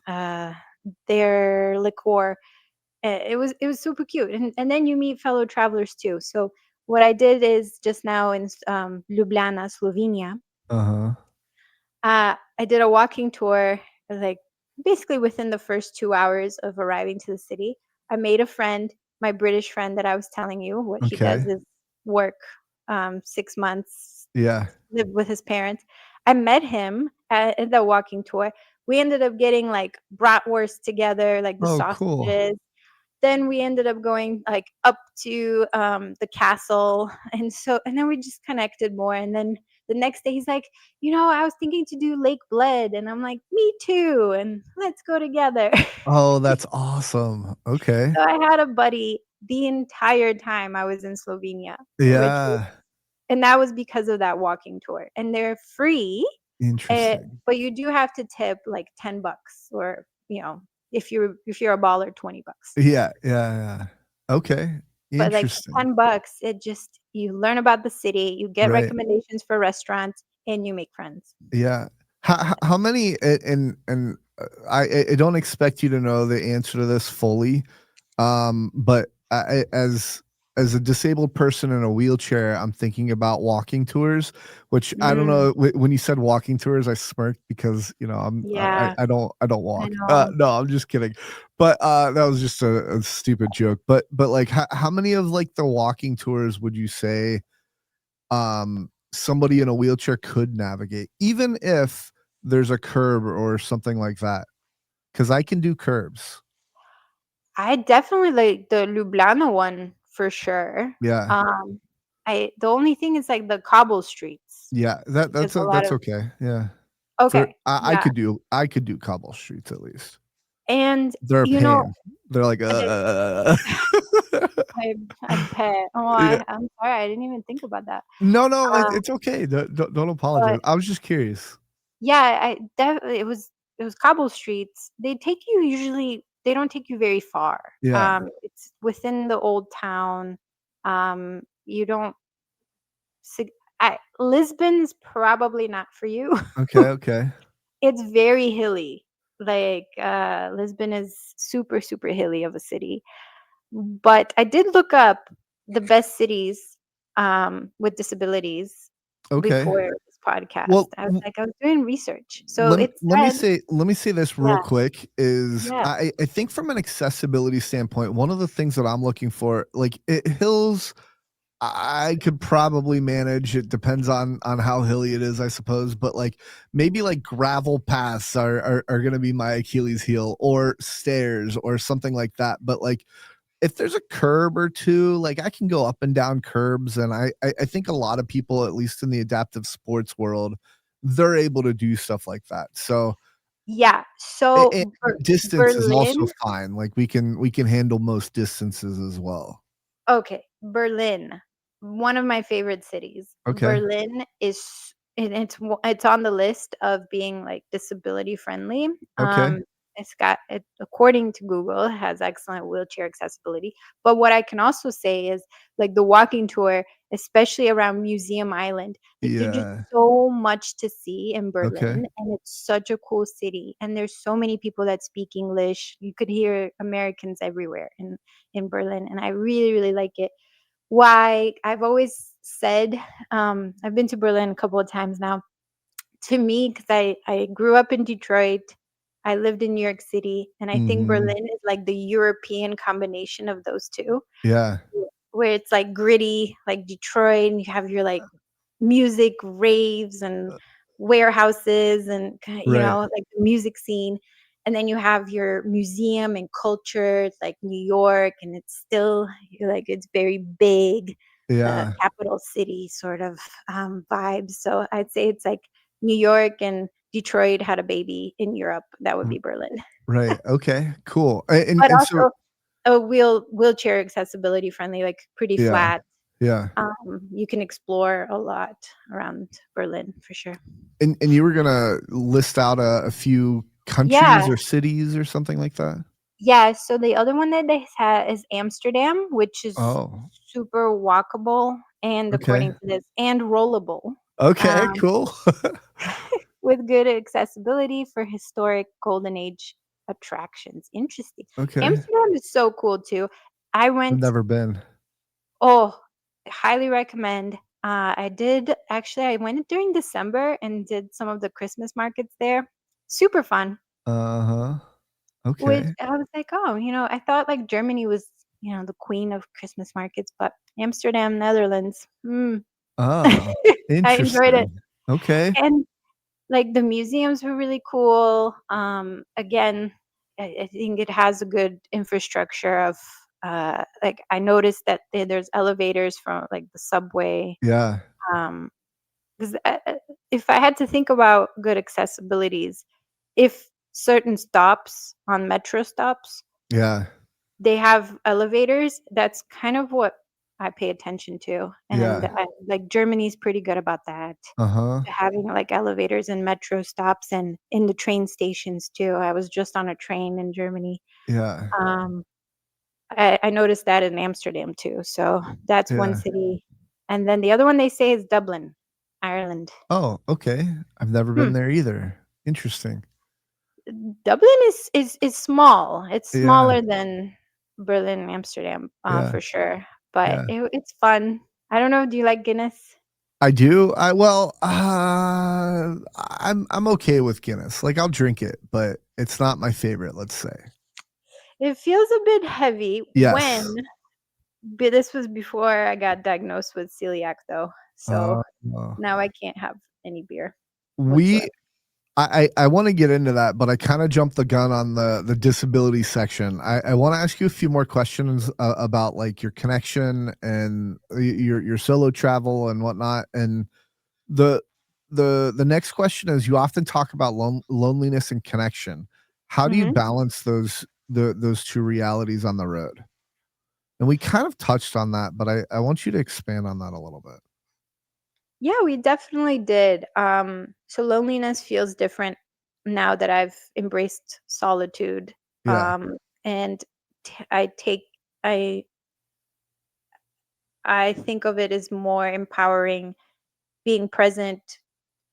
uh, their liqueur. It was super cute, and then you meet fellow travelers too. So what I did is just now in Ljubljana, Slovenia. Uh-huh. I did a walking tour, like basically within the first 2 hours of arriving to the city. I made a friend, my British friend that I was telling you. What he does Okay. is work 6 months, Yeah. live with his parents. I met him at the walking tour. We ended up getting like bratwurst together, like the Oh, cool. sausages. Then we ended up going like up to the castle, and then we just connected more. And then the next day he's like, I was thinking to do Lake Bled, and I'm like, me too, and let's go together. Oh, that's awesome. Okay. So I had a buddy the entire time I was in Slovenia, which was, Yeah. and that was because of that walking tour, and they're free. Interesting. But you do have to tip like $10, or if you're a baller, $20. Yeah, yeah, yeah. Okay. But like for Interesting. $10, it just, you learn about the city, you get Right. recommendations for restaurants, and you make friends. Yeah. How many and I don't expect you to know the answer to this fully. But as a disabled person in a wheelchair, I'm thinking about walking tours, which I don't Mm, know. When you said walking tours, I smirked because yeah, I don't I walk. know. No, I'm just kidding. But that was just a stupid joke. But like, how many of like the walking tours would you say somebody in a wheelchair could navigate, even if there's a curb or something like that? Because I can do curbs. I definitely like the Ljubljana one for sure. Yeah. Um, the only thing is like the cobble streets, Yeah, because a lot that's of, okay, yeah. For okay, I yeah, I could do cobble streets at least. and They're a you know, pain. They're like, I I I bet. Oh, Yeah. I'm sorry, I didn't even think about that. No, no, Uh, it's okay. Don't apologize. but I was just curious. yeah, it was cobble streets. They don't take you very far. Yeah. It's within the old town. You don't sig Lisbon's probably not for you. Okay, okay. It's very hilly. Like, Lisbon is super, super hilly of a city. But I did look up the best cities, with disabilities Okay. before this podcast. Well, I was doing research. So it said, let me say this real yeah, quick is yeah. I think from an accessibility standpoint, one of the things that I'm looking for, like hills, I could probably manage. It depends on how hilly it is, I suppose. But like maybe like gravel paths are gonna be my Achilles heel, or stairs or something like that. But like if there's a curb or two, like I can go up and down curbs, and I think a lot of people, at least in the adaptive sports world, they're able to do stuff like that. So Yeah. So and distance is also Berlin, fine. Like we can handle most distances as well. okay, Berlin, one of my favorite cities. Okay. Berlin it's on the list of being like disability friendly. Okay. According to Google, it has excellent wheelchair accessibility. But what I can also say is like the walking tour, especially around Museum Island, like there's just Yeah. so much to see in Okay. Berlin, and it's such a cool city. And there's so many people that speak English. You could hear Americans everywhere in Berlin, and I really, really like it. Why I've always said, I've been to Berlin a couple of times now. To me, because I grew up in Detroit, I lived in New York City, and I think Mhm. Berlin is like the European combination of those two, Yeah. where it's like gritty, like Detroit, and you have your like music raves and warehouses and Right. like the music scene. And then you have your museum and culture. It's like New York, and it's still like it's very big, Yeah. capital city sort of vibes. So I'd say it's like New York and Detroit had a baby in Europe. That would R be Berlin. right. Okay. Cool. But And so also a wheelchair accessibility friendly, like pretty yeah. flat. Yeah. You can explore a lot around Berlin for sure. And you were gonna list out a few countries Yeah, or cities or something like that? yeah, so the other one that they have is Amsterdam, which is Oh, super walkable and okay. according to this, and rollable, Okay, um, cool. with good accessibility for historic golden age attractions. Interesting. Okay. Amsterdam is so cool too. I I've went never been. Oh, highly recommend. I went during December and did some of the Christmas markets there. Super fun. Uh-huh. Which Okay. I was like, oh, I thought like Germany was, the queen of Christmas markets, but Amsterdam, Netherlands. Oh, I enjoyed it. interesting. Okay. And like the museums were really cool. Again, I think it has a good infrastructure of like I noticed that there's elevators from like the subway. Yeah. Um, because if I had to think about good accessibilities, if certain stops on metro stops Yeah. they have elevators, that's kind of what I pay attention to, and Yeah. like Germany's pretty good about that. Uh-huh. Having, like, elevators and metro stops and in the train stations too. I was just on a train in Germany. Yeah. Um, I noticed that in Amsterdam too, so that's one Yeah. city. And then the other one they say is Dublin, Ireland. Oh, okay. I've never been Hmm. there either. Interesting. Dublin is small. It's Yeah. smaller than Berlin and Amsterdam, Yeah. for sure, but Yeah. it's fun. I don't know, do you like Guinness? I do. I'm okay with Guinness. Like I'll drink it, but it's not my favorite, let's say. It feels a bit heavy Yes. but this was before I got diagnosed with celiac though, so Uh, now I can't have any beer we whatsoever. I want to get into that, but I kind of jumped the gun on the disability section. I want to ask you a few more questions about like your connection and your solo travel and whatnot. And the the next question is you often talk about loneliness and connection. How do you Mhm. balance those two realities on the road? And we kind of touched on that, but I want you to expand on that a little bit. Yeah, we definitely did. So loneliness feels different now that I've embraced solitude. Yeah, And I take I I think of it as more empowering, being present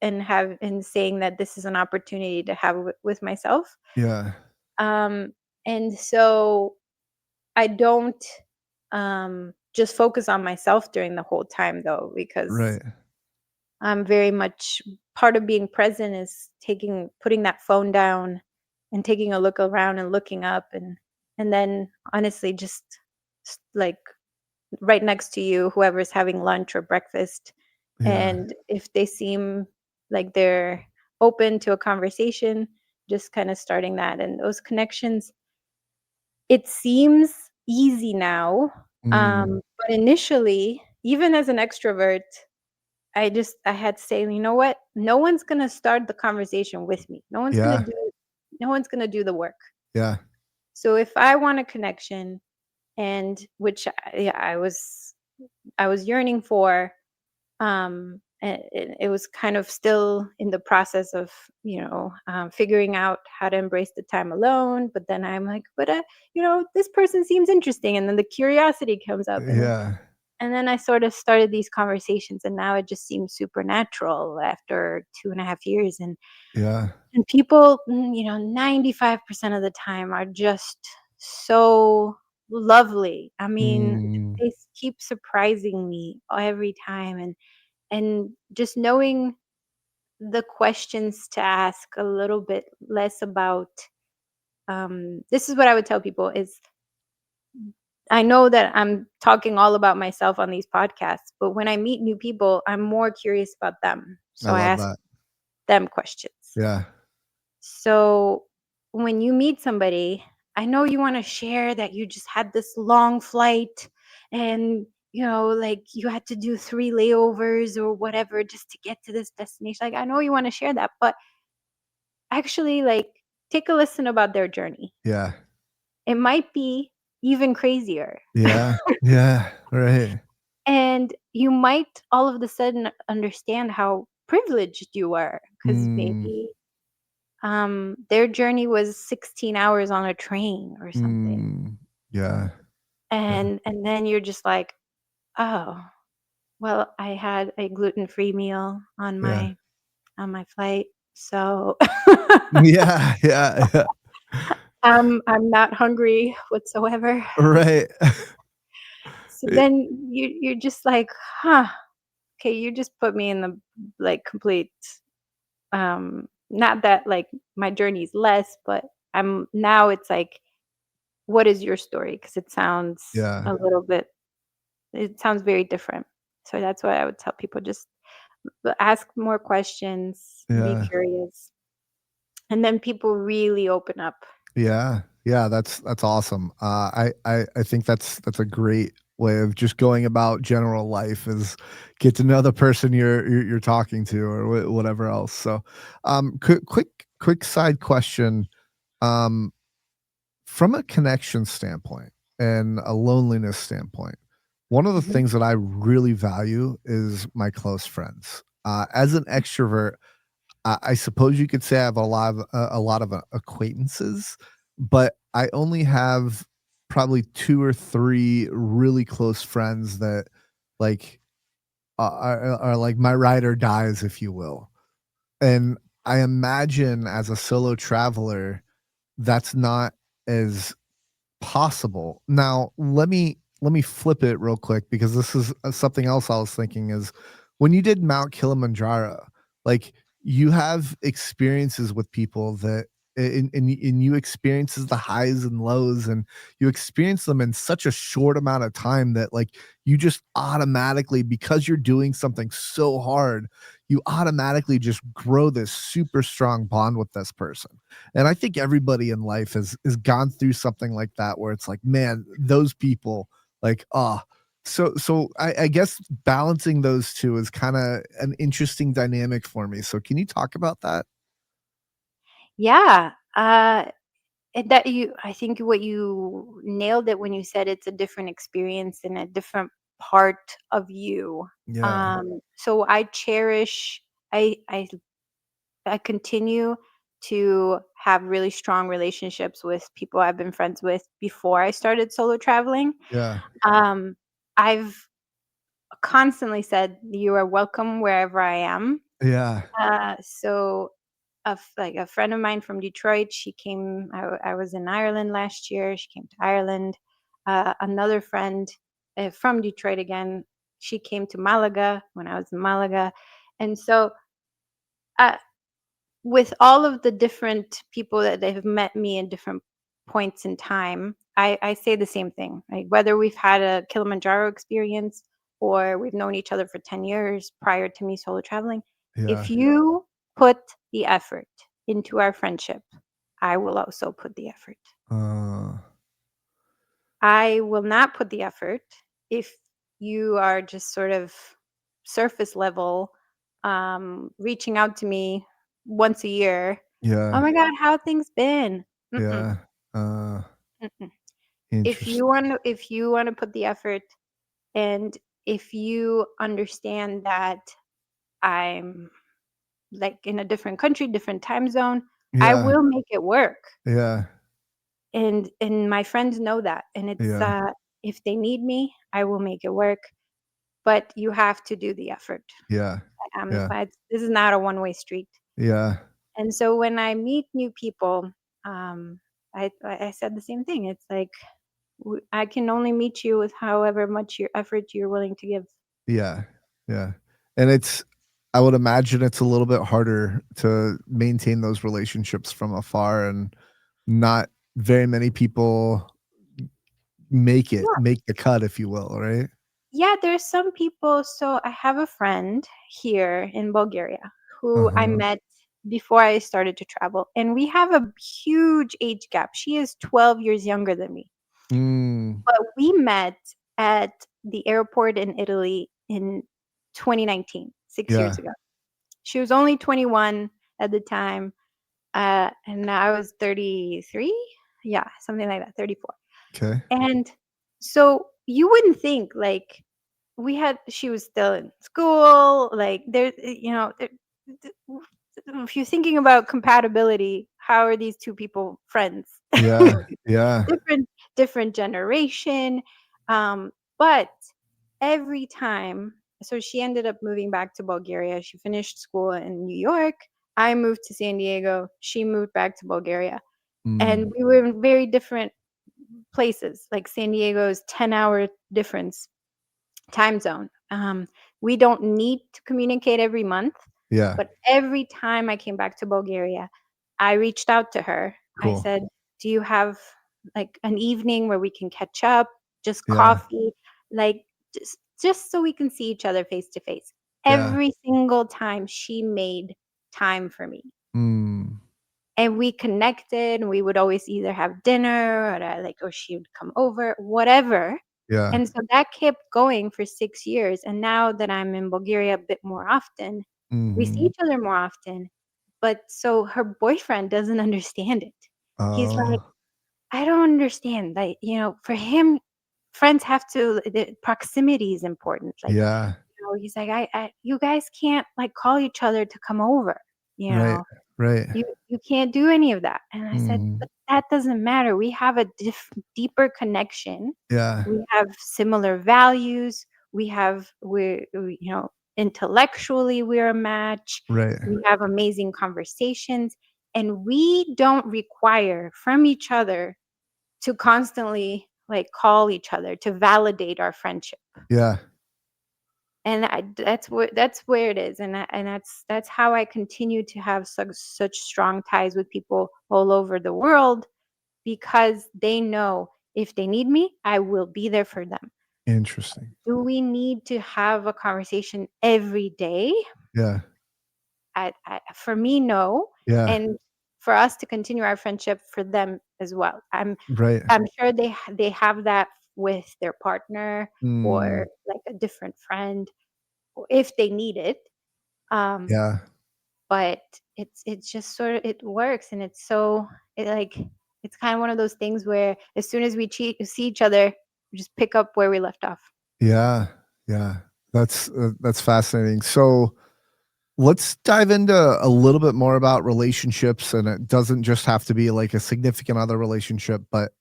and saying that this is an opportunity to have with myself. yeah, Um, and so I don't just focus on myself during the whole time though, because right. I'm very much part of being present is putting that phone down and taking a look around and looking up and then honestly just like right next to you, whoever's having lunch or breakfast. Yeah, And if they seem like they're open to a conversation, just kind of starting that. And those connections, it seems easy now. mm, But initially, even as an extrovert, I had to say, you know what? No one's gonna start the conversation with me. yeah, No one's gonna do the work. yeah, So if I want a connection and which yeah, I was yearning for, and it was kind of still in the process of figuring out how to embrace the time alone. But then I'm like, but this person seems interesting, and then the curiosity comes up, yeah, and then I sort of started these conversations, and now it just seems supernatural after 2.5 years, yeah, and people, 95% of the time are just so lovely. I mean, mm, they keep surprising me every time, and just knowing the questions to ask a little bit less about this is what I would tell people is I know that I'm talking all about myself on these podcasts, but when I meet new people, I'm more curious about them. I So I love ask that. them questions. Yeah, So when you meet somebody, I know you want to share that you just had this long flight and like you had to do 3 layovers or whatever just to get to this destination. Like I know you want to share that, but actually like take a listen about their journey. yeah, It might be even crazier. yeah, yeah, right. And you might all of the sudden understand how privileged you are because Mm, maybe their journey was 16 hours on a train or something. mm, yeah, yeah, And then you're just like, "Oh, well, I had a gluten-free meal yeah, on my flight, so yeah, yeah, yeah, I'm not hungry whatsoever." right. So then you're just like, huh, okay, you just put me in the like complete not that like my journey's less, but I'm now it's like, what is your story? Because it sounds Yeah. a little bit it sounds very different. So that's what I would tell people, just ask more questions, be Yeah. curious, and then people really open up. Yeah. Yeah, that's awesome. I think that's a great way of just going about general life is get to know the person you're talking to or whatever else. So, quick side question. Um, from a connection standpoint and a loneliness standpoint, one of the Mhm. things that I really value is my close friends. As an extrovert, I suppose you could say I have a lot of acquaintances, but I only have probably 2 or 3 really close friends that, like, are like my ride or dies, if you will. And I imagine as a solo traveler, that's not as possible. Now, let me flip it real quick because this is something else I was thinking is when you did Mount Kilimanjaro, like you have experiences with people that and you experiences the highs and lows and you experience them in such a short amount of time that like you just automatically because you're doing something so hard you automatically just grow this super strong bond with this person. And I think everybody in life has gone through something like that where it's like, man, those people, like, I guess balancing those two is kind of an interesting dynamic for me. So can you talk about that? Yeah. And that you I think what you nailed it when you said it's a different experience and a different part of you. Yeah. So I cherish I continue to have really strong relationships with people I've been friends with before I started solo traveling. Yeah. Um, I've constantly said, "You are welcome wherever I am." Yeah. So like a friend of mine from Detroit, she came. I was in Ireland last year. She came to Ireland. Another friend from Detroit again. She came to Malaga when I was in Malaga, and so uh, with all of the different people that they have met me in different points in time, I say the same thing. Like whether we've had a Kilimanjaro experience or we've known each other for 10 years prior to me solo traveling, if Yeah. you put the effort into our friendship, I will also put the effort. Uh, I will not put the effort if you are just sort of surface level, reaching out to me once a year. Oh yeah. my God, how things been? Mm-mm, Yeah. Uh, mm-mm. Interesting. If you want to put the effort, and if you understand that I'm like in a different country, different time zone, I Yeah. will make it work. Yeah. And my friends know that. And it's Yeah. if they need me, I will make it work. But you have to do the effort. Yeah. Yeah. This is not a one-way street. Yeah. And so when I meet new people, um, I said the same thing. It's like I can only meet you with however much your effort you're willing to give. Yeah. Yeah. And I would imagine it's a little bit harder to maintain those relationships from afar and not very many people make the cut, if you will, right? Yeah, there's some people. So I have a friend here in Bulgaria who I Uh-huh. met before I started to travel, and we have a huge age gap. She is 12 years younger than me, Mm. but we met at the airport in Italy in 2019, 6 years Yeah. ago. She was only 21 at the time, and I was 33. Yeah, something like that, 34. Okay. And so you wouldn't think like she was still in school, like if you're thinking about compatibility, how are these two people friends? Yeah. Yeah. different different generation, but every time, so she ended up moving back to Bulgaria. She finished school in New York. I moved to San Diego. She moved back to Bulgaria, and Mm. we were in very different places. Like San Diego's 10-hour difference time zone. We don't need to communicate every month, Yeah. but every time I came back to Bulgaria, I reached out to her. I Cool. said, "Do you have like an evening where we can catch up, just Yeah. coffee, like just so we can see each other face to face?" Yeah. Every single time she made time for me. Mm. And we connected, and we would always either have dinner or, or she would come over, whatever. Yeah. And so that kept going for 6 years, and now that I'm in Bulgaria a bit more often, we see Mhm. each other more often, but so her boyfriend doesn't understand it. He's like, Oh, "I don't understand, like, for him, friends have to the proximity is important, like, yeah. he's like, "I you guys can't, like, call each other to come over, you Right. know?" Right. You can't do any of that." And I said, Mhm. "But that doesn't matter. We have a deeper connection. Yeah. We have similar values. We intellectually we're a match. Right. We have amazing conversations, and we don't require from each other to constantly, like, call each other to validate our friendship." Yeah. And that's where it is, and that's how I continue to have such strong ties with people all over the world, because they know if they need me, I will be there for them. Interesting. Do we need to have a conversation every day? Yeah. For me, no, Yeah. and for us to continue our friendship, for them as well. Right. I'm sure they have that with their partner or Mm. like a different friend, or if they need it. Um, Yeah. but it's just sort of it works, and it's kind of one of those things where as soon as we see each other, we just pick up where we left off. Yeah. Yeah. That's fascinating. So, let's dive into a little bit more about relationships, and it doesn't just have to be like a significant other relationship, but,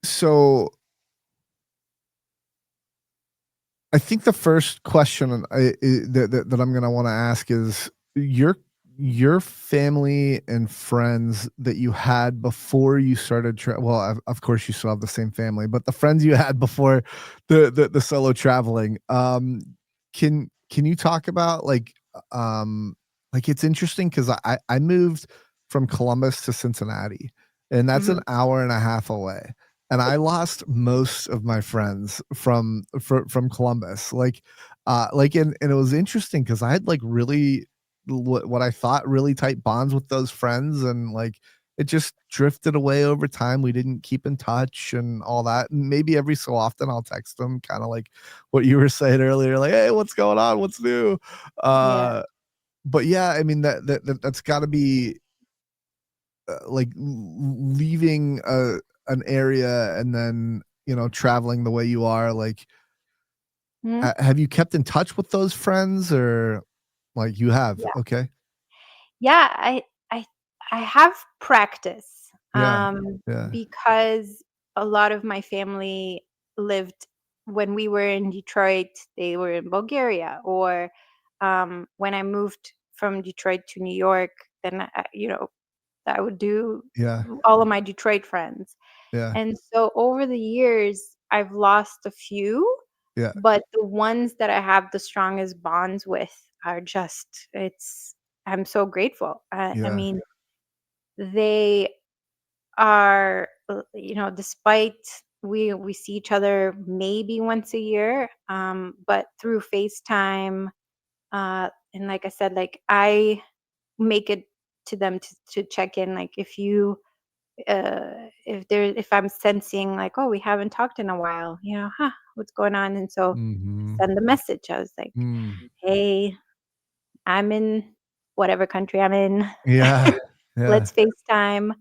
so I think the first question that I'm gonna wanna ask is your family and friends that you had before you started well, of course, you still have the same family, but the friends you had before the solo traveling, can you talk about, like, it's interesting because I moved from Columbus to Cincinnati, and that's an Mhm. hour and a half away, and I lost most of my friends from Columbus. And it was interesting because I had like really what I thought really tight bonds with those friends, and like it just drifted away over time. We didn't keep in touch and all that. And maybe every so often I'll text them, kind of like what you were saying earlier, like, "Hey, what's going on? What's new?" Yeah. Uh, but yeah, I mean that's got to be like leaving an area and then traveling the way you are, like Mhm. have you kept in touch with those friends, or like you have? Yeah. Okay. Yeah, I I have practice, Yeah. Yeah. because a lot of my family lived when we were in Detroit, they were in Bulgaria, or when I moved from Detroit to New York, then I would do Yeah. all of my Detroit friends. Yeah. And so over the years, I've lost a few, Yeah. but the ones that I have the strongest bonds with are just it's I'm so grateful. I Yeah. mean, they are, despite we see each other maybe once a year, but through FaceTime, and like I said, like I make it to them to check in, like if I'm sensing like, oh, we haven't talked in a while, what's going on? And so Mhm. send the message. I was like, Mm. hey, I'm in whatever country I'm in. Yeah. Yeah. Let's FaceTime.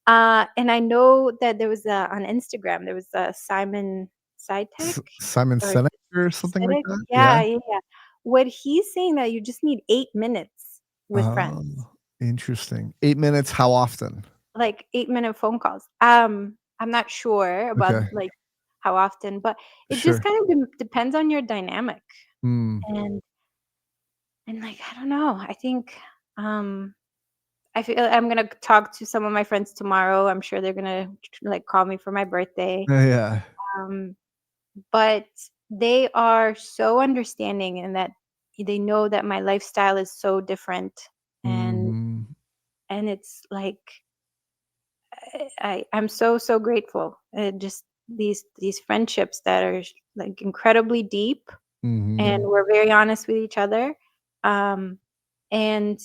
And I know that there was on Instagram, there was a Simon Sitek Simon or Sinek or something like Sitek. that? Yeah. Yeah, yeah, yeah. What he's saying that you just need 8 minutes with friends, Oh, interesting. 8 minutes, how often? like 8-minute phone calls. I'm not sure about Okay. like how often, but it just Sure. kind of depends on your dynamic. Mm. And like I don't know. I think um I feel I'm gonna talk to some of my friends tomorrow. I'm sure they're gonna like call me for my birthday. Yeah. Um, but they are so understanding in that they know that my lifestyle is so different, and Mhm. it's like I'm so so grateful. Just these friendships that are like incredibly deep, and Mhm. we're very honest with each other. Um, and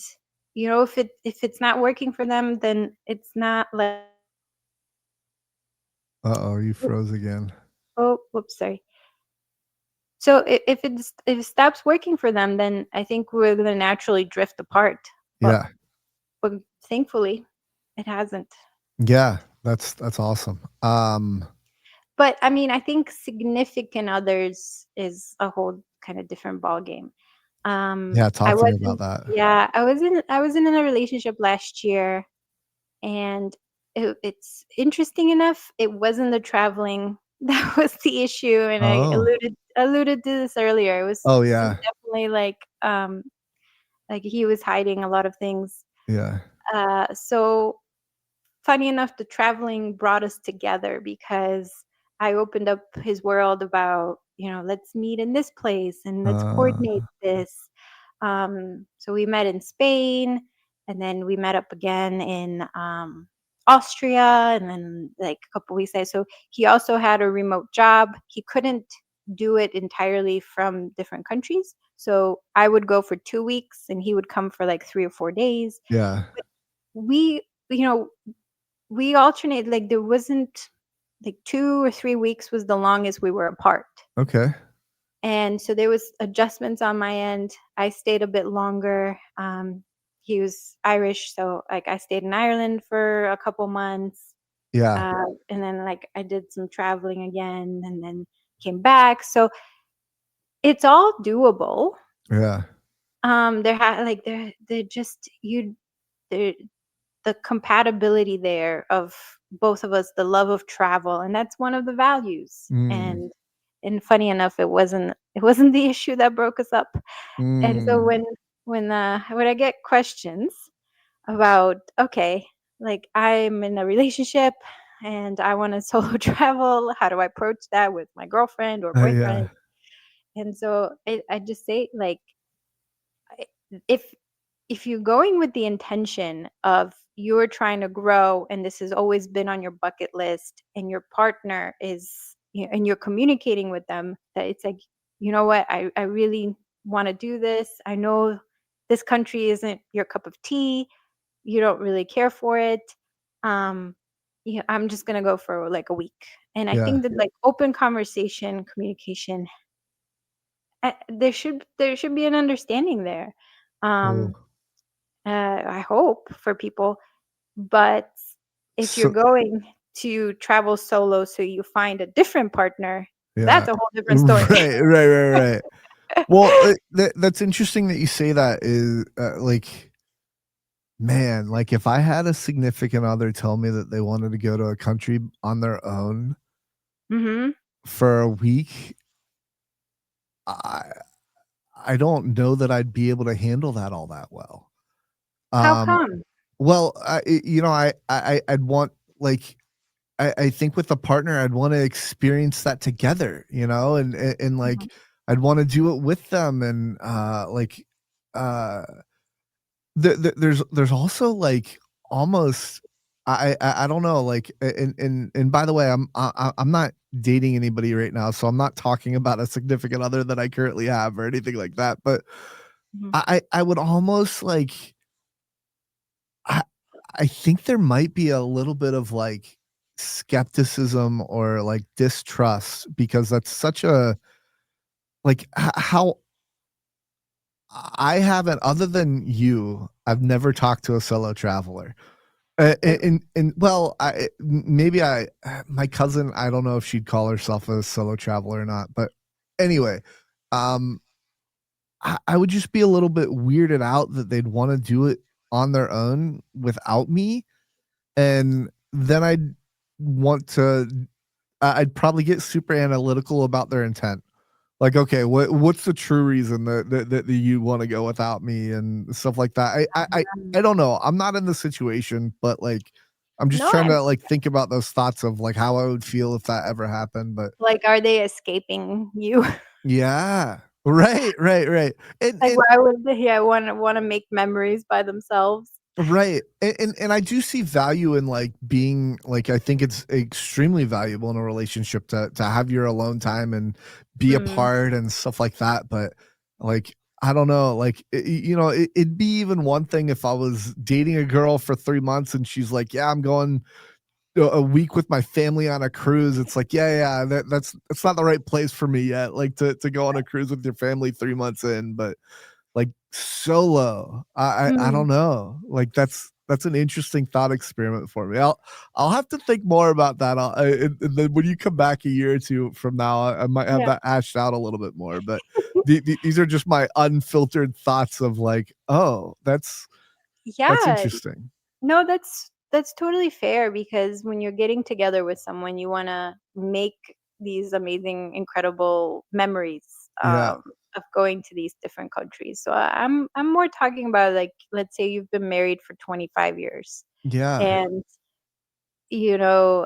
if it's not working for them, then it's not like Uh-oh, you froze again. oh, whoops, sorry. So if it stops working for them, then I think we're gonna naturally drift apart. But Yeah. but thankfully, it hasn't. Yeah, that's awesome. But I mean, I think significant others is a whole kind of different ballgame. Yeah, I talk to me about wasn't. that. Yeah, I was in a relationship last year, and it's interesting enough. It wasn't the traveling that was the issue, and I Oh. alluded to this earlier. Oh, It was yeah. definitely like he was hiding a lot of things. Yeah. So funny enough, the traveling brought us together because I opened up his world about, let's meet in this place and let's coordinate Uh, this. So we met in Spain, and then we met up again in Austria, and then like a couple weeks later. So he also had a remote job. He couldn't do it entirely from different countries. So I would go for 2 weeks and he would come for like 3 or 4 days. yeah. We, you know, we alternate, like, there wasn't like 2 or 3 weeks was the longest we were apart, Okay. and so there was adjustments on my end. I stayed a bit longer. He was Irish, so, like, I stayed in Ireland for a couple months, Yeah. and then, like, I did some traveling again and then came back, so it's all doable. Yeah. They're just you there the compatibility there of both of us, the love of travel, and that's one of the values. Mm. And funny enough, it wasn't the issue that broke us up. And so Mm. when I get questions about, okay, like I'm in a relationship and I want to solo travel, how do I approach that with my girlfriend or Yeah. boyfriend? And so I just say, like, I if you're going with the intention of you're trying to grow and this has always been on your bucket list, and your partner is, and you're communicating with them that it's like, you know what, I really want to do this. I know this country isn't your cup of tea. You don't really care for it. Um, I'm just gonna go for like a week. And I Yeah. think that like open conversation, communication, there should be an understanding there. Cool. Um, I hope for people, but if you're So going to travel solo so you find a different partner, yeah. that's a whole different story. Right, right, right, right. Well, that's interesting that you say that is, like, man, like, if I had a significant other tell me that they wanted to go to a country on their own Mhm. for a week, I I don't know that I'd be able to handle that all that well. How Um, come? well, I'd want, like, I think with a partner, I'd wanna experience that together, and, Mhm, like, I'd wanna do it with them and, like, uh there's also, like, almost I don't know, like, and by the way, I'm not dating anybody right now, so I'm not talking about a significant other that I currently have or anything like that, but mhm. I would almost, like, I I think there might be a little bit of, like, skepticism or, like, distrust because that's such a like, how I haven't other than you, I've never talked to a solo traveler. Really? Well, maybe my cousin, I don't know if she'd call herself a solo traveler or not, but anyway, um, I would just be a little bit weirded out that they'd wanna do it on their own without me, and then want to I'd probably get super analytical about their intent. Like, okay, what's the true reason that you want to go without me and stuff like that? I don't know. I'm not in the situation, but like, I'm just No, trying I'm to like think about those thoughts of like how I would feel if that ever happened. But like, are they escaping you? yeah, right, right, right, Like, and why would they wanna make memories by themselves? right, and I do see value in, like, being like, I think it's extremely valuable in a relationship to have your alone time and be Mm, apart and stuff like that, but, like, I don't know, like, it'd be even one thing if I was dating a girl for 3 months and she's like, "Yeah, I'm going a week with my family on a cruise." It's like, "Yeah, yeah, that's not the right place for me yet," like, to go on a cruise with your family 3 months in, but like, solo, I mm, don't know, like, that's an interesting thought experiment for me. I'll have to think more about that, and then when you come back a year or 2 from now, I might have yeah. that hashed out a little bit more, but these are just my unfiltered thoughts of like, "Oh, that's Yeah. interesting." No, that's totally fair because when you're getting together with someone, you wanna make these amazing, incredible memories, Yeah, of going to these different countries. So I'm more talking about, like, let's say you've been married for 25 years, yeah, and,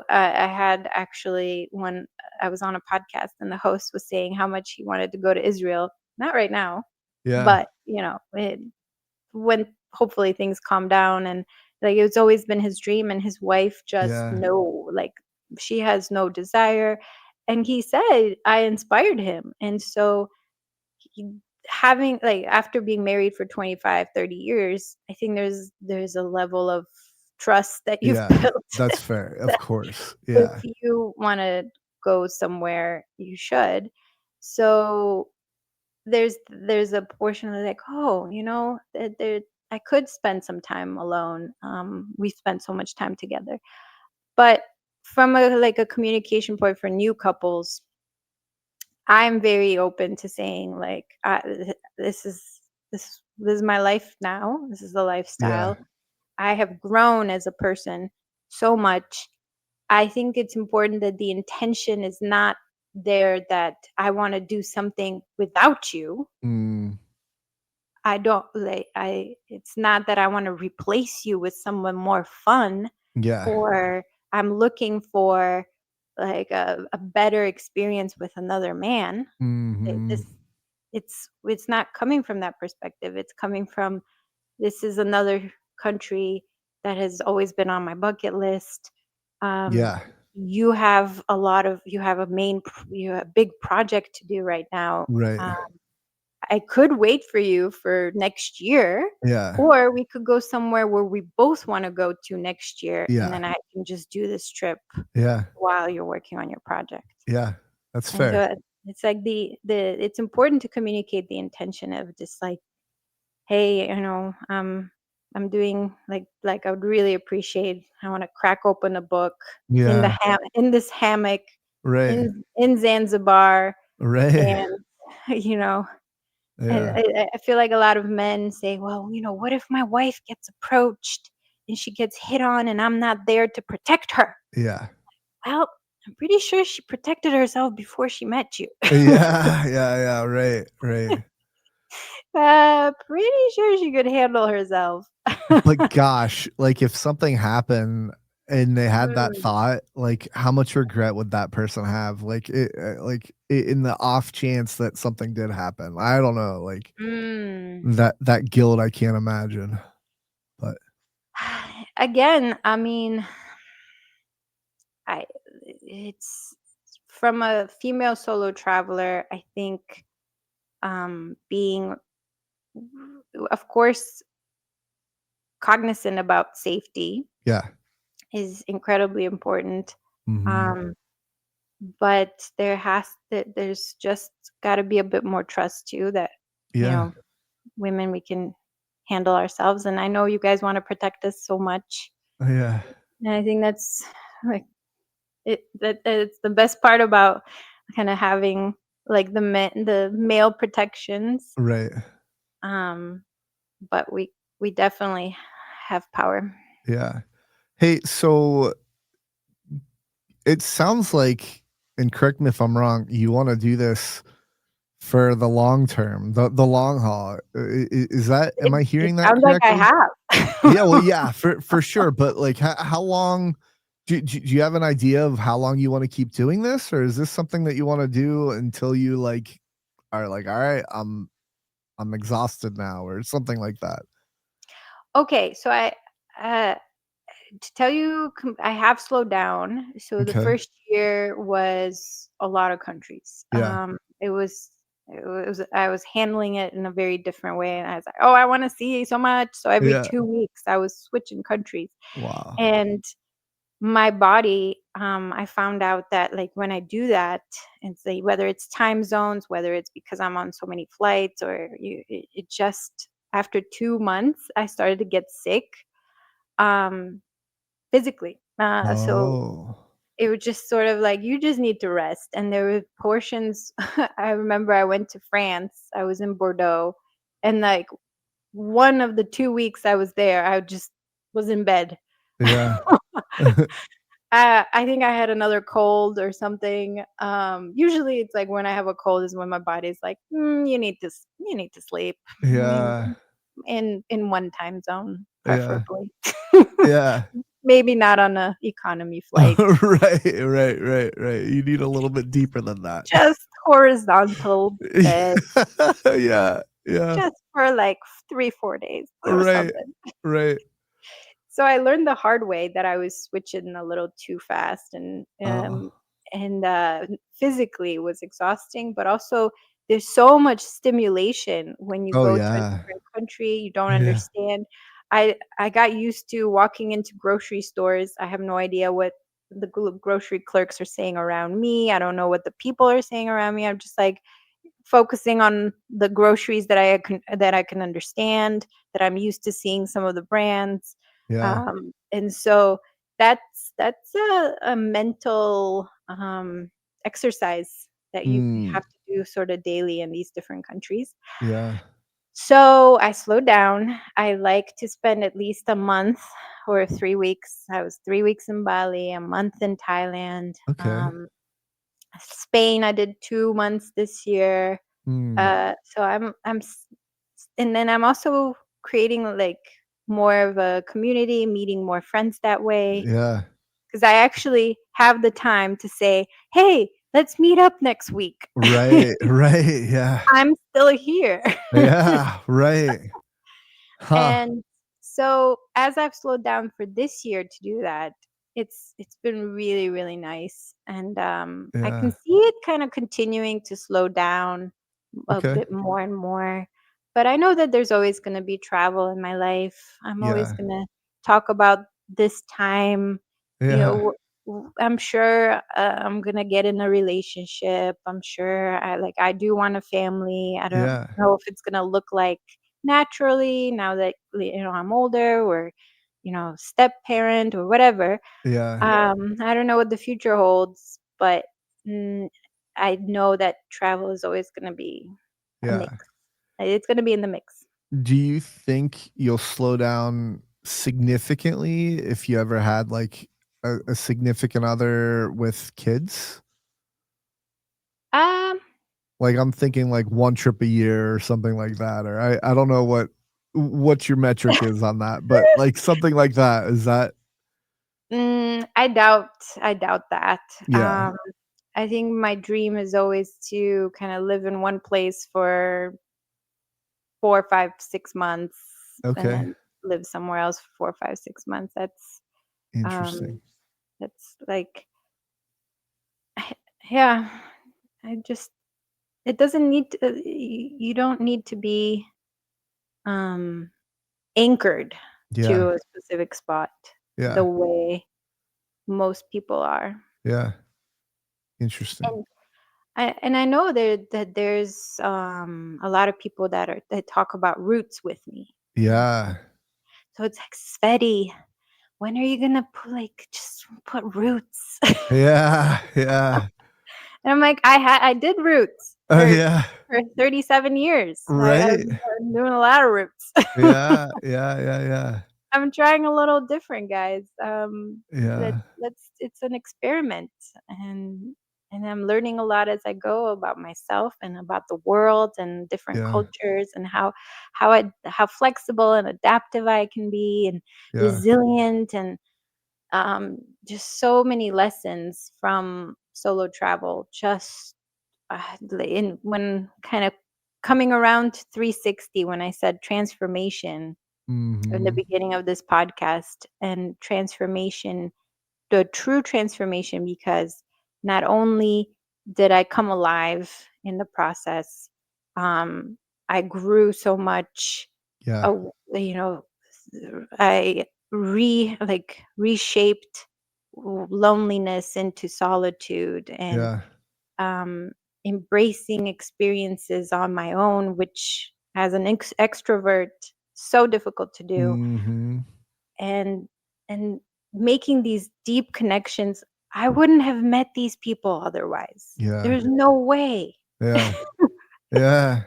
I had actually when I was on a podcast and the host was saying how much he wanted to go to Israel, not right now, yeah, but, when hopefully things calm down, and like it's always been his dream, and his wife just yeah, like she has no desire, and he said I inspired him. And so he, having like after being married for 25, 30 years, I think there's a level of trust that you've yeah, built that's fair, of that course, if yeah, you want to go somewhere you should. So there's a portion of like, oh, there I could spend some time alone. We spent so much time together, but from a communication point for new couples, I'm very open to saying like, this is my life now. This is the yeah, lifestyle. I have grown as a person so much. I think it's important that the intention is not there that I want to do something without you. mm, I don't like I it's not that I wanna replace you with someone more fun, yeah, or I'm looking for like a better experience with another man. It mhm, this it's not coming from that perspective. It's coming from, this is another country that has always been on my bucket list. Um, yeah, you have a you have a big project to do right now. right, Um I could wait for you for next year, yeah, or we could go somewhere where we both wanna go to next year, and yeah, then I can just do this trip yeah. while you're working on your project. Yeah, that's And so fair. it's like it's important to communicate the intention of just like, "Hey, I'm doing I would really appreciate, I wanna crack open a book Yeah, in this hammock right, in Zanzibar," right, and, you know and yeah, I feel like a lot of men say, "Well, what if my wife gets approached and she gets hit on and I'm not there to protect her?" yeah. Well, I'm pretty sure she protected herself before she met you. Yeah, yeah, yeah, right, right. Pretty sure she could handle herself. But gosh, like, if something happened and they had that Mm, thought, like, how much regret would that person have? Like, I in the off chance that something did happen. I don't know, like, mm. that guilt, I can't imagine, but Again, I mean, I it's from a female solo traveler, I think, being, of course, cognizant about safety yeah, is incredibly important. mhm. Um, but there's just got to be a bit more trust too that, you Yeah, know, women, we can handle ourselves. And I know you guys want to protect us so much. yeah, And I think that's like that it's the best part about kind of having like the male protections. right, Um, but we definitely have power. yeah. Hey, so it sounds like, and correct me if I'm wrong, you wanna do this for the long term, the long haul. Is that, am I It hearing that sounds like I correctly? have. Yeah, well, yeah, for sure. But like, how long? Do you have an idea of how long you want to keep doing this, or is this something that you want to do until you like are like, all right, I'm exhausted now, or something like that? Okay, so uh, to tell you, I have slowed down. So the Okay. first year was a lot of countries. Yeah. I was handling it in a very different way, and I was like, "Oh, I want to see so much." So every Yeah. 2 weeks, I was switching countries, Wow. and my body, I found out that like when I do that, and say whether it's time zones, whether it's because I'm on so many flights, or it just after 2 months, I started to get sick. Um, Physically. So Oh. it was just sort of like, you just need to rest. And there were portions. I remember I went to France. I was in Bordeaux. And like one of the 2 weeks I was there, I just was in bed. Yeah. I think I had another cold or something. Usually it's like when I have a cold is when my body's like, you need to sleep. Yeah. In one time zone, Yeah. preferably. Yeah. Maybe not on a economy flight. Right, right. You need a little bit deeper than that. Just horizontal bed, Yeah, yeah. just for like 3, 4 days or Right, something. right. So I learned the hard way that I was switching a little too fast, Oh. and physically it was exhausting, but also there's so much stimulation when you Oh, go to a yeah. different country, you don't Yeah, understand. I got used to walking into grocery stores. I have no idea what the grocery clerks are saying around me. I don't know what the people are saying around me. I'm just like focusing on the groceries that I can understand, that I'm used to seeing some of the brands. yeah. And so that's a mental exercise that you Mm, have to do sort of daily in these different countries. yeah. So I slowed down. I like to spend at least a month or 3 weeks. I was 3 weeks in Bali, a month in Thailand. Okay. Spain, I did 2 months this year. Mm, So and then I'm also creating like more of a community, meeting more friends that way, yeah. because I actually have the time to say, "Hey, let's meet up next week." Right, right, yeah. I'm still here. Yeah, right. Huh. And so as I've slowed down for this year to do that, it's been really, really nice. And I can Yeah. see it kind of continuing to slow down a Okay. bit more and more. But I know that there's always going to be travel in my life. I'm always Yeah. going to talk about this time. You know, Yeah. I'm sure I'm going to get in a relationship. I'm sure I do want a family. I don't Yeah. know if it's going to look like naturally now that I'm older, or step parent or whatever. Yeah. I don't know what the future holds, but mm, I know that travel is always going to be a mix. Yeah. It's going to be in the mix. Do you think you'll slow down significantly if you ever had like a significant other with kids? um Like, I'm thinking like 1 trip a year or something like that, or I don't know what your metric is on that, but like something like that. Is that? I doubt that. Yeah. um I think my dream is always to kind of live in one place for 4, 5, 6 months, and Okay. then live somewhere else for 4, 5, 6 months. Interesting. Um, that's like, yeah, I just it doesn't need to, you don't need to be, um, anchored Yeah. to a specific spot the Yeah. way most people are. Yeah. Interesting. And I know that there's, a lot of people that talk about roots with me. And Yeah. so it's like, "Svety, when are you gonna just put roots?" Yeah. Yeah. And I'm like, I did roots Oh, yeah. for 37 years. Right. I'm doing a lot of roots. Yeah. Yeah. Yeah. Yeah. I'm trying a little different, guys. Yeah. It's an experiment, and and I'm learning a lot as I go about myself and about the world and different Yeah. cultures, and how flexible and adaptive I can be, and Yeah. resilient, and just so many lessons from solo travel. Just in when kind of coming around to 360, when I said transformation in the Mhm. beginning of this podcast, and transformation, the true transformation, because not only did I come alive in the process, um, I grew so much. Yeah. Uh, you know, I reshaped loneliness into solitude, and Yeah. um, embracing experiences on my own, which as an extrovert, so difficult to do, Mhm. and and making these deep connections. I wouldn't have met these people otherwise. Yeah. There's no way. Yeah. Yeah.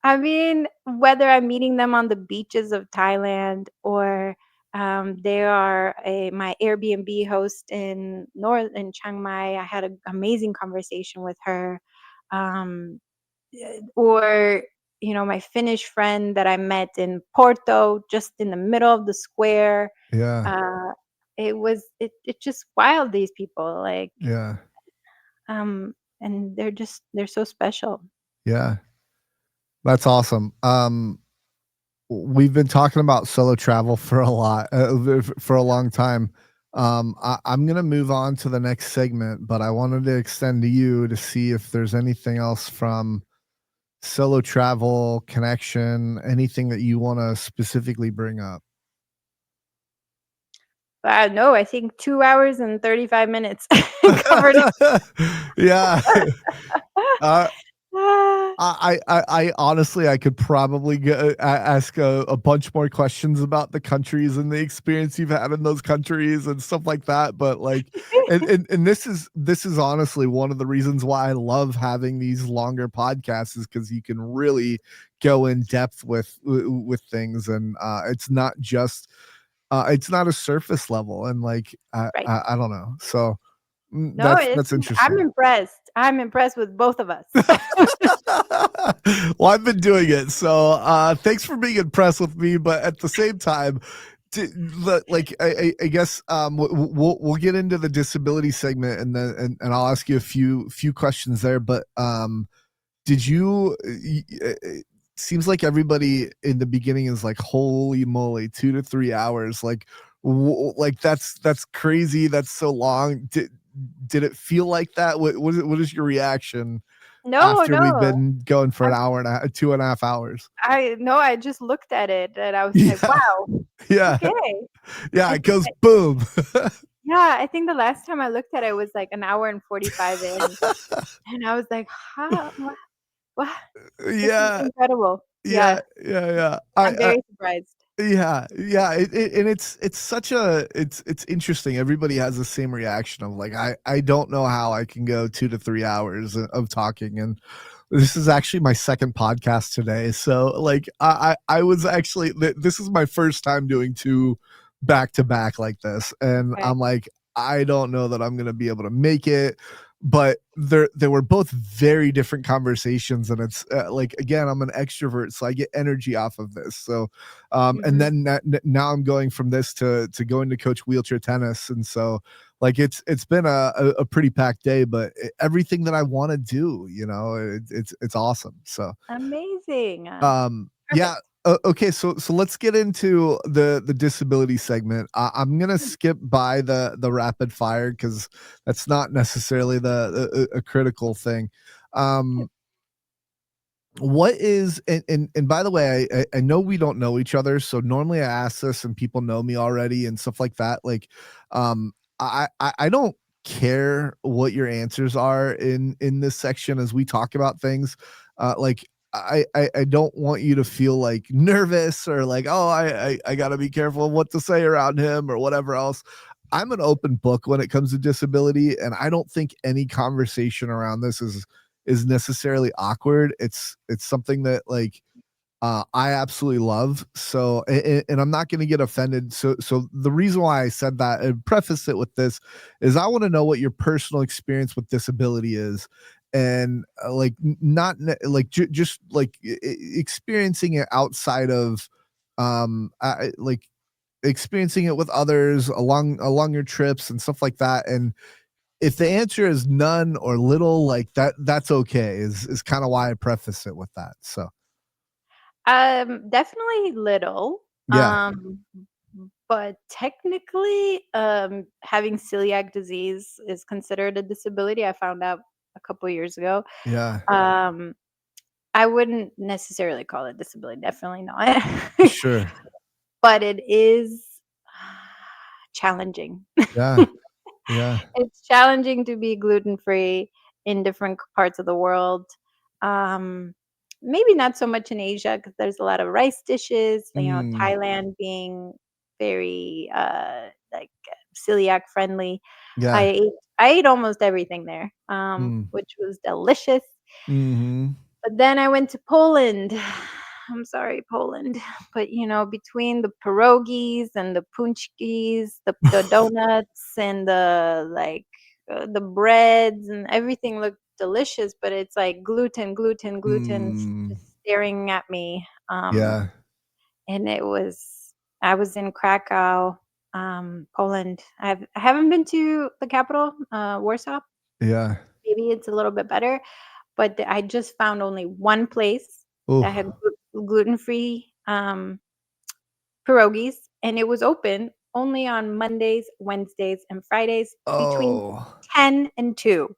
I mean, whether I'm meeting them on the beaches of Thailand, or they are my Airbnb host in Chiang Mai. I had an amazing conversation with her. Um, or my Finnish friend that I met in Porto, just in the middle of the square. Yeah. Uh, it just wild, these people, like, Yeah. and they're so special. Yeah. That's awesome. We've been talking about solo travel for a lot for a long time. I'm gonna move on to the next segment, but I wanted to extend to you to see if there's anything else from solo travel, connection, anything that you want to specifically bring up. No, I think 2 hours and 35 minutes covered it. Yeah. Uh, Ah, I honestly, I could probably ask a bunch more questions about the countries and the experience you've had in those countries and stuff like that. But like, and this is honestly one of the reasons why I love having these longer podcasts, is because you can really go in depth with things, and it's not a surface level, and like right. I don't know. So No, that's I'm interesting. impressed. I'm impressed with both of us. Well, I've been doing it, so thanks for being impressed with me. But at the same time, like I guess we'll get into the disability segment, and then and I'll ask you a few questions there. But did you? It seems like everybody in the beginning is like, holy moly, 2 to 3 hours. Like, like that's crazy. That's so long. Did it feel like that? What is your reaction No, after we've no. been going for an I'm hour and 2.5 hours? I no, I just looked at it and I was like, Yeah, "Wow, yeah, okay." yeah. I It think goes boom. Yeah, I think the last time I looked at it was like an hour and 45 in, and I was like, "Huh? What? This is Yeah, incredible." yeah, Yes, yeah, yeah. I'm very surprised. Yeah, yeah, and it's such a it's interesting. Everybody has the same reaction of like, I don't know how I can go 2 to 3 hours of talking, and this is actually my second podcast today. So like, I was actually this is my first time doing two back to back like this, and Okay. I'm like, I don't know that I'm gonna be able to make it. But they were both very different conversations, and it's like, again, I'm an extrovert, so I get energy off of this. So and Mhm. then now I'm going from this to going to coach wheelchair tennis, and so like it's been a pretty packed day, but everything that I want to do, it's awesome. So Amazing. yeah. Perfect. Okay, so let's get into the disability segment. I'm gonna Mm, skip by the rapid fire because that's not necessarily a critical thing. okay. Um, what is and by the way, I know we don't know each other, so normally I ask this and people know me already and stuff like that. Like, I don't care what your answers are in this section as we talk about things. Like, I don't want you to feel like nervous or like, oh, I gotta be careful of what to say around him or whatever else. I'm an open book when it comes to disability, and I don't think any conversation around this is necessarily awkward. It's something that like I absolutely love. So, and I'm not going to get offended. So the reason why I said that and preface it with this is I want to know what your personal experience with disability is, and like not like just like experiencing it outside of, like experiencing it with others along your trips and stuff like that. And if the answer is none or little, like that's okay. Is kind of why I preface it with that. So Definitely little. yeah, But technically, having celiac disease is considered a disability. I found out a couple years ago. yeah, Um, I wouldn't necessarily call it disability, definitely not. sure. But it is challenging. Yeah, yeah. It's challenging to be gluten-free in different parts of the world. Um, Maybe not so much in Asia because there's a lot of rice dishes, Mm, Thailand being very, like, celiac friendly. I yeah. ate I ate almost everything there, Mm, which was delicious. mhm. But then I went to Poland. I'm sorry, Poland. But, between the pierogies and the punchkis, the donuts and the breads and everything looked delicious, but it's like gluten, gluten, gluten Mm, just staring at me. yeah, And I was in Krakow, Poland. I haven't been to the capital, Warsaw. yeah. Maybe it's a little bit better, but I just found only one place that had Oh, gluten-free, pierogies, and it was open only on Mondays, Wednesdays, and Fridays between oh, 10 and 2.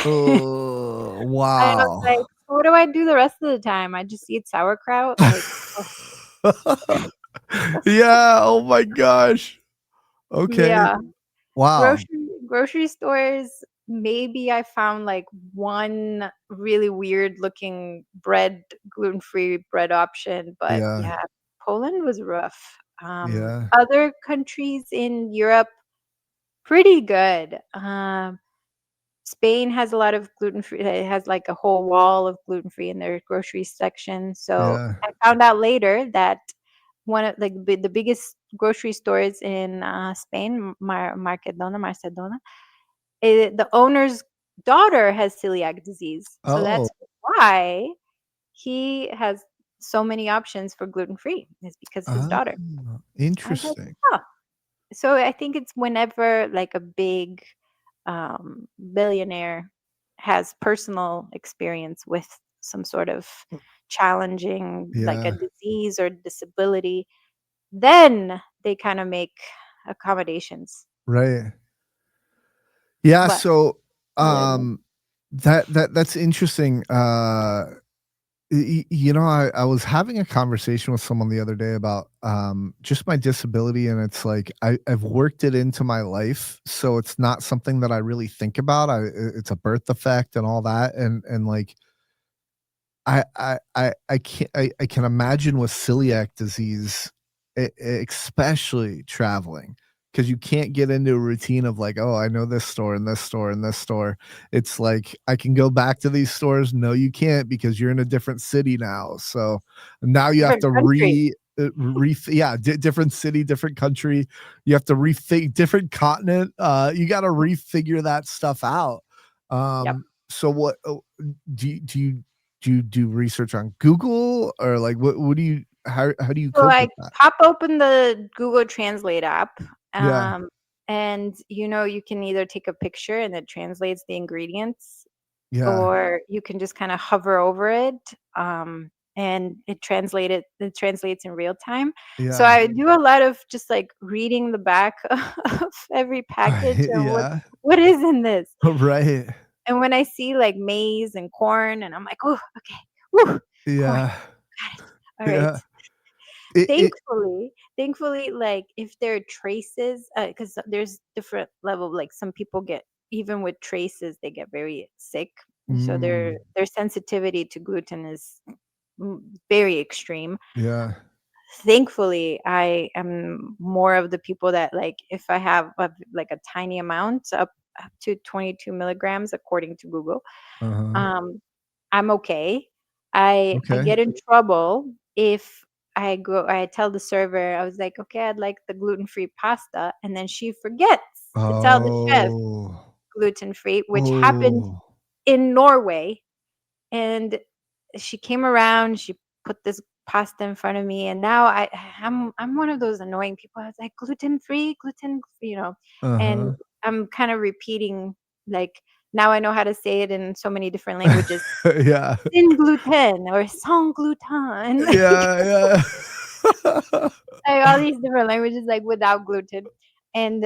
oh, I was like, wow. "So what do I do the rest of the time? I just eat sauerkraut?" Like, oh, Yeah, oh my gosh. Okay. yeah. Wow. Grocery stores, maybe I found, like, one really weird looking gluten-free bread option, but Yeah, yeah, Poland was rough. yeah, Other countries in Europe, pretty good. Spain has a lot of gluten-free it has, like, a whole wall of gluten-free in their grocery section, so yeah. I found out later that one of, like, the biggest grocery stores in, Spain, Mercadona, the owner's daughter has celiac disease, so Oh, that's why he has so many options for gluten-free, is because his oh, daughter. I was like, interesting. "Huh." So I think it's whenever, like, a big, billionaire has personal experience with some sort of challenging, like a Yeah, disease or disability, then they kinda make accommodations, right. Yeah, but so, other than that's interesting. I was having a conversation with someone the other day about just my disability, and it's like I've worked it into my life, so it's not something that I really think about. It's a birth defect and all that, and like I can imagine with celiac disease, especially traveling, because you can't get into a routine of like, oh, I know this store and this store and this store. It's like I can go back to these stores. No, you can't because you're in a different city now. So now you have different to country. yeah, different city, different country. You have to refig different continent. You got to refigure that stuff out. Yep. So what? Do you do research on Google or like what do you how do you So cope I with that? pop open the Google Translate app, Yeah, and you can either take a picture and it translates the ingredients, yeah, or you can just kind of hover over it, and it translates in real time. So yeah, I do a lot of just like reading the back of every package and yeah, what is in this. right, And when I see like maize and corn, and I'm like, oh, okay, woo, corn, yeah, got it. All right. yeah. It Thankfully, like, if there are traces, because there's different level, like, some people get, even with traces, they get very sick, and so mm, their sensitivity to gluten is, very extreme. yeah, Thankfully, I am more of the people that, like, if I have like a tiny amount, up to 22 milligrams according to Google, uh-huh, um, I'm okay. I Okay. get in trouble if I tell the server, I was like, "Okay, I'd like the gluten-free pasta," and then she forgets to tell the chef Oh. gluten-free, which happened Oh. in Norway. And she came around, she put this pasta in front of me, and now I'm one of those annoying people. I was like, gluten-free, and Uh-huh. I'm kind of repeating, like, now I know how to say it in so many different languages. Yeah. Sin gluten or sans gluten, Yeah, yeah. like all these different languages, like without gluten. And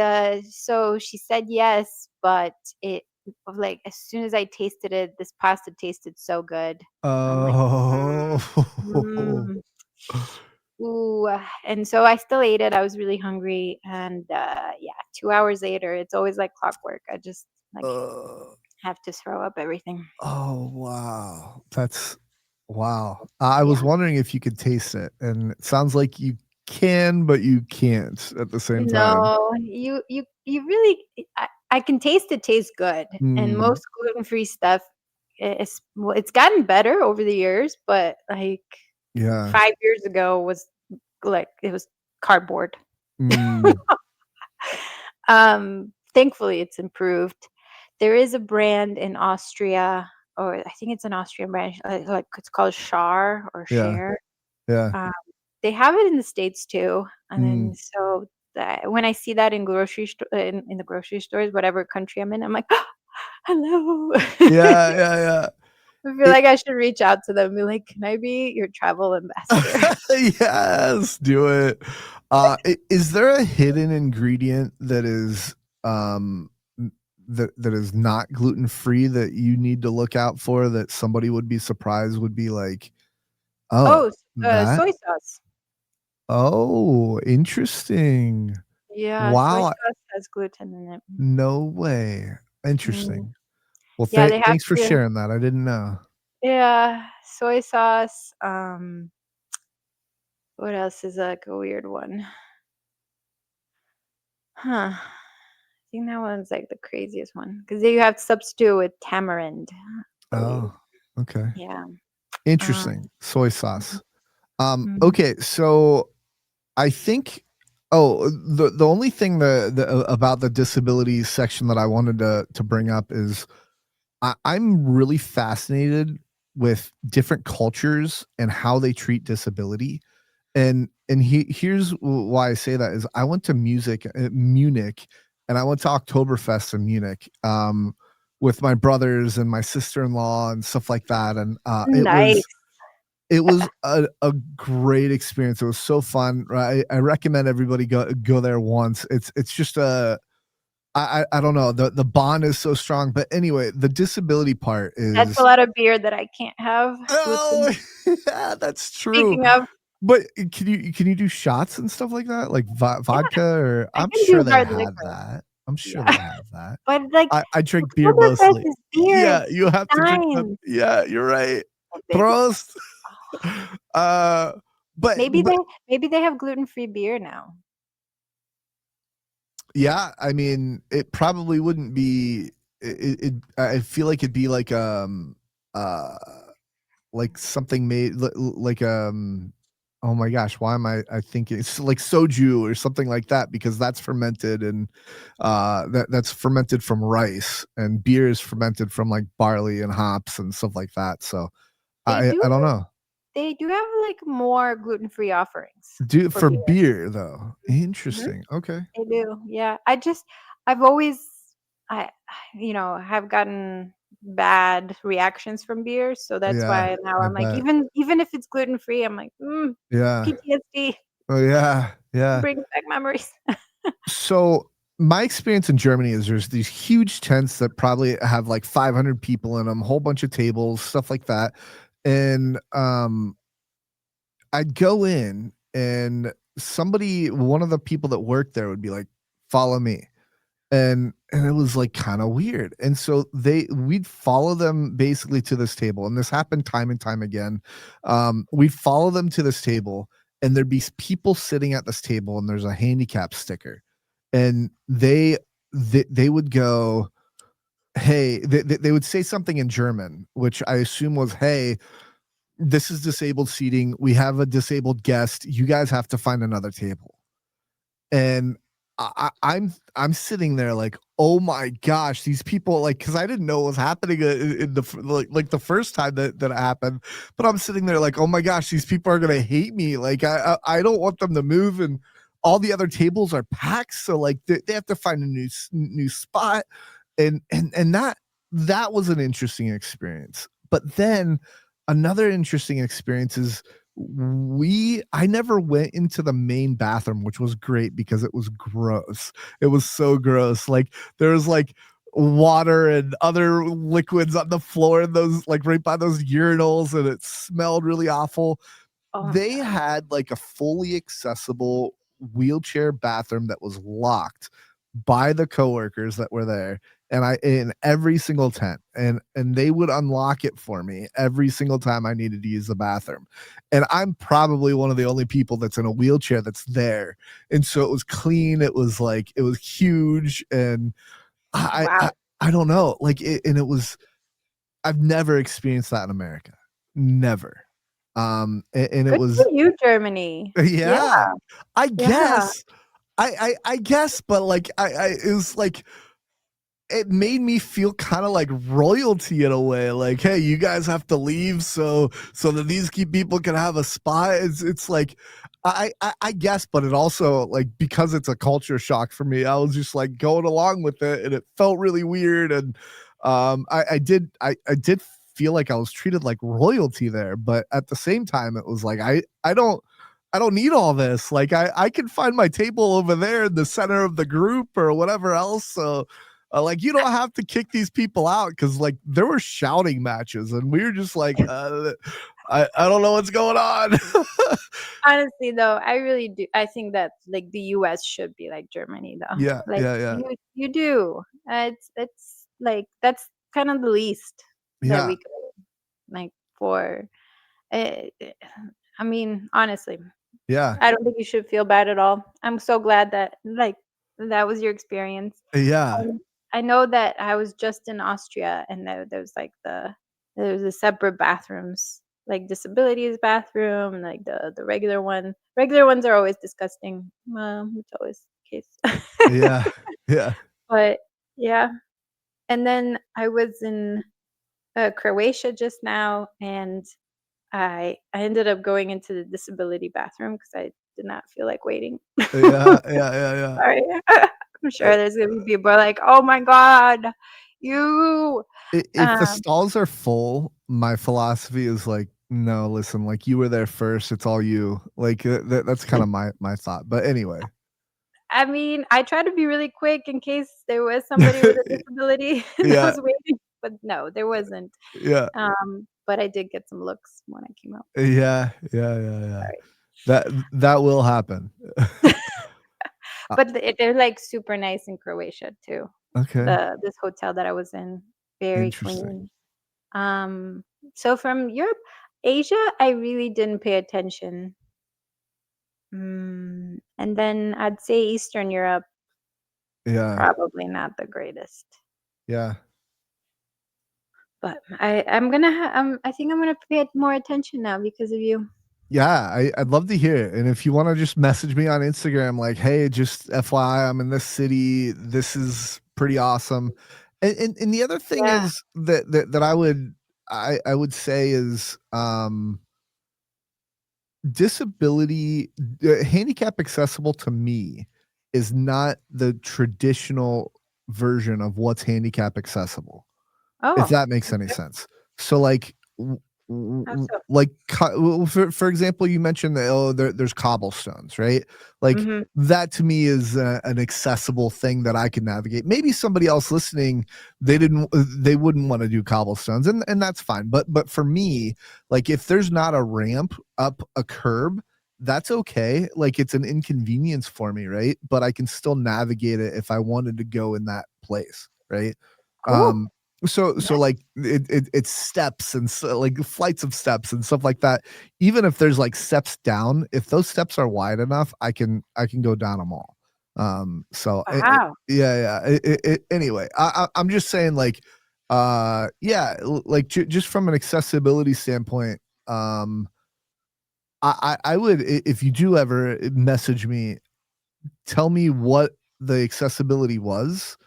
so she said yes, but it like as soon as I tasted it, this pasta tasted so good. I'm like, Oh. mm, ooh, and so I still ate it. I was really hungry, and yeah, 2 hours later, it's always like clockwork. I just like Uh, have to throw up everything. oh, wow. That's wow. I was Yeah. wondering if you could taste it, and it sounds like you can, but you can't at the same time. No, you really I can taste it tastes good, and Mm, most gluten-free stuff it's well, it's gotten better over the years, but, like, yeah. 5 years ago was, like, it was cardboard. Mm, Thankfully, it's improved. There is a brand in Austria, or I think it's an Austrian brand, like, it's called Schar or yeah, Share. yeah. Um, they have it in the States too, and then Mm. so that when I see that in in the grocery stores, whatever country I'm in, I'm like, "Hello." Yeah, yeah, yeah. I feel It like I should reach out to them and be like, "Can I be your travel ambassador?" yes, do it. Is there a hidden ingredient that is n- that is not gluten free that you need to look out for that somebody would be surprised would be like, oh, Oh, that? soy sauce. Oh, interesting. Yeah, soy Wow, sauce has gluten in it. no way. Mm. Interesting. Well, Yeah, they have thanks for to. sharing that. I didn't know. Yeah, soy sauce, what else is, like, a weird one? Huh. I think that one's, like, the craziest one because you have to substitute with tamarind, I believe. Oh, okay. Yeah. Interesting. Um, Soy mhm, sauce. mhm. Okay, so I think the only thing about the disability section that I wanted to bring up is I'm really fascinated with different cultures and how they treat disability. Here's why I say that is I went to Munich, and I went to Oktoberfest in Munich with my brothers and my sister-in-law and stuff like that. And Nice. it was a great experience. It was so fun. Right? I recommend everybody go there once. It's just a I don't know, the bond is so strong. But anyway, the disability part That's a is lot of beer that I can't have, oh gluten. yeah, that's true. Speaking of, But can you do shots and stuff like that? Like yeah, vodka or I I'm can sure do they hard have liquor. that. I'm sure they Yeah, have that. but, like, I drink beer Oktoberfest mostly. is beer, Yeah, it's you have to drink the Steins. yeah, you're right. Oh, baby. Prost. Uh, but Maybe they have gluten-free beer now. yeah, I mean, it probably wouldn't be I feel like it'd be uh like something made like oh my gosh, why am I thinking it's like soju or something like that because that's fermented and that's fermented from rice and beer is fermented from like barley and hops and stuff like that. So They I do don't know. they do have, like, more gluten-free offerings Do for for beer. beer though. Mhm. Interesting. Okay. They do, yeah. I've always I have gotten bad reactions from beer, so that's Yeah, why now I I'm like, bet. even if it's gluten-free, I'm like, Yeah. PTSD, Oh yeah. Yeah. brings back memories. So my experience in Germany is there's these huge tents that probably have like 500 people in them, a whole bunch of tables, stuff like that. And I'd go in and one of the people that worked there would be like, follow me. And it was like kind of weird. And so we'd follow them basically to this table. And this happened time and time again. We'd follow them to this table and there'd be people sitting at this table and there's a handicap sticker and they would go, hey, they would say something in German, which I assume was, hey, this is disabled seating. We have a disabled guest. You guys have to find another table. And I'm sitting there like, oh my gosh, these people, like, because I didn't know what was happening in the like the first time that it happened, but I'm sitting there like, oh my gosh, these people are gonna hate me. Like I don't want them to move, and all the other tables are packed, so like they have to find a new spot, and that was an interesting experience. But then another interesting experience is I never went into the main bathroom, which was great because it was gross. It was so gross. Like there was like water and other liquids on the floor and those like right by those urinals, and it smelled really awful. Oh my They god. had like a fully accessible wheelchair bathroom that was locked by the coworkers that were there, and I in every single tent, and they would unlock it for me every single time I needed to use the bathroom. And I'm probably one of the only people that's in a wheelchair that's there. And so it was clean, it was like it was huge, and I I, Wow. I don't know, like and it was I've never experienced that in America. Never. And it Good for was you, Germany. Yeah, yeah, I yeah. guess. I guess, but like I it was like it made me feel kind of like royalty in a way. Like, hey, you guys have to leave so that these people can have a spot. It's like I guess, but it also like because it's a culture shock for me. I was just like going along with it, and it felt really weird. And I did feel like I was treated like royalty there, but at the same time, it was like I don't need all this. Like I can find my table over there in the center of the group or whatever else. So like you don't have to kick these people out because like there were shouting matches and we were just like I don't know what's going on. Honestly, though, I really do. I think that like the U.S. should be like Germany, though. Yeah, Like yeah, yeah, you do. It's like that's kind of the least that yeah, we could like for. Uh, I mean, honestly, yeah, I don't think you should feel bad at all. I'm so glad that like that was your experience. yeah, I know that I was just in Austria and there's like there's the separate bathrooms, like disabilities bathroom, like the regular one. Regular ones are always disgusting. It's always the case. yeah, yeah, But yeah, and then I was in Croatia just now, and I ended up going into the disability bathroom because I did not feel like waiting. yeah, yeah, yeah, yeah. Sorry. I'm sure there's gonna be people like, "Oh my god, you." If the Um, stalls are full, my philosophy is like, no, listen, like you were there first, it's all you. Like that's kind of my thought. But anyway, I mean, I tried to be really quick in case there was somebody with a disability that yeah, was waiting, but no, there wasn't. yeah, But I did get some looks when I came out. yeah, yeah, yeah, yeah. Sorry. That will happen. Uh, But they're, like, super nice in Croatia too. okay, This hotel that I was in, very interesting. clean. Um, so from Europe, Asia, I really didn't pay attention. And then I'd say Eastern Europe, Yeah, probably not the greatest. yeah, But I think I'm gonna pay more attention now because of you. yeah. I'd love to hear it. And if you want to just message me on Instagram, like, hey, just FYI, I'm in this city. This is pretty awesome. And the other thing Yeah. is that I would say is disability handicap accessible to me is not the traditional version of what's handicap accessible, if Oh, that makes any okay. sense. So like How so? like for example, you mentioned that there's cobblestones, right? Like Mhm. that to me is an accessible thing that I can navigate. Maybe somebody else listening, they wouldn't want to do cobblestones, and that's fine. But for me, like if there's not a ramp up a curb, that's okay. Like it's an inconvenience for me, right? But I can still navigate it if I wanted to go in that place, right? Cool. Um, so Nice. like it's steps and so, like flights of steps and stuff like that. Even if there's like steps down, if those steps are wide enough, I can go down them all. So Wow. yeah, yeah. Anyway, I'm just saying like yeah, like just from an accessibility standpoint. I would, if you do ever message me, tell me what the accessibility was,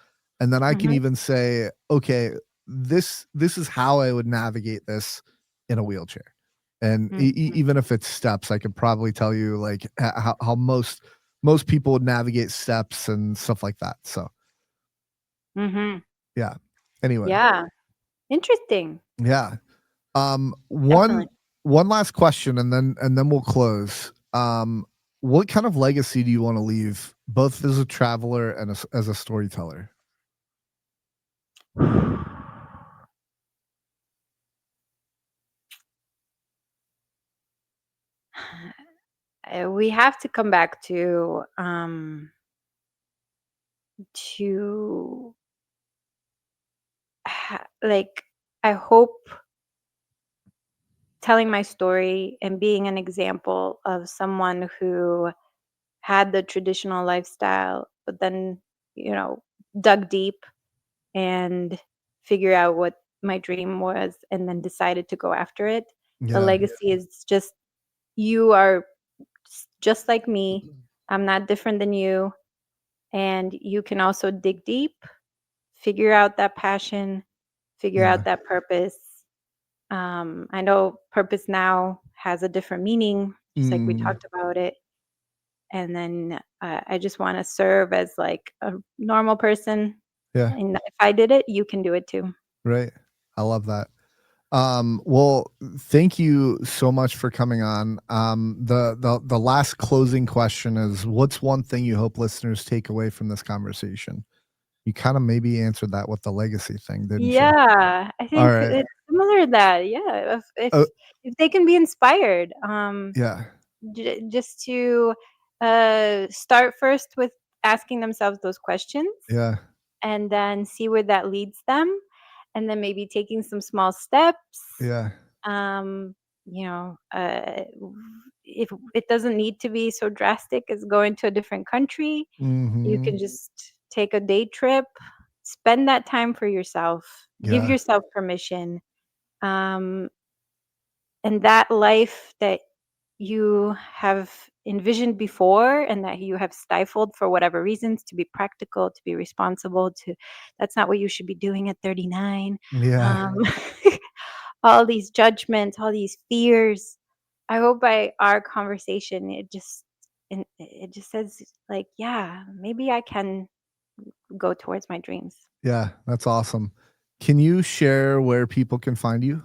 and then I can Mhm, even say, okay, this is how I would navigate this in a wheelchair. And mhm, even if it's steps, I could probably tell you like how most people would navigate steps and stuff like that. So mhm. yeah. Anyway, Yeah, interesting. yeah. Definitely. One last question, and then we'll close. What kind of legacy do you want to leave, both as a traveler and as a storyteller? We have to come back to like, I hope telling my story and being an example of someone who had the traditional lifestyle, but then, you know, dug deep and figure out what my dream was and then decided to go after it. The Yeah. legacy is just, you are just like me. I'm not different than you. And you can also dig deep, figure out that passion, figure Yeah. out that purpose. I know purpose now has a different meaning, just like we Mm, talked about it. And then I just want to serve as like a normal person. yeah. And if I did it, you can do it too. Right. I love that. Well, thank you so much for coming on. The last closing question is, what's one thing you hope listeners take away from this conversation? You kind of maybe answered that with the legacy thing, didn't you? Yeah, I All think right. it's similar to that. Yeah, Oh, if they can be inspired, yeah. just to start first with asking themselves those questions, Yeah. and then see where that leads them, and then maybe taking some small steps. Yeah. Um, if it doesn't need to be so drastic as going to a different country, you Mhm. can just take a day trip, spend that time for yourself, give Yeah. yourself permission. Um, and that life that you have envisioned before and that you have stifled for whatever reasons, to be practical, to be responsible, to that's not what you should be doing at 39. Yeah. Um, all these judgments, all these fears. I hope by our conversation it just says like, yeah, maybe I can go towards my dreams. Yeah. That's awesome. Can you share where people can find you?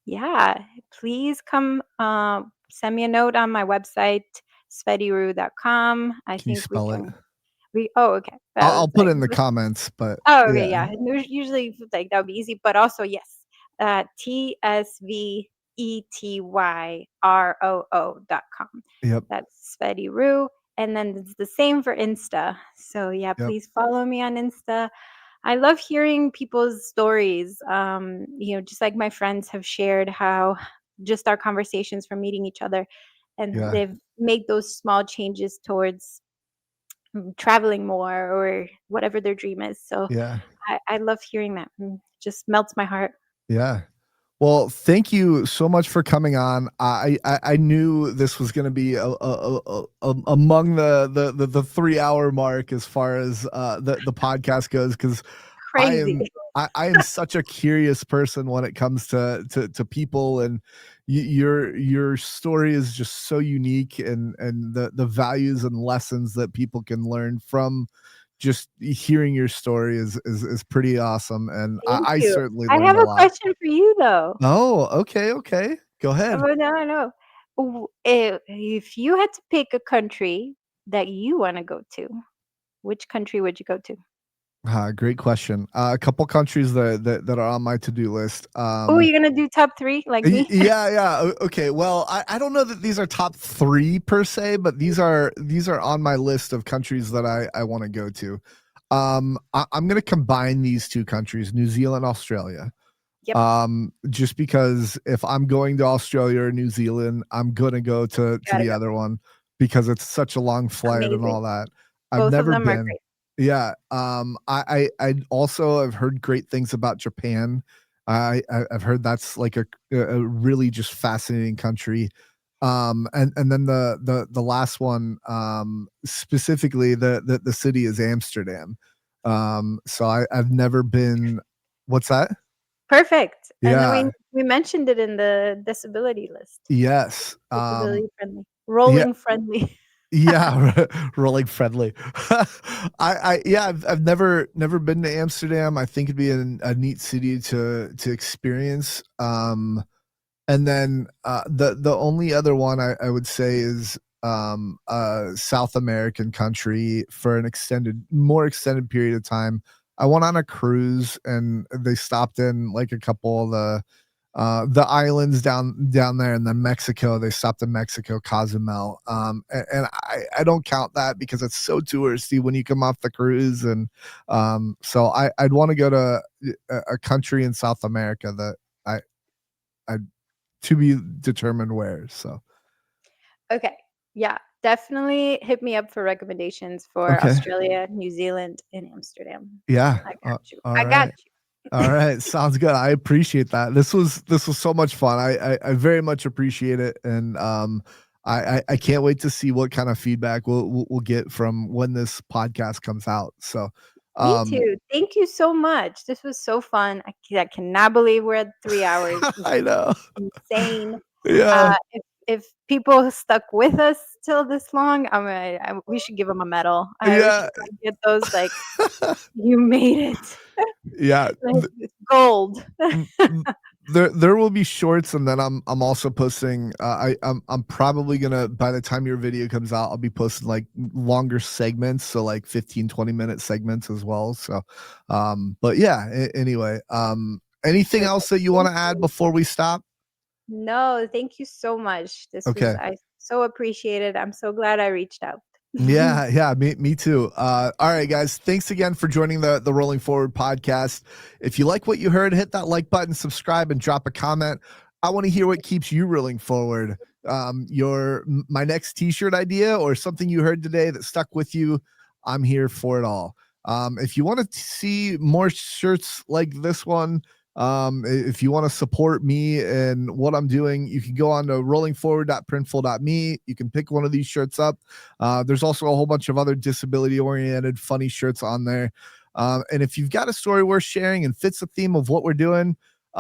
Yeah, please come, send me a note on my website, SvetiRoo.com. I Can you think spell it? oh, okay. That I'll was put like it in the comments, but oh, okay, yeah. yeah. And there's usually, like, that would be easy, but also, yes, TSVETYROO.com. Yep. That's Sveti Roo, and then it's the same for Insta. So, yeah, Yep. please follow me on Insta. I love hearing people's stories. Just like my friends have shared how just our conversations from meeting each other, and Yeah. they've made those small changes towards traveling more or whatever their dream is. So Yeah. I love hearing that. Just melts my heart. Yeah. Well, thank you so much for coming on. I knew this was going to be among the 3 hour mark as far as the podcast goes, because I Crazy. am I am such a curious person when it comes to people, and your story is just so unique, and the values and lessons that people can learn from just hearing your story is pretty awesome, and Thank I you. certainly I learned have a a lot. question for you though. Oh, okay, okay. Go ahead. Oh, no, no. If you had to pick a country that you want to go to, which country would you go to? Great question. A couple countries that are on my to-do list. Oh, you're gonna do top three like me? Yeah, yeah. Okay. Well, I don't know that these are top three per se, but these are on my list of countries that I want to go to. I'm gonna combine these two countries, New Zealand, Australia. Yep. Just because if I'm going to Australia or New Zealand, I'm gonna go to Gotta the go. other one because it's such a long flight and Amazing. all that. I've Both of never them are been. great. Yeah. I also have heard great things about Japan, I've heard that's like a really just fascinating country. And then the last one, specifically the city is Amsterdam. So I've never been. What's that? Perfect. And then Yeah. we mentioned it in the disability list. Yes. Disability friendly. Yeah. Rolling friendly. Yeah, rolling friendly. Yeah, I've never been to Amsterdam. I think it'd be a neat city to experience. And then the only other one I would say is a South American country for an more extended period of time. I went on a cruise and they stopped in like a couple of the islands down there, and then Mexico. They stopped in Mexico, Cozumel. And I don't count that because it's so touristy when you come off the cruise. And so I'd want to go to a country in South America that I to be determined where. So Okay. Yeah. Definitely hit me up for recommendations for okay, Australia, New Zealand, and Amsterdam. yeah, I got you. all I got right. you. All right, sounds good. I appreciate that. This was so much fun. I very much appreciate it, and I can't wait to see what kind of feedback we'll get from when this podcast comes out. So, Me um, too. Thank you so much. This was so fun. I cannot believe we're at 3 hours. This I is know. insane. Yeah, If people stuck with us till this long, we should give them a medal. We should yeah, come get those, like, "You made it." yeah. Like, it's gold. Mm, mm, there will be shorts, and then I'm also posting. I'm probably gonna, by the time your video comes out, I'll be posting like longer segments, so like 15-20 minute segments as well. So, but yeah. Anyway, anything Perfect. else that you want Thank to add you. before we stop? No, thank you so much. Okay. I so appreciate it. I'm so glad I reached out. Yeah, yeah, me too. All right, guys, thanks again for joining the Rolling Forward podcast. If you like what you heard, hit that like button, subscribe, and drop a comment. I want to hear what keeps you rolling forward. My next T-shirt idea or something you heard today that stuck with you. I'm here for it all. If you want to see more shirts like this one, if you want to support me and what I'm doing, you can go on to rollingforward.printful.me. You can pick one of these shirts up. There's also a whole bunch of other disability oriented funny shirts on there. And if you've got a story worth sharing and fits the theme of what we're doing, do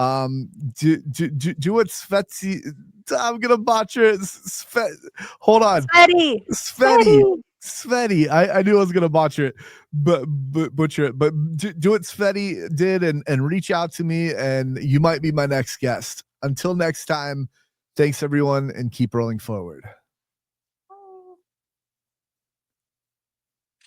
what Tsvety. I'm gonna botcher it. Hold on. Sweaty, Tsvety. sweaty. Tsvety. I knew I was gonna botcher it, but butcher it. But do what Tsvety did and reach out to me, and you might be my next guest. Until next time, thanks everyone, and keep rolling forward.